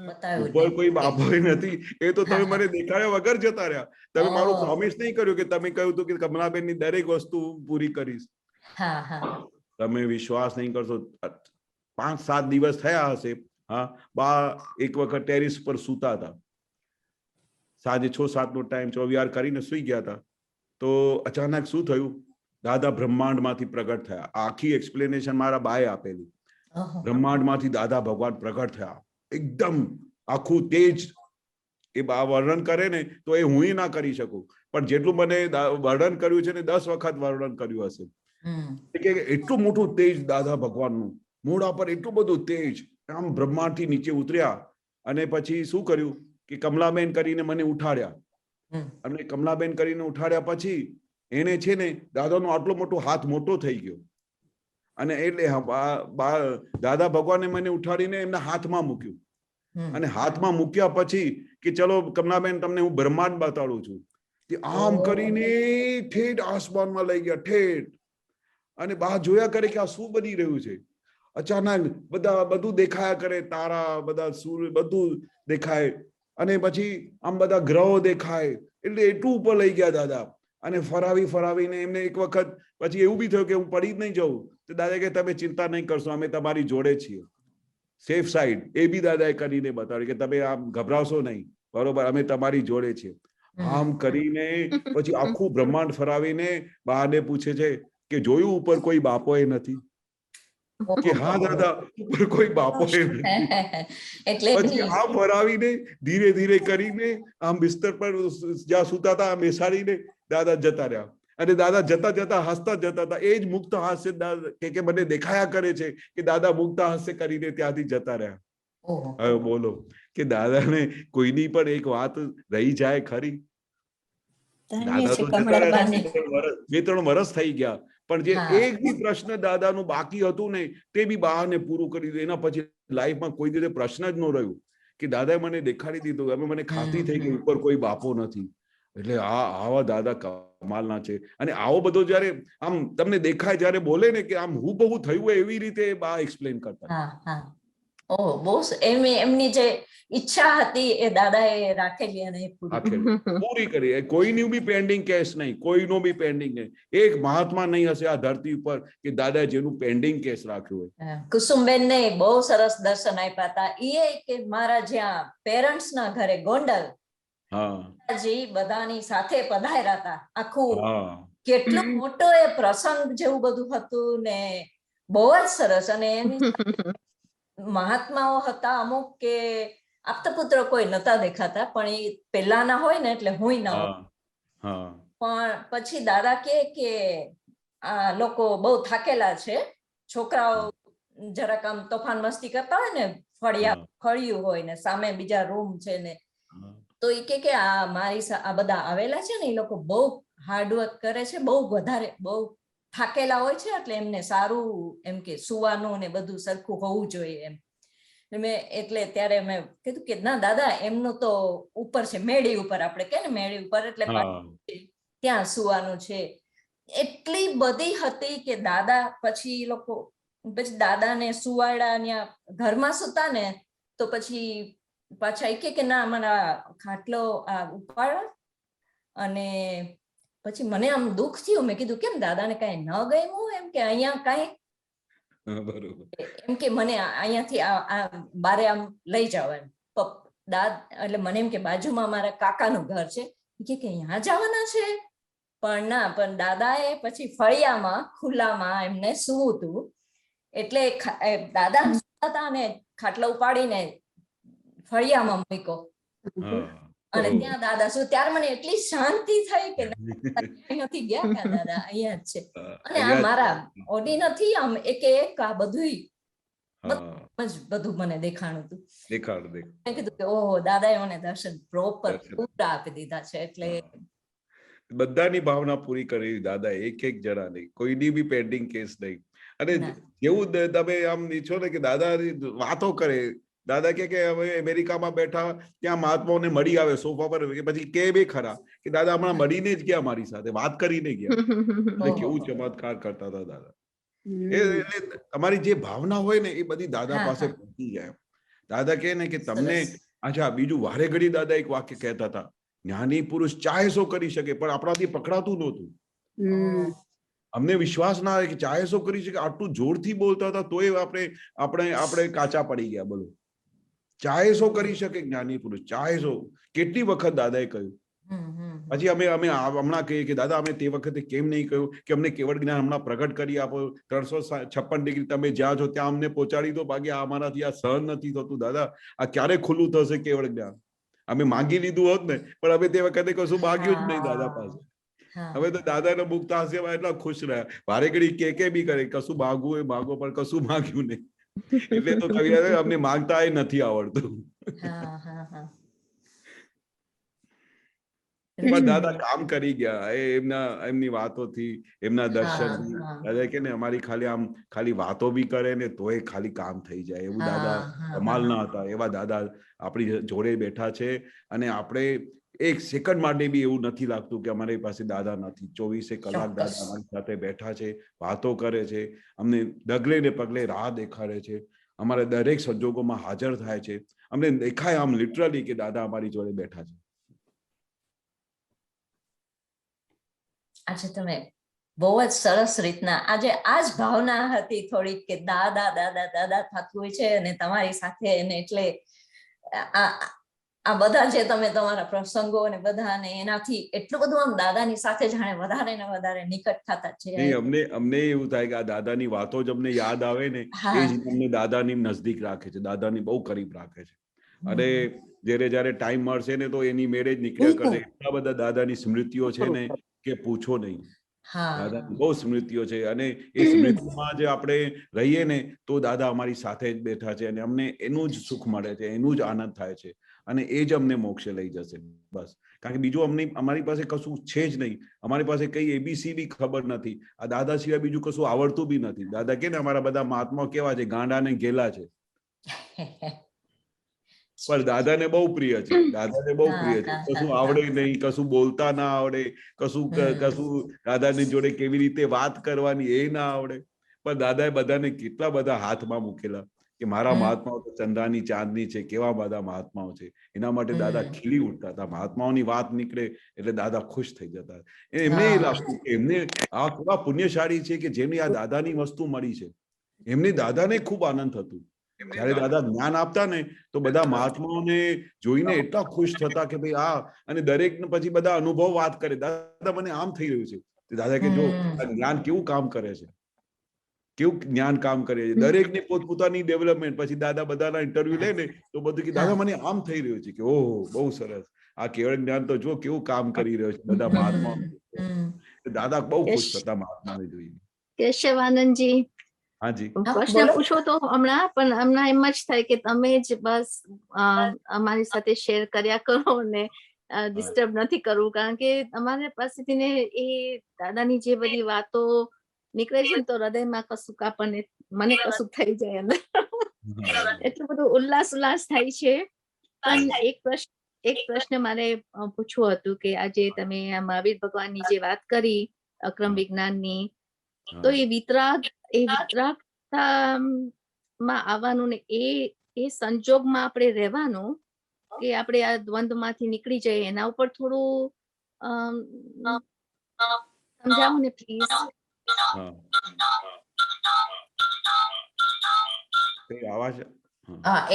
બતાવ્યું ઉપર નહીં. કોઈ બાપો નથી, એ તો તમે હા, હા. મને દેખાડ્યા વગર જતા રહ્યા. તમે મારું ઓહ. પ્રોમિસ નહીં કર્યું કે તમે કહ્યું હતું કે કમલાબેન ની દરેક વસ્તુ પૂરી કરીશ. હા હા તમે વિશ્વાસ નહીં કરશો, 5-7 દિવસ થયા હશે. હા, બા એક વખત ટેરિસ પર સૂતા હતા, સાંજે 6-7 નો ટાઈમ, ચોવિહાર કરીને સુઈ ગયા હતા. તો અચાનક શું થયું, દાદા બ્રહ્માંડ માંથી પ્રગટ થયા. આખી એક્સપ્લેનેશન મારા બાએ આપેલી. ઓહો. બ્રહ્માંડ માંથી દાદા ભગવાન પ્રગટ થયા, એકદમ આખું તેજ. એ બા વર્ણન કરે ને તો એ હું ના કરી શકું, પણ જેટલું મને વર્ણન કર્યું છે ને 10 વખત વર્ણન કર્યું હશે. કે એટલું મોટું તેજ દાદા ભગવાનનું, મોઢા પર એટલું બધું તેજ, આમ બ્રહ્માંડ થી નીચે ઉતર્યા. અને પછી શું કર્યું કે કમલાબેન કરીને મને ઉઠાડ્યા. અને કમલાબેન કરીને ઉઠાડ્યા પછી એને છે ને દાદાનો આટલો મોટો હાથ મોટો થઈ ગયો. અને એટલે દાદા ભગવાને મને ઉઠાડીને એમના હાથમાં મૂક્યું. અને હાથમાં મૂક્યા પછી કે ચલો કમલાબેન તમને હું બ્રહ્માંડ બતાડું છું. તે આમ કરીને ઠેઠ આસમાનમાં લઈ ગયા, ઠેઠ. અને બહાર જોયા કરે કે આ શું બની રહ્યું છે. અચાનક બધું દેખાયા કરે, તારા બધા સૂર્ય બધું દેખાય. અને પછી આમ બધા ગ્રહો દેખાય. એટલે એટલું ઉપર લઈ ગયા દાદા. અને ફરાવીને એમને એક વખત પછી એવું બી થયું કે હું પડી જ નહીં જાઉં. તો દાદા કે તમે ચિંતા નહીં કરશો, અમે તમારી જોડે છીએ, સેફ સાઈડ. એ બી દાદાએ કરીને બતાવ્યું કે તમે આમ ગભરાશો નહીં, બરોબર, અમે તમારી જોડે છીએ. આમ કરીને પછી આખું બ્રહ્માંડ ફરાવીને બહારને પૂછે છે કે જોયું ઉપર કોઈ બાપોએ નથી? કે હા દાદા, ઉપર કોઈ બાપોએ નથી. એટલે પછી આમ ફરાવીને ધીરે ધીરે કરીને આમ બિસ્તર પર જ્યાં સુતા હતા બેસાડીને દાદા જતા રહ્યા. અને દાદા જતા જતા હસતા જતા હતા. એ જ મુક્ત હાસ્ય કે મને દેખાયા કરે છે કે દાદા મુક્ત હાસ્ય કરીને ત્યાંથી જતા રહ્યા. હવે બોલો કે દાદાને કોઈની પણ એક વાત રહી જાય ખરી? દાદા તો જતા રહ્યા, 2-3 વર્ષ થઈ ગયા, પણ જે એક બી પ્રશ્ન દાદાનું બાકી હતું ને તે બી બહારને પૂરું કરી દીધું. એના પછી લાઈફમાં કોઈ દિવસ પ્રશ્ન જ ન રહ્યું કે દાદાએ મને દેખાડી દીધું. હવે મને ખાતરી થઈ ગઈ ઉપર કોઈ બાપો નથી. એટલે આવા દાદા કમાલના છે. અને આવો બધો જયારે આમ તમને દેખાય, જયારે બોલે ને કે આમ હુબહુ થયું હોય એવી રીતે બા એક્સપ્લેન કરતા. બહુ એમની જે ઈચ્છા હતી એ દાદાએ રાખેલી અને પૂરી કરી. કોઈનું બી પેન્ડિંગ કેસ નહીં, કોઈનો બી પેન્ડિંગ નહીં. એક મહાત્મા નહીં હશે આ ધરતી ઉપર કે દાદા જેનું પેન્ડિંગ કેસ રાખ્યું હોય. કુસુમબેન ને બહુ સરસ દર્શન આપ્યા હતા. એ કે મારા જ્યાં પેરેન્ટ્સ ના ઘરે ગોંડલ, બધાની સાથે પધાર્યા હતા. આખું કેટલો મોટો એ પ્રસંગ જેવું બધું હતું ને બહુ જ સરસ. અને એની મહાત્માઓ હતા અમુક કે આપતા પુત્ર કોઈ નતા દેખાતા, પણ એ પેલાના હોય ને એટલે હું ના હોય. પણ પછી દાદા કે આ લોકો બહુ થાકેલા છે, છોકરાઓ જરાક આમ તોફાન મસ્તી કરતા હોય ને, ફળિયું હોય ને સામે બીજા રૂમ છે ને, તો એ કે આ મારી આ બધા આવેલા છે ને એ લોકો બહુ હાર્ડવર્ક કરે છે, બહુ વધારે બહુ થાકેલા હોય છે, એટલે એમને સારું એમ કે સુવાનું ને બધું સરખું હોવું જોઈએ એમ. એટલે ત્યારે મેં કીધું કે ના દાદા એમનું તો ઉપર છે, મેળી ઉપર, આપણે કે ને મેળી ઉપર, એટલે ત્યાં સુવાનું છે. એટલી બધી હતી કે દાદા પછી લોકો દાદાને સુવાડા ત્યાં ઘરમાં સુતા ને તો પછી પાછા એ કે ના મને ખાટલો ઉપાડો. અને પછી મને આમ દુઃખ થયું. મેં કીધું કેમ દાદાને કઈ ન ગયું એમ કે અહીંયા કઈ એમ કે મને અહીંયાથી બારે આમ લઈ જાવ એમ. એટલે મને એમ કે બાજુમાં મારા કાકાનું ઘર છે, કે અહીંયા જવાના છે. પણ ના, પણ દાદાએ પછી ફળિયામાં ખુલ્લામાં એમને સૂવું હતું. એટલે દાદા સૂતા હતા અને ખાટલો ઉપાડીને ફળિયામાં મૂક્યો. અને ત્યાં દાદા શું, ત્યારે મને એટલી શાંતિ થઈ કે નથી ગયા કે દાદા અહીંયા જ છે. અને આ મારા ઓડી નથી, આમ એક આ બધું મને દેખાણું હતું. મેં કીધું કે ઓહો, દાદાએ મને દર્શન પ્રોપર પૂરા આપી દીધા છે. એટલે બધાની ભાવના પૂરી કરી દાદા, એક જણાની કોઈની બી પેન્ડિંગ કેસ નહીં. અને જેવું તમે આમ ઈચ્છો ને કે દાદા વાતો કરે. દાદા કે હવે અમેરિકામાં બેઠા ત્યાં મહાત્માઓને મળી આવે સોફા પર, પછી કે બે ખરા કે દાદા હમણાં મળીને જ ગયા, મારી સાથે વાત કરીને ગયા. એટલે કેવું ચમત્કાર કરતા હતા દાદા. એટલે તમારી જે ભાવના હોય ને એ બધી દાદા પાસે પહોંચી જાય. દાદા કહે ને કે તમને સરસ. અચ્છા બીજું વારે ઘડી દાદા એક વાક્ય કહેતા હતા, જ્ઞાની પુરુષ ચાહે સો કરી શકે પણ આપણાથી પકડાતું નહોતું. અમને વિશ્વાસ ના આવે કે ચાહે સો કરી શકે. આટલું જોરથી બોલતા હતા તોય આપણે કાચા પડી ગયા. બોલો, ચાહે સો કરી શકે જ્ઞાની પુરુષ, ચાહે સો. કેટલી વખત દાદાએ કહ્યું. પછી અમે હમણાં કહીએ કે દાદા અમે તે વખતે કેમ નહીં કહ્યું કે અમને કેવળ જ્ઞાન હમણાં પ્રગટ કરી આપો, 356 ડિગ્રી તમે જ્યાં છો ત્યાં અમને પહોંચાડી દો, બાકી આ અમારાથી આ સહન નથી થતું. દાદા આ ક્યારે ખુલ્લું થશે કેવળ જ્ઞાન? અમે માંગી લીધું હોત ને, પણ અમે તે વખતે કશું માંગ્યું જ નહીં દાદા પાસે. હવે તો દાદાને મુક્ત હાસ્યમાં એટલા ખુશ રહ્યા, વારે ઘડી કે બી કરે કશું માગવું એ માગો, પણ કશું માગ્યું નહીં. એટલે તો કવિ અમને માંગતા એ નથી આવડતું. પણ દાદા કામ કરી ગયા એમની વાતોથી, એમના દર્શનથી. દાદા કે ને અમારી ખાલી વાતો બી કરે ને તોય ખાલી કામ થઈ જાય એવું દાદા કમાલના હતા. એવા દાદા આપણી જોડે બેઠા છે અને આપણે એક સેકન્ડ માટે બી એવું નથી લાગતું કે અમારી પાસે દાદા નથી. 24 કલાક દાદા અમારી સાથે બેઠા છે, વાતો કરે છે, અમને ડગલે ને પગલે રાહ દેખાડે છે, અમારા દરેક સંજોગોમાં હાજર થાય છે. અમને દેખાય આમ લિટરલી કે દાદા અમારી જોડે બેઠા છે. આજે તમે બહુ જ સરસ રીતના આજે આ જ ભાવના હતી થોડીક કે દાદા દાદા દાદા થતું હોય છે અને તમારી સાથે એને એટલે આ બધા જે તમે તમારા પ્રસંગો અને બધાને એનાથી એટલું બધું આમ દાદાની સાથે જાણે વધારે ને વધારે નિકટ થતા છે. અમને એવું થાય કે આ દાદાની વાતો જ અમને યાદ આવે ને એ જ અમને દાદાની નજદીક રાખે છે, દાદાની બહુ કરીબ રાખે છે. અને જયારે ટાઈમ મળશે ને તો એની મેળે જ નીકળ્યા કરે. એટલા બધા દાદાની સ્મૃતિઓ છે ને કે પૂછો નહીં. દાદાની બહુ સ્મૃતિઓ છે અને એ સ્મૃતિમાં જે આપણે રહીએ ને તો દાદા અમારી સાથે જ બેઠા છે અને અમને એનું જ સુખ મળે છે, એનું જ આનંદ થાય છે અને એ જ અમને મોક્ષે લઈ જશે. બસ, કારણ કે બીજું અમારી પાસે કશું છે જ નહીં. અમારી પાસે કઈ એબીસી બી ખબર નથી. આ દાદા સિવાય બીજું કશું આવડતું બી નથી. દાદા કે ને અમારા બધા મહાત્મા કેવા છે, ગાંડા ને ઘેલા છે, પણ દાદાને બહુ પ્રિય છે. દાદાને બહુ પ્રિય છે. કશું આવડે નહીં, કશું બોલતા ના આવડે, કશું દાદાની જોડે કેવી રીતે વાત કરવાની એ ના આવડે, પણ દાદાએ બધાને કેટલા બધા હાથમાં મૂકેલા કે મારા મહાત્માઓ તો ચંદ્રાની ચાંદની છે, કેવા બધા મહાત્માઓ છે. એના માટે દાદા ખીલી ઉઠતા હતા. મહાત્માઓની વાત નીકળે એટલે દાદા ખુશ થઈ જતા. એમને એ લાગતું કે એમને આ કેવા પુણ્યશાળી છે કે જેમને આ દાદાની વસ્તુ મળી છે. એમને દાદાને ખૂબ આનંદ થતું. જયારે દાદા જ્ઞાન આપતા ને તો બધા મહાત્માઓને જોઈને એટલા ખુશ થતા કે ભાઈ અને દરેક પછી બધા અનુભવ વાત કરે, દાદા મને આમ થઈ રહ્યું છે. દાદા કે જો આ જ્ઞાન કેવું કામ કરે છે, કેવું જ્ઞાન કામ કરે છે. દરેકની પોતપોતાની ડેવલપમેન્ટ. પછી દાદા બધાના ઇન્ટરવ્યુ લે ને તો બધું કે દાદા મને આમ થઈ રહ્યું છે કે ઓહો બહુ સરસ, આ કેવળ જ્ઞાન તો જો કેવું કામ કરી રહ્યો છે બધા મહાત્માઓ. દાદા બહુ ખુશ થતા મહાત્માને જોઈને. કેશવાનંદજી, હાજી પ્રશ્ન પૂછો તો હમણાં એમ જ થાય કે તમે જ બસ અમારી સાથે શેર કર્યા કરો ને ડિસ્ટર્બ નથી કરવું, કારણ કે અમારી પાસેથી ને એ દાદાની જે બધી વાતો નીકળે છે ને તો હૃદયમાં કશુંક આપણને મને કશુંક થઈ જાય અંદર. એટલું બધું ઉલ્લાસ થાય છે. પણ એક પ્રશ્ન મારે પૂછવું હતું કે આજે તમે મહાવીર ભગવાનની જે વાત કરી અક્રમ વિજ્ઞાનની, તો એ વિતરાગતામાં આવવાનું ને એ સંજોગમાં આપણે રહેવાનું કે આપણે આ દ્વંદ્વમાંથી નીકળી જઈએ, એના ઉપર થોડું સમજાવો ને પ્લીઝ.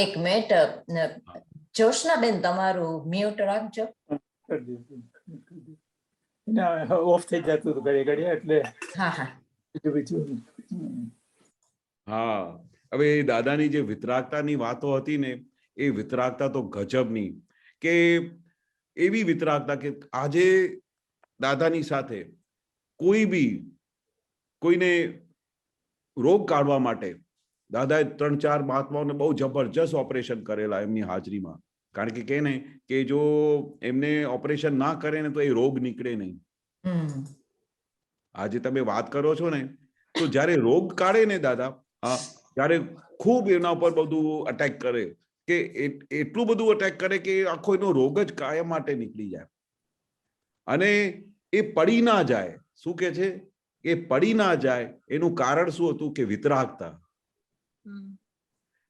એક મિનિટ જોશનાબેન, તમારું મ્યુટ રાખજો. ઓફ થઈ જતું હતું ઘડી ઘડી એટલે. હવે દાદાની જે વિતરાગતાની વાતો હતી ને એ વિતરાગતા તો ગજબની, કે એવી વિતરાગતા કે આજે દાદાની સાથે કોઈને રોગ કાઢવા માટે દાદાએ 3-4 મહાત્માઓને બહુ જબરજસ્ત ઓપરેશન કરેલા એમની હાજરીમાં. કારણ કે કહે ને કે જો એમને ઓપરેશન ના કરે ને તો એ રોગ નીકળે નહીં. આજે તમે વાત કરો છો ને તો જયારે રોગ કાઢે ને દાદા, ત્યારે ખૂબ એના ઉપર બધું અટેક કરે, કે એટલું બધું અટેક કરે કે આખો એનો રોગ જ કાયમ માટે નીકળી જાય. અને એ પડી ના જાય. શું કે છે? એ પડી ના જાય એનું કારણ શું હતું કે વિતરાગતા.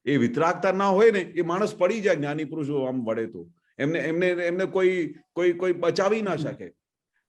એ વિતરાગતા ના હોય ને એ માણસ પડી જાય. જ્ઞાની પુરુષો આમ વળે તો એમને કોઈ બચાવી ના શકે.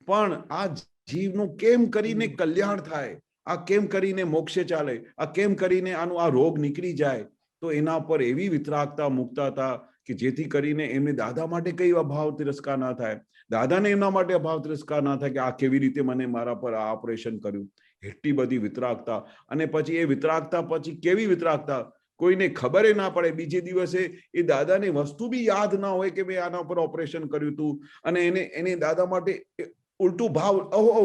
પણ આ જીવનું કેમ કરીને કલ્યાણ થાય, આ કેમ કરીને મોક્ષે ચાલે, આ કેમ કરીને આ રોગ નીકળી જાય, તો એના પર એવી વિતરાગતા મૂકતા હતા કે જેથી કરીને એમને દાદા માટે કઈ અભાવ તિરસ્કાર ના થાય, દાદાને એમના માટે અભાવ તિરસ્કાર ના થાય કે આ કેવી રીતે મને મારા પર આ ઓપરેશન કર્યું. એટલી બધી વિતરાગતા. અને પછી એ વિતરાગતા પછી કેવી વિતરાગતા, કોઈને ખબર ના પડે. બીજે દિવસે એ દાદાને વસ્તુ બી યાદ ના હોય કે મેં આના પર ઓપરેશન કર્યું હતું. અને એને દાદા માટે ઉલટું ભાવ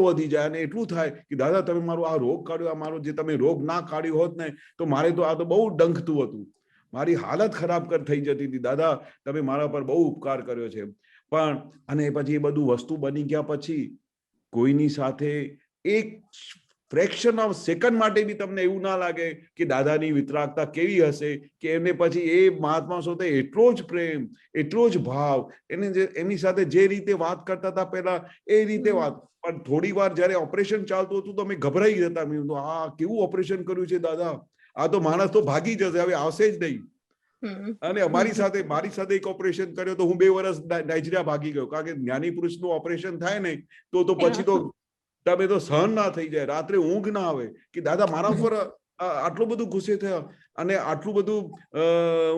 વધી જાય અને એટલું થાય કે દાદા તમે મારો આ રોગ કાઢ્યો, આ મારો જે તમે રોગ ના કાઢ્યો હોત ને તો મારે તો આ તો બહુ ડંખતું હતું, મારી હાલત ખરાબ થઈ જતી હતી. દાદા તમે મારા પર બહુ ઉપકાર કર્યો છે. પણ અને પછી એ બધું વસ્તુ બની ગયા પછી કોઈની સાથે એક ફ્રેક્શન ઓફ સેકન્ડ માટે બી તમને એવું ના લાગે કે દાદાની વિતરાગતા કેવી હશે કે એમને પછી એ મહાત્મા સાથે એટલો જ પ્રેમ, એટલો જ ભાવ, એમની સાથે જે રીતે વાત કરતા હતા પહેલા એ રીતે વાત. પણ થોડી વાર જયારે ઓપરેશન ચાલતું હતું તો અમે ગભરાઈ જતા. મેં કીધું આ કેવું ઓપરેશન કર્યું છે દાદા, આ તો માણસ તો ભાગી જશે, હવે આવશે જ નહીં. અને મારી સાથે એક ઓપરેશન કર્યો તો હું 2 વર્ષ નાઇજીરિયા ભાગી ગયો. કારણ કે જ્ઞાની પુરુષનું ઓપરેશન થાય ને તો પછી તો તમે તો સહન ના થઈ જાય, રાત્રે ઊંઘ ના આવે કે દાદા મારા પર આટલું બધું ગુસ્સે થયા અને આટલું બધું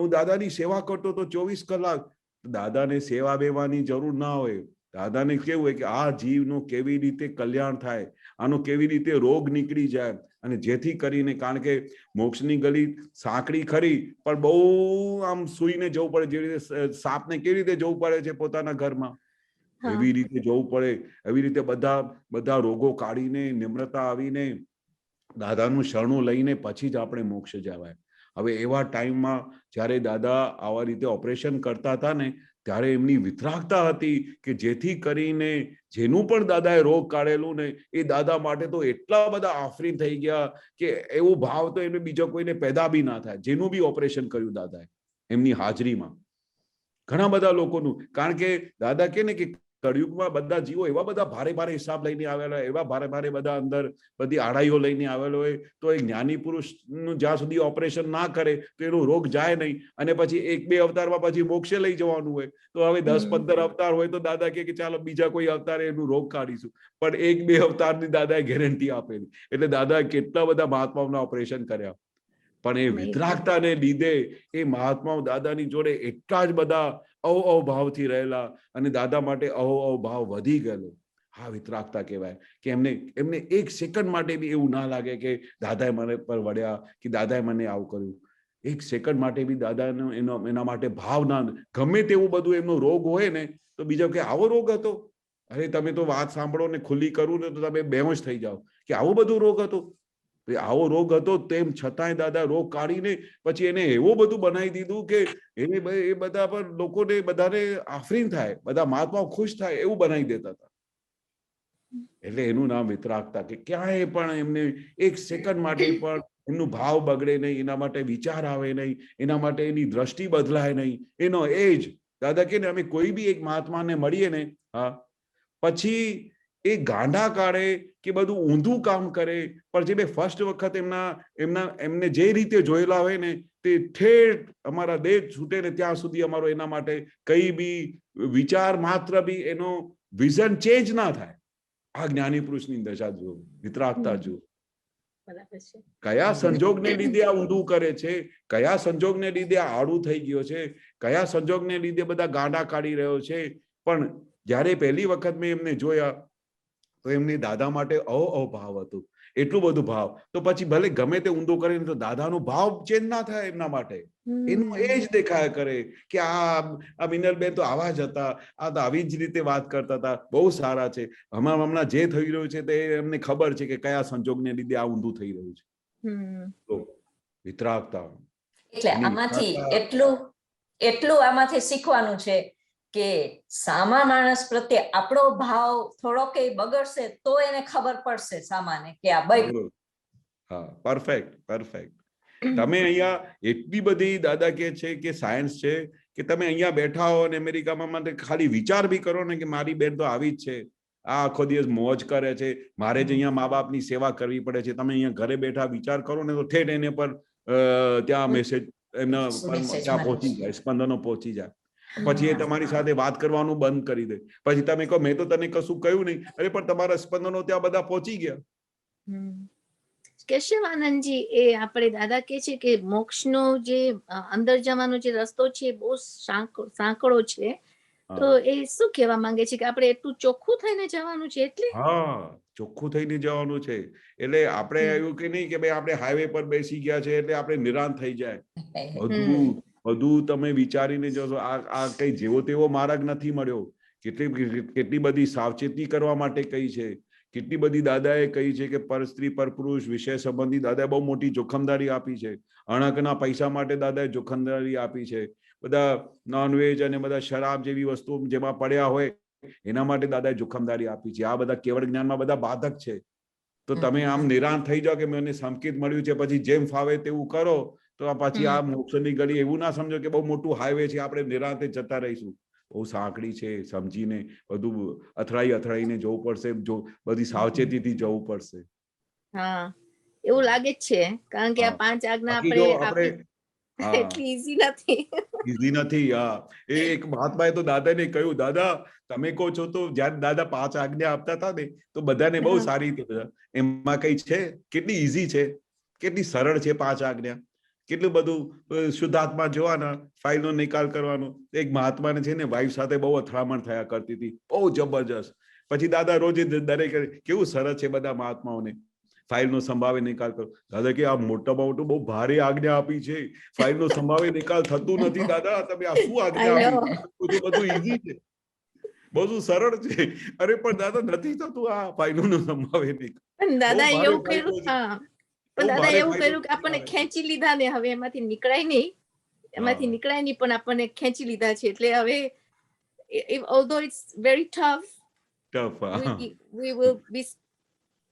હું દાદાની સેવા કરતો તો 24 કલાક. દાદાને સેવા બેવાની જરૂર ના હોય. દાદાને કેવું હોય કે આ જીવનું કેવી રીતે કલ્યાણ થાય, આનો કેવી રીતે રોગ નીકળી જાય. અને જેથી કરીને, કારણ કે મોક્ષની ગલી સાંકડી ખરી પણ બહુ આમ સુઈને જવું પડે, જેવી રીતે સાપને કેવી રીતે જવું પડે છે પોતાના ઘરમાં, એવી રીતે જવું પડે. એવી રીતે બધા રોગો કાઢીને નિમ્રતા આવીને દાદાનું શરણું લઈને પછી જ આપણે મોક્ષ જવાય. હવે એવા ટાઈમમાં જ્યારે દાદા આવા રીતે ઓપરેશન કરતા હતા ને ત્યારે એમની વિતરાગતા હતી કે જેથી કરીને જેનું પણ દાદાએ રોગ કાઢેલું ને એ દાદા માટે તો એટલા બધા આફરીન થઈ ગયા કે એવો ભાવ તો એમને બીજા કોઈને પેદા બી ના થાય. જેનું બી ઓપરેશન કર્યું દાદાએ એમની હાજરીમાં ઘણા બધા લોકોનું. કારણ કે દાદા કે ને કે કળિયુગમાં બધા જીવો એવા બધા ભારે હિસાબ લઈને આવેલા, એવા ભારે બધા અંદર બધી આડાઈઓ લઈને આવેલો હોય, તો એ જ્ઞાની પુરુષનું જ્યાં સુધી ઓપરેશન ના કરે તો એનો રોગ જાય નહીં. અને પછી 1-2 અવતારમાં પછી મોક્ષે લઈ જવાનું હોય. તો હવે 10-15 અવતાર હોય તો દાદા કે ચાલો બીજા કોઈ અવતારે એનું રોગ કાઢીશું. પણ 1-2 અવતારની દાદાએ ગેરંટી આપેલી. એટલે દાદાએ કેટલા બધા મહાત્માઓના ઓપરેશન કર્યા. પણ એ વિતરાગતાને લીધે એ મહાત્માઓ દાદાની જોડે એટલા જ બધા અવભાવથી રહેલા અને દાદા માટે અવભાવ વધી ગયેલો. હા, વિતરાગતા કહેવાય કે એમને 1 સેકન્ડ માટે બી એવું ના લાગે કે દાદાએ મને પર વળ્યા કે દાદાએ મને આવું કર્યું. 1 સેકન્ડ માટે બી દાદાનો એના માટે ભાવ ના. ગમે તેવું બધું એમનો રોગ હોય ને તો બીજા કે આવો રોગ હતો, અરે તમે તો વાત સાંભળો ને ખુલ્લી કરું ને તો તમે બેહોશ થઈ જાઓ કે આવો બધો રોગ હતો. આવો રોગ હતો તેમ છતાંય દાદા રોગ કાઢીને પછી એને એવું બધું બનાવી દીધું કે એ બધા પર લોકોને બધાને આફરીન થાય, બધા મહાત્માઓ ખુશ થાય એવું બનાવી દેતા હતા. એટલે એનું નામ વિતરાગતા. કે ક્યાંય પણ એમને 1 સેકન્ડ માટે પણ એમનું ભાવ બગડે નહીં, એના માટે વિચાર આવે નહીં, એના માટે એની દ્રષ્ટિ બદલાય નહીં. એનો એજ દાદા કે ને અમે કોઈ બી એક મહાત્માને મળીએ ને પછી એ ગાંડા કાઢે કે બધું ઊંધું કામ કરે, પણ જે બે ફર્સ્ટ વખત એમને જે રીતે જોયેલા હોય ને તે ઠેઠ અમારા દેહ છૂટે ને ત્યાં સુધી અમારો એના માટે કઈ બી વિચાર માત્ર બી એનો વિઝન ચેન્જ ના થાય. આ જ્ઞાની પુરુષની દશા જો, વિતરાગતા જો. કયા સંજોગને લીધે આ ઊંધું કરે છે, કયા સંજોગને લીધે આ આડું થઈ ગયો છે, કયા સંજોગને લીધે બધા ગાંડા કાઢી રહ્યો છે. પણ જયારે પહેલી વખત મેં એમને જોયા તો એમની દાદા માટે અભાવ હતું, એટલું બધું ભાવ. તો પછી ભલે ગમે તે ઊંધું કરે તો દાદાનો ભાવ ચેન્જ ના થાય એમના માટે. એનું એ જ દેખાયા કરે કે આ મિનલબેન તો આવા જ હતા, આ તો આવી જ રીતે વાત કરતા હતા, બહુ સારા છે. હમણાં જે થઈ રહ્યું છે તે એમને ખબર છે કે કયા સંજોગને લીધે આ ઊંધું થઈ રહ્યું છે. તો વિતરાગતા. એટલે આમાંથી એટલું આમાંથી શીખવાનું છે કે સામા માણસ પ્રત્યે આપણો ભાવ થોડો કે બગડશે તો એને ખબર પડશે સામાને કે આ બગડ્યું. હા, પરફેક્ટ. તમે અહીંયા એટલી બધી દાદા કે છે કે સાયન્સ છે કે તમે અહીંયા બેઠા હો અને અમેરિકામાં ખાલી વિચાર બી કરો ને કે મારી બેન તો આવી જ છે, આ આખો દિવસ મોજ કરે છે, મારે જ અહીંયા મા બાપની સેવા કરવી પડે છે. તમે અહીંયા ઘરે બેઠા વિચાર કરો ને તો ઠેઠ એને પર ત્યાં મેસેજ એમના Message ત્યાં મળે. પહોંચી જાય, સ્પંદનો પહોંચી જાય. પછી એ તમારી સાથે વાત કરવાનું બંધ કરી દે. પછી તમે કહો મેં તો તને કશું કહ્યું નહીં, અરે પણ તમારા સ્પંદનો ત્યાં બધા પહોંચી ગયા. કેશવાનંદજી, એ આપણે દાદા કે છે કે મોક્ષનો જે અંદર જવાનો જે રસ્તો છે એ બહુ સાંકડો છે. તો એ શું કહેવા માંગે છે કે આપણે એટલું ચોખ્ખું થઈને જવાનું છે? એટલે હા, ચોખ્ખું થઈને જવાનું છે. એટલે આપણે એવું કે નહીં કે ભાઈ આપણે હાઈવે પર બેસી ગયા છે એટલે આપણે નિરાંત થઈ જાય. બધું તમે વિચારીને જશો. આ કઈ જેવો તેવો માર્ગ નથી મળ્યો. કેટલી બધી સાવચેતી કરવા માટે કહી છે. કેટલી બધી દાદાએ કહી છે કે પર સ્ત્રી પર પુરુષ વિષય સંબંધી દાદાએ બહુ મોટી જોખમદારી આપી છે. અણકના પૈસા માટે દાદાએ જોખમદારી આપી છે. બધા નોનવેજ અને બધા શરાબ જેવી વસ્તુઓ જેમાં પડ્યા હોય એના માટે દાદાએ જોખમદારી આપી છે. આ બધા કેવળ જ્ઞાનમાં બધા બાધક છે. તો તમે આમ નિરાંત થઈ જાઓ કે મને સંકેત મળ્યું છે પછી જેમ ફાવે તેવું કરો, તો પછી આ મોક્ષની ગળી એવું ના સમજો કે બહુ મોટું હાઈવે છે આપણે નિરાંતે જતા રહીશું. બહુ સાંકડી છે. સમજીને બધું અથડાઈને જવું પડશે. જો બધી સાવચેતીથી જવું પડશે. હા, એવું લાગે જ છે. કારણ કે આ 5 આજ્ઞા આપણે એટલી ઈઝી નથી. ઈઝી નથી. એક મહાત્માએ તો દાદાને કહ્યું, દાદા તમે કહો છો તો જ્યારે દાદા 5 આજ્ઞા આપતા હતા ને તો બધાને બહુ સારી રીતે એમાં કઈ છે, કેટલી ઈઝી છે, કેટલી સરળ છે 5 આજ્ઞા. કેટલું બધું શુદ્ધાત્મા જોવાના, ફાઇલનો નિકાલ કરવાનો. એક મહાત્માને છે ને વાઈફ સાથે બહુ અથડામણ થયા કરતી હતી, બહુ જબરજસ્ત. પછી દાદા રોજ દરેક કેવું સરસ છે બધા મહાત્માઓને ફાઇલનો સંભાવે નિકાલ કરો. દાદા કે આ મોટામાં મોટું બહુ ભારે આજ્ઞા આપી છે, ફાઇલનો સંભાવે નિકાલ થતું નથી. દાદા તમે આ શું આજ્ઞા આપી? બધું ઈઝી છે, બધું સરળ છે. અરે પણ દાદા નથી થતું આ ફાઇલનો સંભાવે નિકાલ. દાદા એવું કર્યું. હા, પણ દાદા એવું કર્યું કે આપણને ખેંચી લીધા ને હવે એમાંથી નીકળાય નહીં. પણ આપણને ખેંચી લીધા છે. એટલે હવે although it's very tough, we will be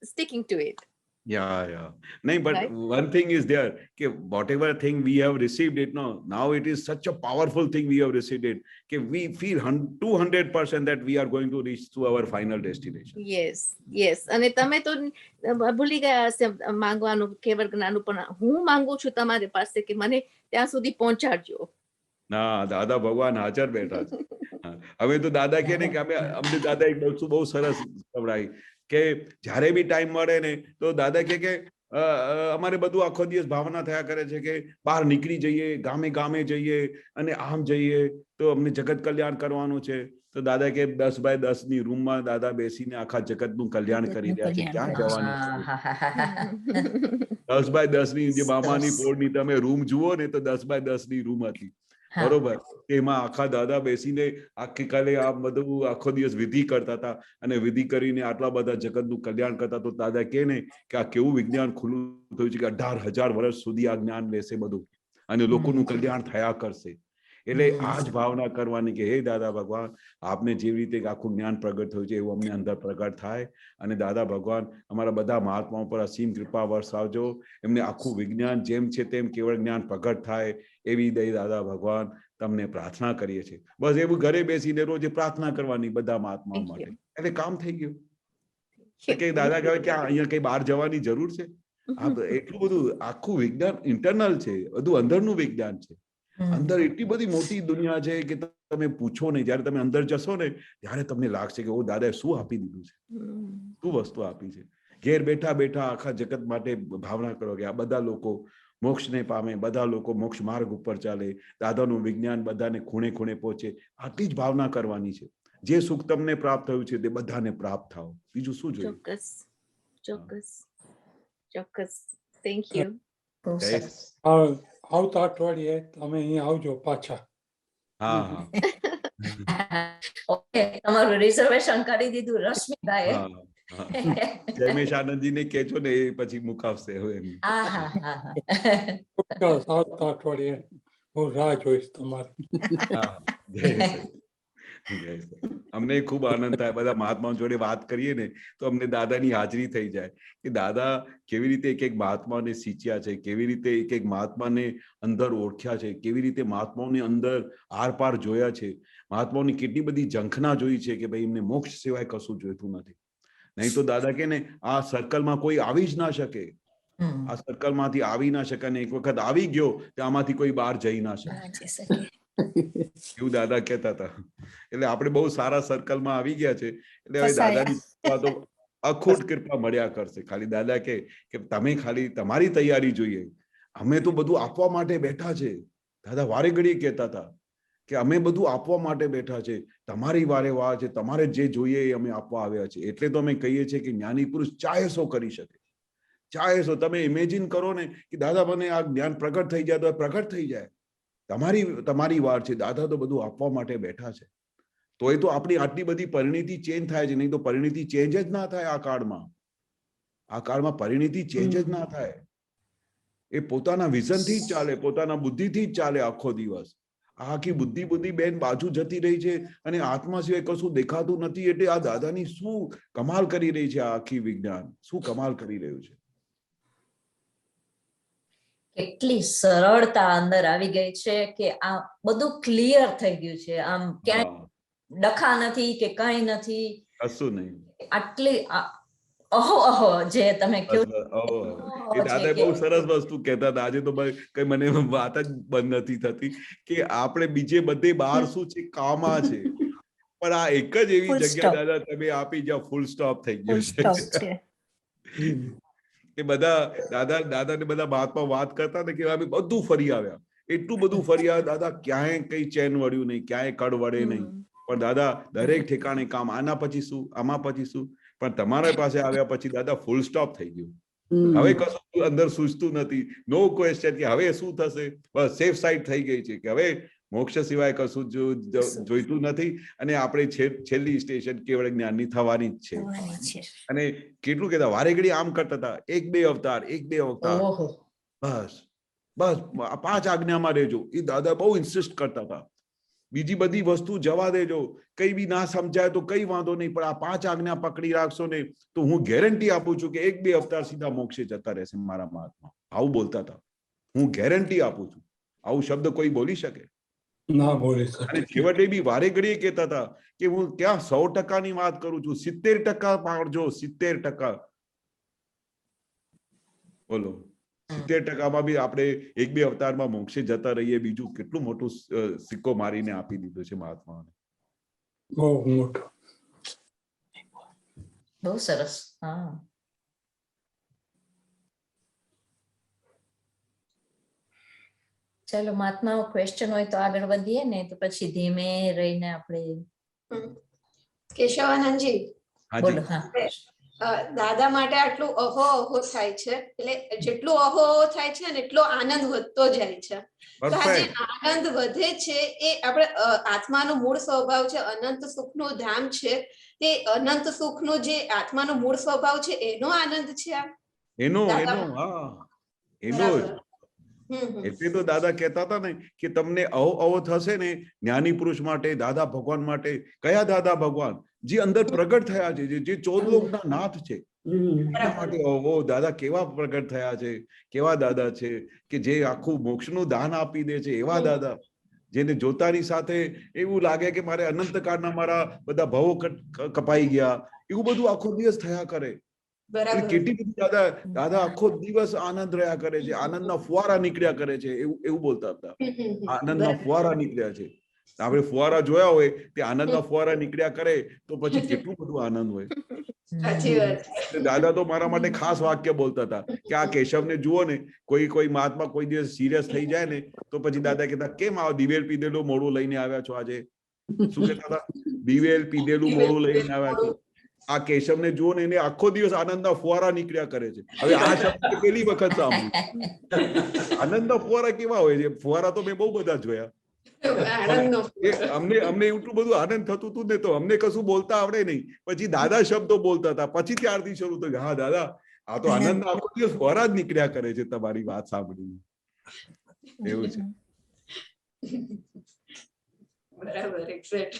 sticking to it. Yeah. No, but right? One thing is there, कि whatever thing we have received it, no, now it is such a powerful thing we have received it, कि we feel 200% that we are going to reach to our final destination. Yes. અને તમે તો ભૂલી ગયા હશે માંગવાનું કેવળ જ્ઞાનનું, પણ હું માંગુ છું તમારી પાસે કે મને ત્યાં સુધી પહોંચાડજો. ના, દાદા ભગવાન હાજર બેઠા છે. હવે તો દાદા કે ને કે અમને દાદા એક બહુ સરસ ખવડાવી કે જ્યારે બી ટાઈમ મળે ને તો દાદા કે અમારે બધું આખો દિવસ ભાવના થયા કરે છે કે બહાર નીકળી જઈએ, ગામે જઈએ અને આમ જઈએ તો અમને જગત કલ્યાણ કરવાનું છે. તો દાદા કે 10 બાય 10 ની રૂમમાં દાદા બેસીને આખા જગતનું કલ્યાણ કરી રહ્યા છે. ક્યાં જવાનું? 10 બાય 10 ની જે મામાની પોળની તમે રૂમ જુઓ ને તો 10 બાય 10 ની રૂમ હતી, બરોબર. એમાં આખા દાદા બેસીને આખી કાલે આ બધું આખો દિવસ વિધિ કરતા હતા અને વિધિ કરીને આટલા બધા જગતનું કલ્યાણ કરતા. તો દાદા કે ને કે આ કેવું વિજ્ઞાન ખુલ્લું થયું છે કે 18,000 વર્ષ સુધી આ જ્ઞાન રહેશે બધું અને લોકોનું કલ્યાણ થયા કરશે. એટલે આ જ ભાવના કરવાની કે હે દાદા ભગવાન, આપને જેવી રીતે આખું જ્ઞાન પ્રગટ થયું છે એવું અમને અંદર પ્રગટ થાય. અને દાદા ભગવાન અમારા બધા મહાત્માઓ પર અસીમ કૃપા વરસાવજો. એમને આખું વિજ્ઞાન જેમ છે તેમ કેવળ જ્ઞાન પ્રગટ થાય એવી દઈ દાદા ભગવાન તમને પ્રાર્થના કરીએ છીએ. બસ એવું ઘરે બેસીને રોજ પ્રાર્થના કરવાની બધા મહાત્માઓ માટે, એટલે કામ થઈ ગયું. કે દાદા કહે કે અહીંયા કઈ બહાર જવાની જરૂર છે? એટલું બધું આખું વિજ્ઞાન ઇન્ટરનલ છે, બધું અંદરનું વિજ્ઞાન છે. અંદર એટલી બધી મોટી દુનિયા છે કે તમે પૂછો નહીં. જયારે તમે અંદર જશો ને ત્યારે તમને લાગશે કે ઓ દાદાએ શું આપી દીધું છે, શું વસ્તુ આપી છે. ઘેર બેઠા બેઠા આખા જગત માટે ભાવના કરો કે આ બધા લોકો મોક્ષને પામે, બધા લોકો મોક્ષ માર્ગ ઉપર ચાલે, દાદાનું વિજ્ઞાન બધાને ખૂણે ખૂણે પહોંચે. આટલી જ ભાવના કરવાની છે. જે સુખ તમને પ્રાપ્ત થયું છે તે બધાને પ્રાપ્ત થાવ. બીજું શું જોઈએ? ચોક્કસ. Thank you. આવતા અઠવાડિયે તમે અહીંયા આવજો પાછા. હા. ઓકે, તમારું રિઝર્વેશન કરી દીધું રશ્મિભાઈએ. જયમેશ આનંદજીને કહેજો ને, એ પછી મુકાવશે. આવતા અઠવાડિયે હું રાહ જોઈશ તમારી. અમને ખૂબ આનંદ થાય બધા મહાત્માઓ જોડે વાત કરીએ ને તો અમને દાદાની હાજરી થઈ જાય કે દાદા કેવી રીતે એક એક મહાત્માને સિંચ્યા છે, કેવી રીતે એક એક મહાત્માને અંદર ઓળખ્યા છે, કેવી રીતે મહાત્માઓની અંદર આર પાર જોયા છે, મહાત્માઓની કેટલી બધી ઝંખના જોઈ છે કે ભાઈ એમને મોક્ષ સિવાય કશું જોઈતું નથી. નહીં તો દાદા કે ને આ સર્કલમાં કોઈ આવી જ ના શકે. હમ. આ સર્કલ માંથી આવી ના શકે, અને એક વખત આવી ગયો તો આમાંથી કોઈ બહાર જઈ ના શકે, ના જઈ શકે. એવું દાદા કહેતા હતા. એટલે આપણે બહુ સારા સર્કલમાં આવી ગયા છે, એટલે હવે ફસાયા. દાદાની કૃપા તો અખૂટ કૃપા મળ્યા કરશે. ખાલી દાદા કે તમે ખાલી તમારી તૈયારી જોઈએ, અમે તો બધું આપવા માટે બેઠા છે. દાદા વારે ઘડીએ કહેતા હતા કે અમે બધું આપવા માટે બેઠા છે, તમારી વારે વાર છે, તમારે જે જોઈએ એ અમે આપવા આવ્યા છે. એટલે તો અમે કહીએ છીએ કે જ્ઞાની પુરુષ ચાહે સો કરી શકે, ચાહે સો. તમે ઇમેજિન કરો ને કે દાદા મને આ જ્ઞાન પ્રગટ થઈ જાય તો પ્રગટ થઈ જાય. તમારી વાર છે. દાદા તો બધું આપવા માટે બેઠા છે. તો એ તો આપણી આટલી બધી પરિણીતિ ચેન્જ થાય છે, નહીં તો પરિણીતિ ચેન્જ જ ના થાય આ કાળમાં. આ કાળમાં પરિણીતિ ચેન્જ જ ના થાય. એ પોતાના વિઝનથી જ ચાલે, પોતાના બુદ્ધિથી જ ચાલે આખો દિવસ. આખી બુદ્ધિ બેન બાજુ જતી રહી છે, અને આત્મા સિવાય કશું દેખાતું નથી. એટલે આ દાદાની શું કમાલ કરી રહી છે, આ આખી વિજ્ઞાન શું કમાલ કરી રહ્યું છે. કેટલી સરળતા અંદર આવી ગઈ છે કે આ બધું ક્લિયર થઈ ગયું છે. આમ ક્યાંય ડખા નથી કે કઈ નથી, કશું નહીં. આટલી અહો અહો જે તમે કહો એ દાદા બહુ સરસ વસ્તુ કહેતા હતા. આજે તો કઈ મને વાત જ બંધ નથી થતી કે આપણે બીજે બધે બહાર શું છે, કામા છે, પણ આ એક જ એવી Full જગ્યા stop. દાદા તમે આપી જ્યાં ફૂલ સ્ટોપ થઈ ફૂલ ગયો સ્ટોપ છે. છે. એ બધા દાદા ને બધા મહાત્મા વાત કરતા ને કે અમે બધું ફરી આવ્યા, એટલું બધું ફરી આવ્યા દાદા, ક્યાંય કઈ ચેન વળ્યું નહીં, ક્યાંય કડ વળે નહીં. પણ દાદા દરેક ઠેકાણે કામ. આના પછી શું, આમાં પછી શું, પણ તમારા પાસે આવ્યા પછી દાદા ફૂલ સ્ટોપ થઈ ગયું. હવે કશું અંદર સૂઝતું નથી. નો ક્વેશ્ચન કે હવે શું થશે. બસ સેફ સાઈડ થઈ ગઈ છે કે હવે મોક્ષ સિવાય કશું જોઈતું નથી, અને આપણે છેલ્લી સ્ટેશન કેવળ જ્ઞાનની થવાની જ છે. થવાની છે. અને કેટલું કહેતા વારે ઘડી આમ કરતા હતા, એક બે અવતાર, ઓહો બસ 5 આજ્ઞામાં રહેજો. એ દાદા બહુ ઇન્સિસ્ટ કરતા હતા. બીજી બધી વસ્તુ જવા દેજો, કઈ બી ના સમજાય તો કઈ વાંધો નહીં, પણ આ 5 આજ્ઞા પકડી રાખશો ને તો હું ગેરંટી આપું છું કે 1-2 અવતાર સીધા મોક્ષે જતા રહેશે મારા મહાત્મા. આવું બોલતા હતા. હું ગેરંટી આપું છું. આવું શબ્દ કોઈ બોલી શકે? ના બોલી શકે. અને છેવટે બી વારે ઘડીએ કહેતા હતા કે હું ક્યાં 100% ની વાત કરું છું, 70% પાડજો, 70%. બોલો 70%માં બી આપણે 1-2 અવતારમાં મોક્ષે જતા રહીએ. બીજું કેટલું મોટું સિક્કો મારીને આપી દીધો છે મહાત્માને. બહુ મોટો. બહુ સરસ. હા ચલો મહાત્માઓ ક્વેશ્ચન હોય તો આગળ વધીએ ને, તો પછી ધીમે રહીને આપણે કેશવાનંદજી, બોલો. હા દાદા માટે આટલું અહો અહો થાય છે, એટલે જેટલું અહો અહો થાય છે ને એટલો આનંદ વધતો જાય છે. તો આ જે આનંદ વધે છે એ આપણે આત્માનો મૂળ સ્વભાવ છે, અનંત સુખનું ધામ છે. તે અનંત સુખનો જે આત્માનો મૂળ સ્વભાવ છે એનો આનંદ છે આ. એનો બરાબર. જ. એટલે તો દાદા કહેતા હતા ને કે તમને અવો થશે ને જ્ઞાની પુરુષ માટે, દાદા ભગવાન માટે. કયા દાદા ભગવાન? જે અંદર પ્રગટ થયા છે, જે 14 લોકના નાથ છે, એના માટે અવો. દાદા કેવા પ્રગટ થયા છે, કેવા દાદા છે કે જે આખું મોક્ષનું દાન આપી દે છે, એવા દાદા જેને જોતાની સાથે એવું લાગે કે મારે અનંતકાળના મારા બધા ભવો કપાઈ ગયા, એવું બધું આખો દિવસ થયા કરે. કેટલી બધી દાદા આખો દિવસ આનંદ રહ્યા કરે છે, આનંદના ફુવારા નીકળ્યા કરે છે, એવું બોલતા હતા. આનંદના ફુવારા નીકળ્યા છે. આપણે ફુવારા જોયા હોય તે આનંદના ફુવારા નીકળ્યા કરે તો પછી કેટલું બધું આનંદ હોય. સાચી વાત. દાદા તો મારા માટે ખાસ વાક્ય બોલતા હતા કે આ કેશવને જુઓ ને, કોઈ મહાત્મા કોઈ દિવસ સિરિયસ થઈ જાય ને તો પછી દાદા કહેતા, કેમ આ દિવેલ પીધેલું મોડું લઈને આવ્યા છો આજે? શું કહેતા હતા? દિવેલ પીધેલું મોડું લઈને આવ્યા છો. આ કેશવને જુઓ ને, એને આખો દિવસ આનંદના ફુવારા નીકળ્યા કરે છે. હવે આ શબ્દ પહેલી વખત સાંભળ્યું. આનંદના ફુવારા કેવા હોય છે? ફુવારા તો મેં બહુ બધા જોયા. અમને એટલું બધું આનંદ થતું હતું ને, તો અમને કશું બોલતા આવડે નહીં. પછી દાદા શબ્દો બોલતા હતા. પછી ત્યારથી શરૂ થયું, હા દાદા આ તો આનંદના આખો દિવસ ફુવારા જ નીકળ્યા કરે છે તમારી વાત સાંભળીને. એવું છે. બરાબર, એક્ઝેક્ટ.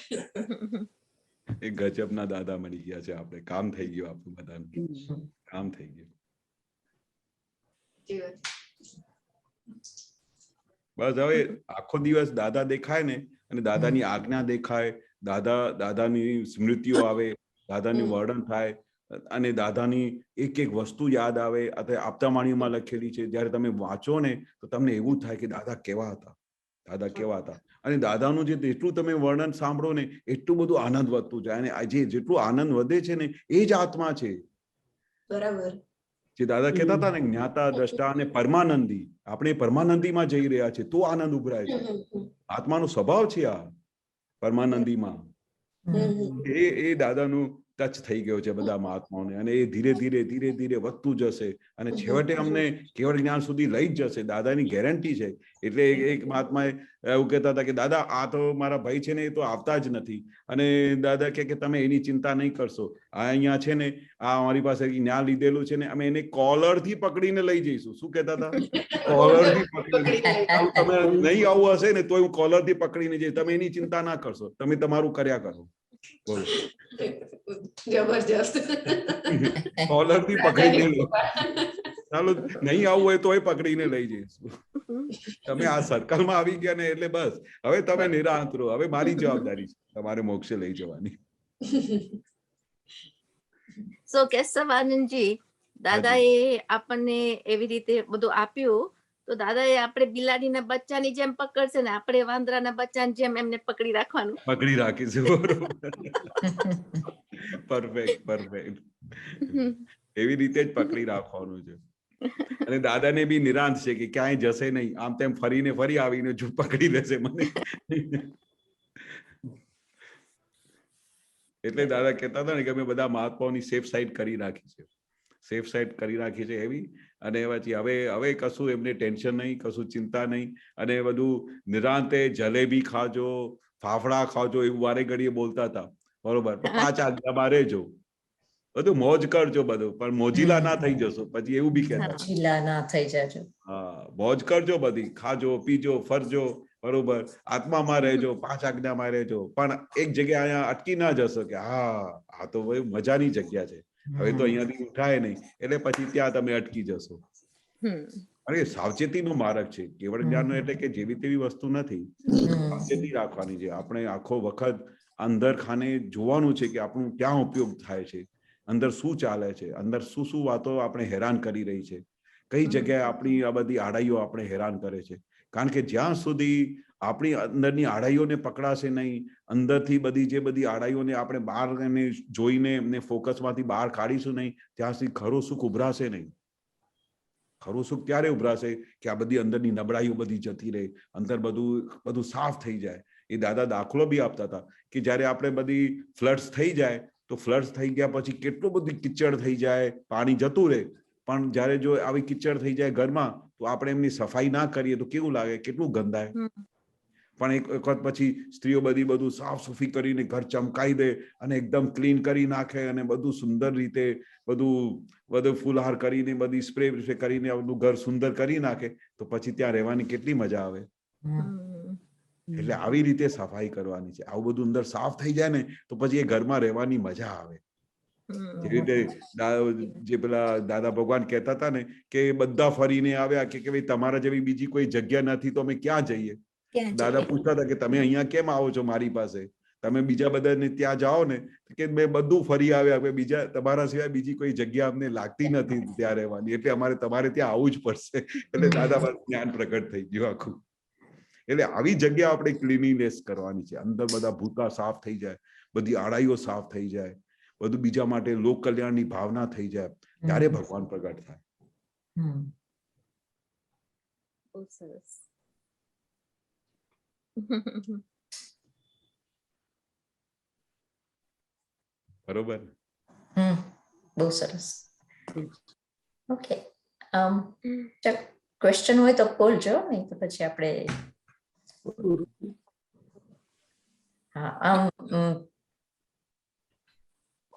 એક ગજબના દાદા મળી ગયા છે આપણે. કામ થઈ ગયું આપણું બધાનું. કામ થઈ ગયું. બસ હવે આખો દિવસ દાદા દેખાય ને, અને દાદાની આજ્ઞા દેખાય, દાદાની સ્મૃતિઓ આવે, દાદાનું વર્ણન થાય, અને દાદાની એક એક વસ્તુ યાદ આવે. અથવા આપતાવાણીમાં લખેલી છે, જ્યારે તમે વાંચો ને તો તમને એવું થાય કે દાદા કેવા હતા, દાદા કેવા હતા. અને દાદાનું જેટલું તમે વર્ણન સાંભળો ને એટલું બધું આનંદ વધતું જાય. અને આજે જેટલું આનંદ વધે છે ને એ જ આત્મા છે. બરાબર. જે દાદા કહેતા હતા ને, જ્ઞાતા, દ્રષ્ટા અને પરમાનંદી, આપણે પરમાનંદીમાં જઈ રહ્યા છે તો આનંદ ઉભરાય છે. આત્માનો સ્વભાવ છે આ પરમાનંદીમાં. એ દાદાનું ટચ થઈ ગયો છે બધા મહાત્માઓને. અને એ ધીરે ધીરે ધીરે ધીરે વધતું જશે અને છેવટે અમને કેવળ જ્ઞાન સુધી લઈ જ જશે, દાદાની ગેરંટી છે. એટલે એક મહાત્માએ એવું કહેતા હતા કે દાદા આ તો મારા ભાઈ છે ને એ તો આવતા જ નથી. અને દાદા કે તમે એની ચિંતા નહીં કરશો, આ અહીંયા છે ને, આ અમારી પાસે જ્ઞાન લીધેલું છે ને, અમે એને કોલર થી પકડીને લઈ જઈશું. શું કહેતા હતા? કોલર થી પકડીને. તમે નહીં આવું હશે ને તો હું કોલર થી પકડીને જઈશ, તમે એની ચિંતા ના કરશો, તમે તમારું કર્યા કરો. બોલો, જબરજસ્ત. કોલર થી પકડીને લો. ચાલો નહીં આવવું હોય તોય પકડીને લઈ જઈશું. તમે આ સર્કલમાં આવી ગયા ને એટલે બસ હવે તમે નિરાંત રહો. હવે મારી જવાબદારી છે તમારે મોક્ષે લઈ જવાની. સો કેશવાનંદજી, દાદાએ આપણને એવી રીતે બધું આપ્યું, તો દાદાએ આપણે બિલાડીના બચ્ચાની જેમ પકડશે ને આપણે વાંદરાના બચ્ચાની જેમ એમને પકડી રાખવાનું. પકડી રાખીશું. બરોબર. Perfect, perfect. એવી રીતે જ પકડી રાખવાનું છે. અને દાદાને બી નિરાંત છે કે ક્યાંય જશે નહીં, આમ તેમ ફરીને ફરી આવીને જો પકડી લેશે મને. એટલે દાદા કહેતા હતા ને કે અમે બધા મહાત્માઓની સેફ સાઈડ કરી રાખી છે, સેફ સાઈડ કરી રાખી છે એવી. અને પછી હવે કશું એમને ટેન્શન નહીં, કશું ચિંતા નહીં. અને બધું નિરાંતે જલેબી ખાજો, ફાફડા ખાજો એવું વારે ઘડીએ બોલતા હતા. બરોબર, 5 આજ્ઞામાં રહેજો, બધું મોજ કરજો બધું, પણ મોજીલા ના થઈ જશો. પછી એવું બી કહેતા મોજીલા ના થઈ જજો. હા, મોજ કરજો, બધી ખાજો, પીજો, ફરજો, બરોબર, આત્મામાં રહેજો, 5 આજ્ઞામાં રહેજો. પણ એક જગ્યા અહીંયા અટકી ના જશો કે હા આ તો મજાની જગ્યા છે, હવે તો અહીંયાથી ઉઠાય નહીં, એટલે પછી ત્યાં તમે અટકી જશો. અરે સાવચેતીનો માર્ગ છે કેવળ જ્ઞાનનો. એટલે કે જેવી તેવી વસ્તુ નથી, સાવચેતી રાખવાની છે. આપણે આખો વખત અંદર ખાને જોવાનું છે કે આપણું ક્યાં ઉપયોગ થાય છે, અંદર શું ચાલે છે, અંદર શું શું વાતો આપણે હેરાન કરી રહી છે, કઈ જગ્યાએ આપણી આ બધી આડાઈઓ આપણે હેરાન કરે છે. કારણ કે જ્યાં સુધી આપણી અંદરની આડાઈઓને પકડાશે નહીં, અંદરથી બધી જે બધી આડાઈઓને આપણે બહાર જોઈને એમને ફોકસમાંથી બહાર કાઢીશું નહીં, ત્યાં સુધી ખરું સુખ ઉભરાશે નહીં. ખરું સુખ ત્યારે ઉભરાશે કે આ બધી અંદરની નબળાઈઓ બધી જતી રહે, અંદર બધું સાફ થઈ જાય. એ દાદા દાખલો બી આપતા હતા કે જ્યારે આપણે બધી ફ્લડ્સ થઈ જાય તો ફ્લડ્સ થઈ ગયા પછી કેટલું બધું કિચડ થઈ જાય, પાણી જતું રહે, પણ જ્યારે જો આવી કિચડ થઈ જાય ઘરમાં તો આપણે એમની સફાઈ ના કરીએ તો કેવું લાગે, કેટલું ગંધાય. પણ એક વખત પછી સ્ત્રીઓ બધું સાફ સુફી કરીને ઘર ચમકાઈ દે અને એકદમ ક્લીન કરી નાખે અને બધું સુંદર રીતે બધું ફૂલહાર કરીને બધી સ્પ્રે કરીને બધું ઘર સુંદર કરી નાખે તો પછી ત્યાં રહેવાની કેટલી મજા આવે. એટલે આવી રીતે સફાઈ કરવાની છે. આવું બધું અંદર સાફ થઈ જાય ને તો પછી એ ઘરમાં રહેવાની મજા આવે. જે રીતે જે પેલા દાદા ભગવાન કહેતા હતા ને કે બધા ફરીને આવ્યા કે ભાઈ તમારા જેવી બીજી કોઈ જગ્યા નથી તો અમે ક્યાં જઈએ. દાદા પૂછતા હતા કે તમે અહીંયા કેમ આવો છો મારી પાસે, તમે બીજા બધાને ત્યાં જાઓ ને કે મેં બધું ફરી આવ્યા, બીજા તમારા સિવાય બીજી કોઈ જગ્યા અમને લાગતી નથી ત્યાં રહેવાની, એટલે અમારે તમારે ત્યાં આવવું જ પડશે. એટલે દાદા પર જ્ઞાન પ્રગટ થઈ ગયું આખું. એટલે આવી જગ્યા આપણે ક્લીનીનેસ કરવાની છે, અંદર બધા ભૂતા સાફ થઈ જાય, બધી આડાઈઓ સાફ થઈ જાય, બધું બીજા માટે લોક કલ્યાણની ભાવના થઈ જાય, ત્યારે ભગવાન પ્રગટ થાય. બહુ સરસ. બરોબર. બહુ સરસ. ઓકે, ક્વેશ્ચન હોય તો બોલજો, નહીં તો પછી આપણે હા.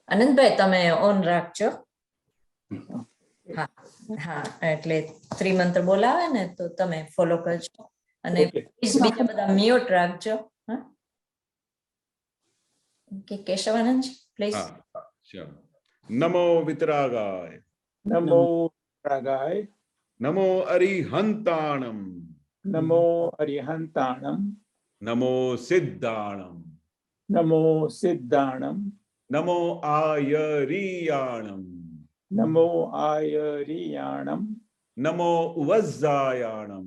આનંદભાઈ તમે ઓન રાખજો. હા, એટલે ત્રિમંત્ર બોલાવે ને તો તમે ફોલો કરજો અને બીજા બધા મ્યુટ રાખજો. હા, ઓકે. કેશવાનંદ પ્લીઝ. નમો વિતરાગાય, નમો વિતરાગાય, નમો અરિહંતાણમ, નમો અરિહંતાણમ, નમો સિદ્ધાણમ, નમો સિદ્ધાણમ, નમો આયરિયાણમ નમો આયરિયાણમ નમો ઉવઝ્ઝાયાણમ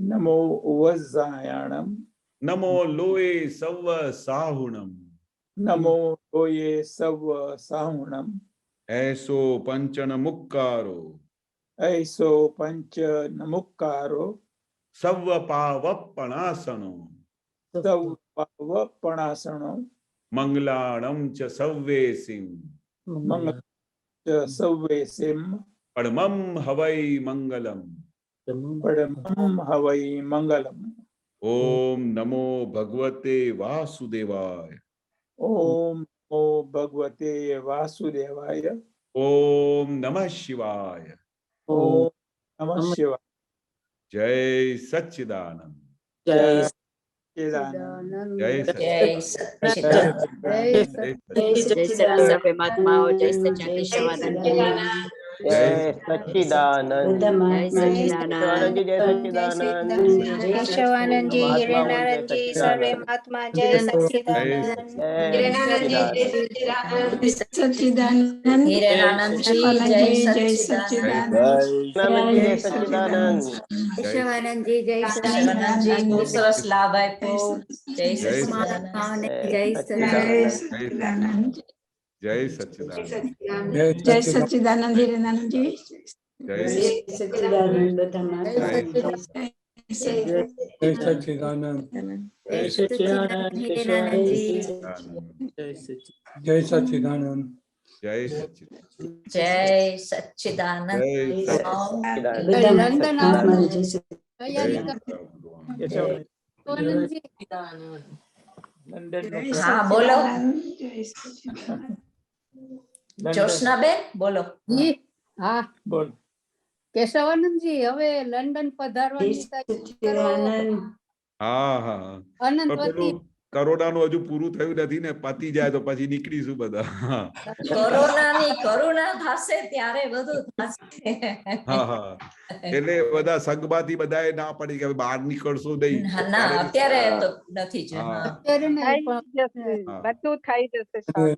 નમો ઉવઝ્ઝાયાણમ નમો લોએ સવ્વ સાહુણમ નમો લોયે સવ સાહુણમ એસો પંચન મુક્કારો ઐસો પંચ નમુક્કારો સવ્વ પાવપણાસનો સૌ પાવપણાસણો મંગલાણમ ચ સવ્વેસિમ મંગલ ચ સૌવે સિમ પરમમ હવૈ મંગલમ પરમં હવૈ મંગલમ ઓમ નમો ભગવતે વાસુદેવાય ઓમ નમો ભગવતે વાસુદેવાય ઓમ નમઃ શિવાય ઓમ નમઃ શિવાય જય સચ્ચિદાનંદ જય સચ્ચિદાનંદ જય જય સચ્ચિદાનંદ સચ્ચિદાનંદ. સર્વે મહાત્માઓ જય સચ્ચિદાનંદ જય સચ્ચિદાનંદ કેશવાનંદજી, હિરેનારાયણજી, સર્વે મહાત્મા જય સચ્ચિદાનંદ. હિરેનાનંદજી જય સચ્ચિદાનંદ. કેશવાનંદજી જય કેશવાનંદજી બહુ સરસ લાભ આપ્યો. જય જય સચ્ચિદાનંદ. જય સચ્ચિદાનંદ. જય સચ્ચિદાનંદ જય સચ્ચિદાનંદ. હિરેનાનંદજી જય સચ્ચિદાનંદ બધા માતા જય સચ્ચિદાનંદ. જય સચ્ચિદાનંદ હિરેનાનંદજી. જય સચ્ચિદાનંદ. જય સચ્ચિદાનંદ જય સચ્ચિદાનંદ. જય બધા માતા માતા જય હા બોલો જોશનાબેન બોલો. હા બોલ કેશવાનંદજી, હવે લંડન પધારવાની તૈયારી કરો. સચ્ચિદાનંદ હા હા પણ અનંતવતી પેલું કરોડાનું હજુ પૂરું થયું નથી ને, પતી જાય તો પછી નીકળીશું બધા. કોરોનાની કરુણા થશે ત્યારે બધું થશે. હા હા એટલે બધા સંઘમાંથી બધાએ ના પડી કે હવે બહાર નીકળશો નહીં. ના અત્યારે તો નથી જ. હા. અત્યારે નહીં, પણ બધું થઈ જશે હા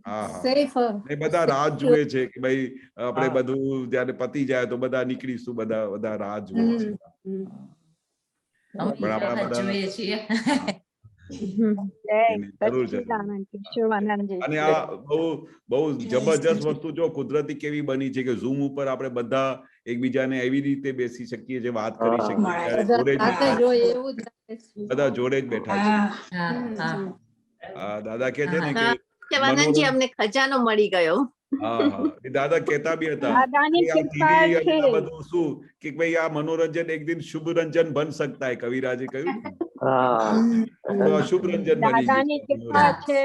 હા સેફ એ બધા રાહ જુએ છે કે ભાઈ આપણે બધું જયારે પતી જાય તો બધા નીકળીશું, બધા રાહ જુએ છે. અમે પણ આપણા રાહ બધા જોઈએ છીએ. એની જરૂર છે. અને આ બહુ જબરજસ્ત વસ્તુ જો કુદરતી કેવી બની છે કે ઝૂમ ઉપર આપણે બધા એકબીજાને એવી રીતે બેસી શકીએ છીએ, વાત કરી શકીએ છીએ, જોડે જ સાથે બેઠા જોઈએ છીએ. એવું જ લાગે છે. બધા જોડે જ બેઠા છે. હા હા દાદા કે છે ને કે કેશવાનંદજી, અમને ખજાનો મળી ગયો. હા હા એ દાદા કહેતા બી હતા દાદાની કે આ કૃપા TV અને છે. આ બધું શું કે ભાઈ આ મનોરંજન એક દિન શુભ રંજન બન सकता है, કવિરાજે કહ્યું ને. તો અશુભ રંજન બની દાદાની જશે કૃપા છે.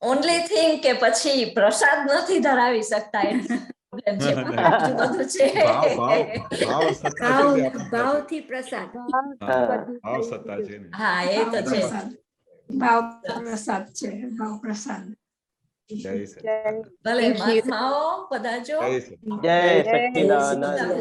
ઓનલી થિંગ કે પછી પ્રસાદ નથી ધરાવી શકતા એટલે problem છે. બીજું બધું છે. ભાવ સત્તા છે ને આપણી પાસે. ભાવથી પ્રસાદ. ભાવ સત્તા છે ને. હા એ તો છે. ભાવ પ્રસાદ છે, ભાવ પ્રસાદ. જય સચ્ચિદાનંદ. ભલે મહાત્માઓ પધારજો. જય સચ્ચિદાનંદ. જય સચ્ચિદાનંદ.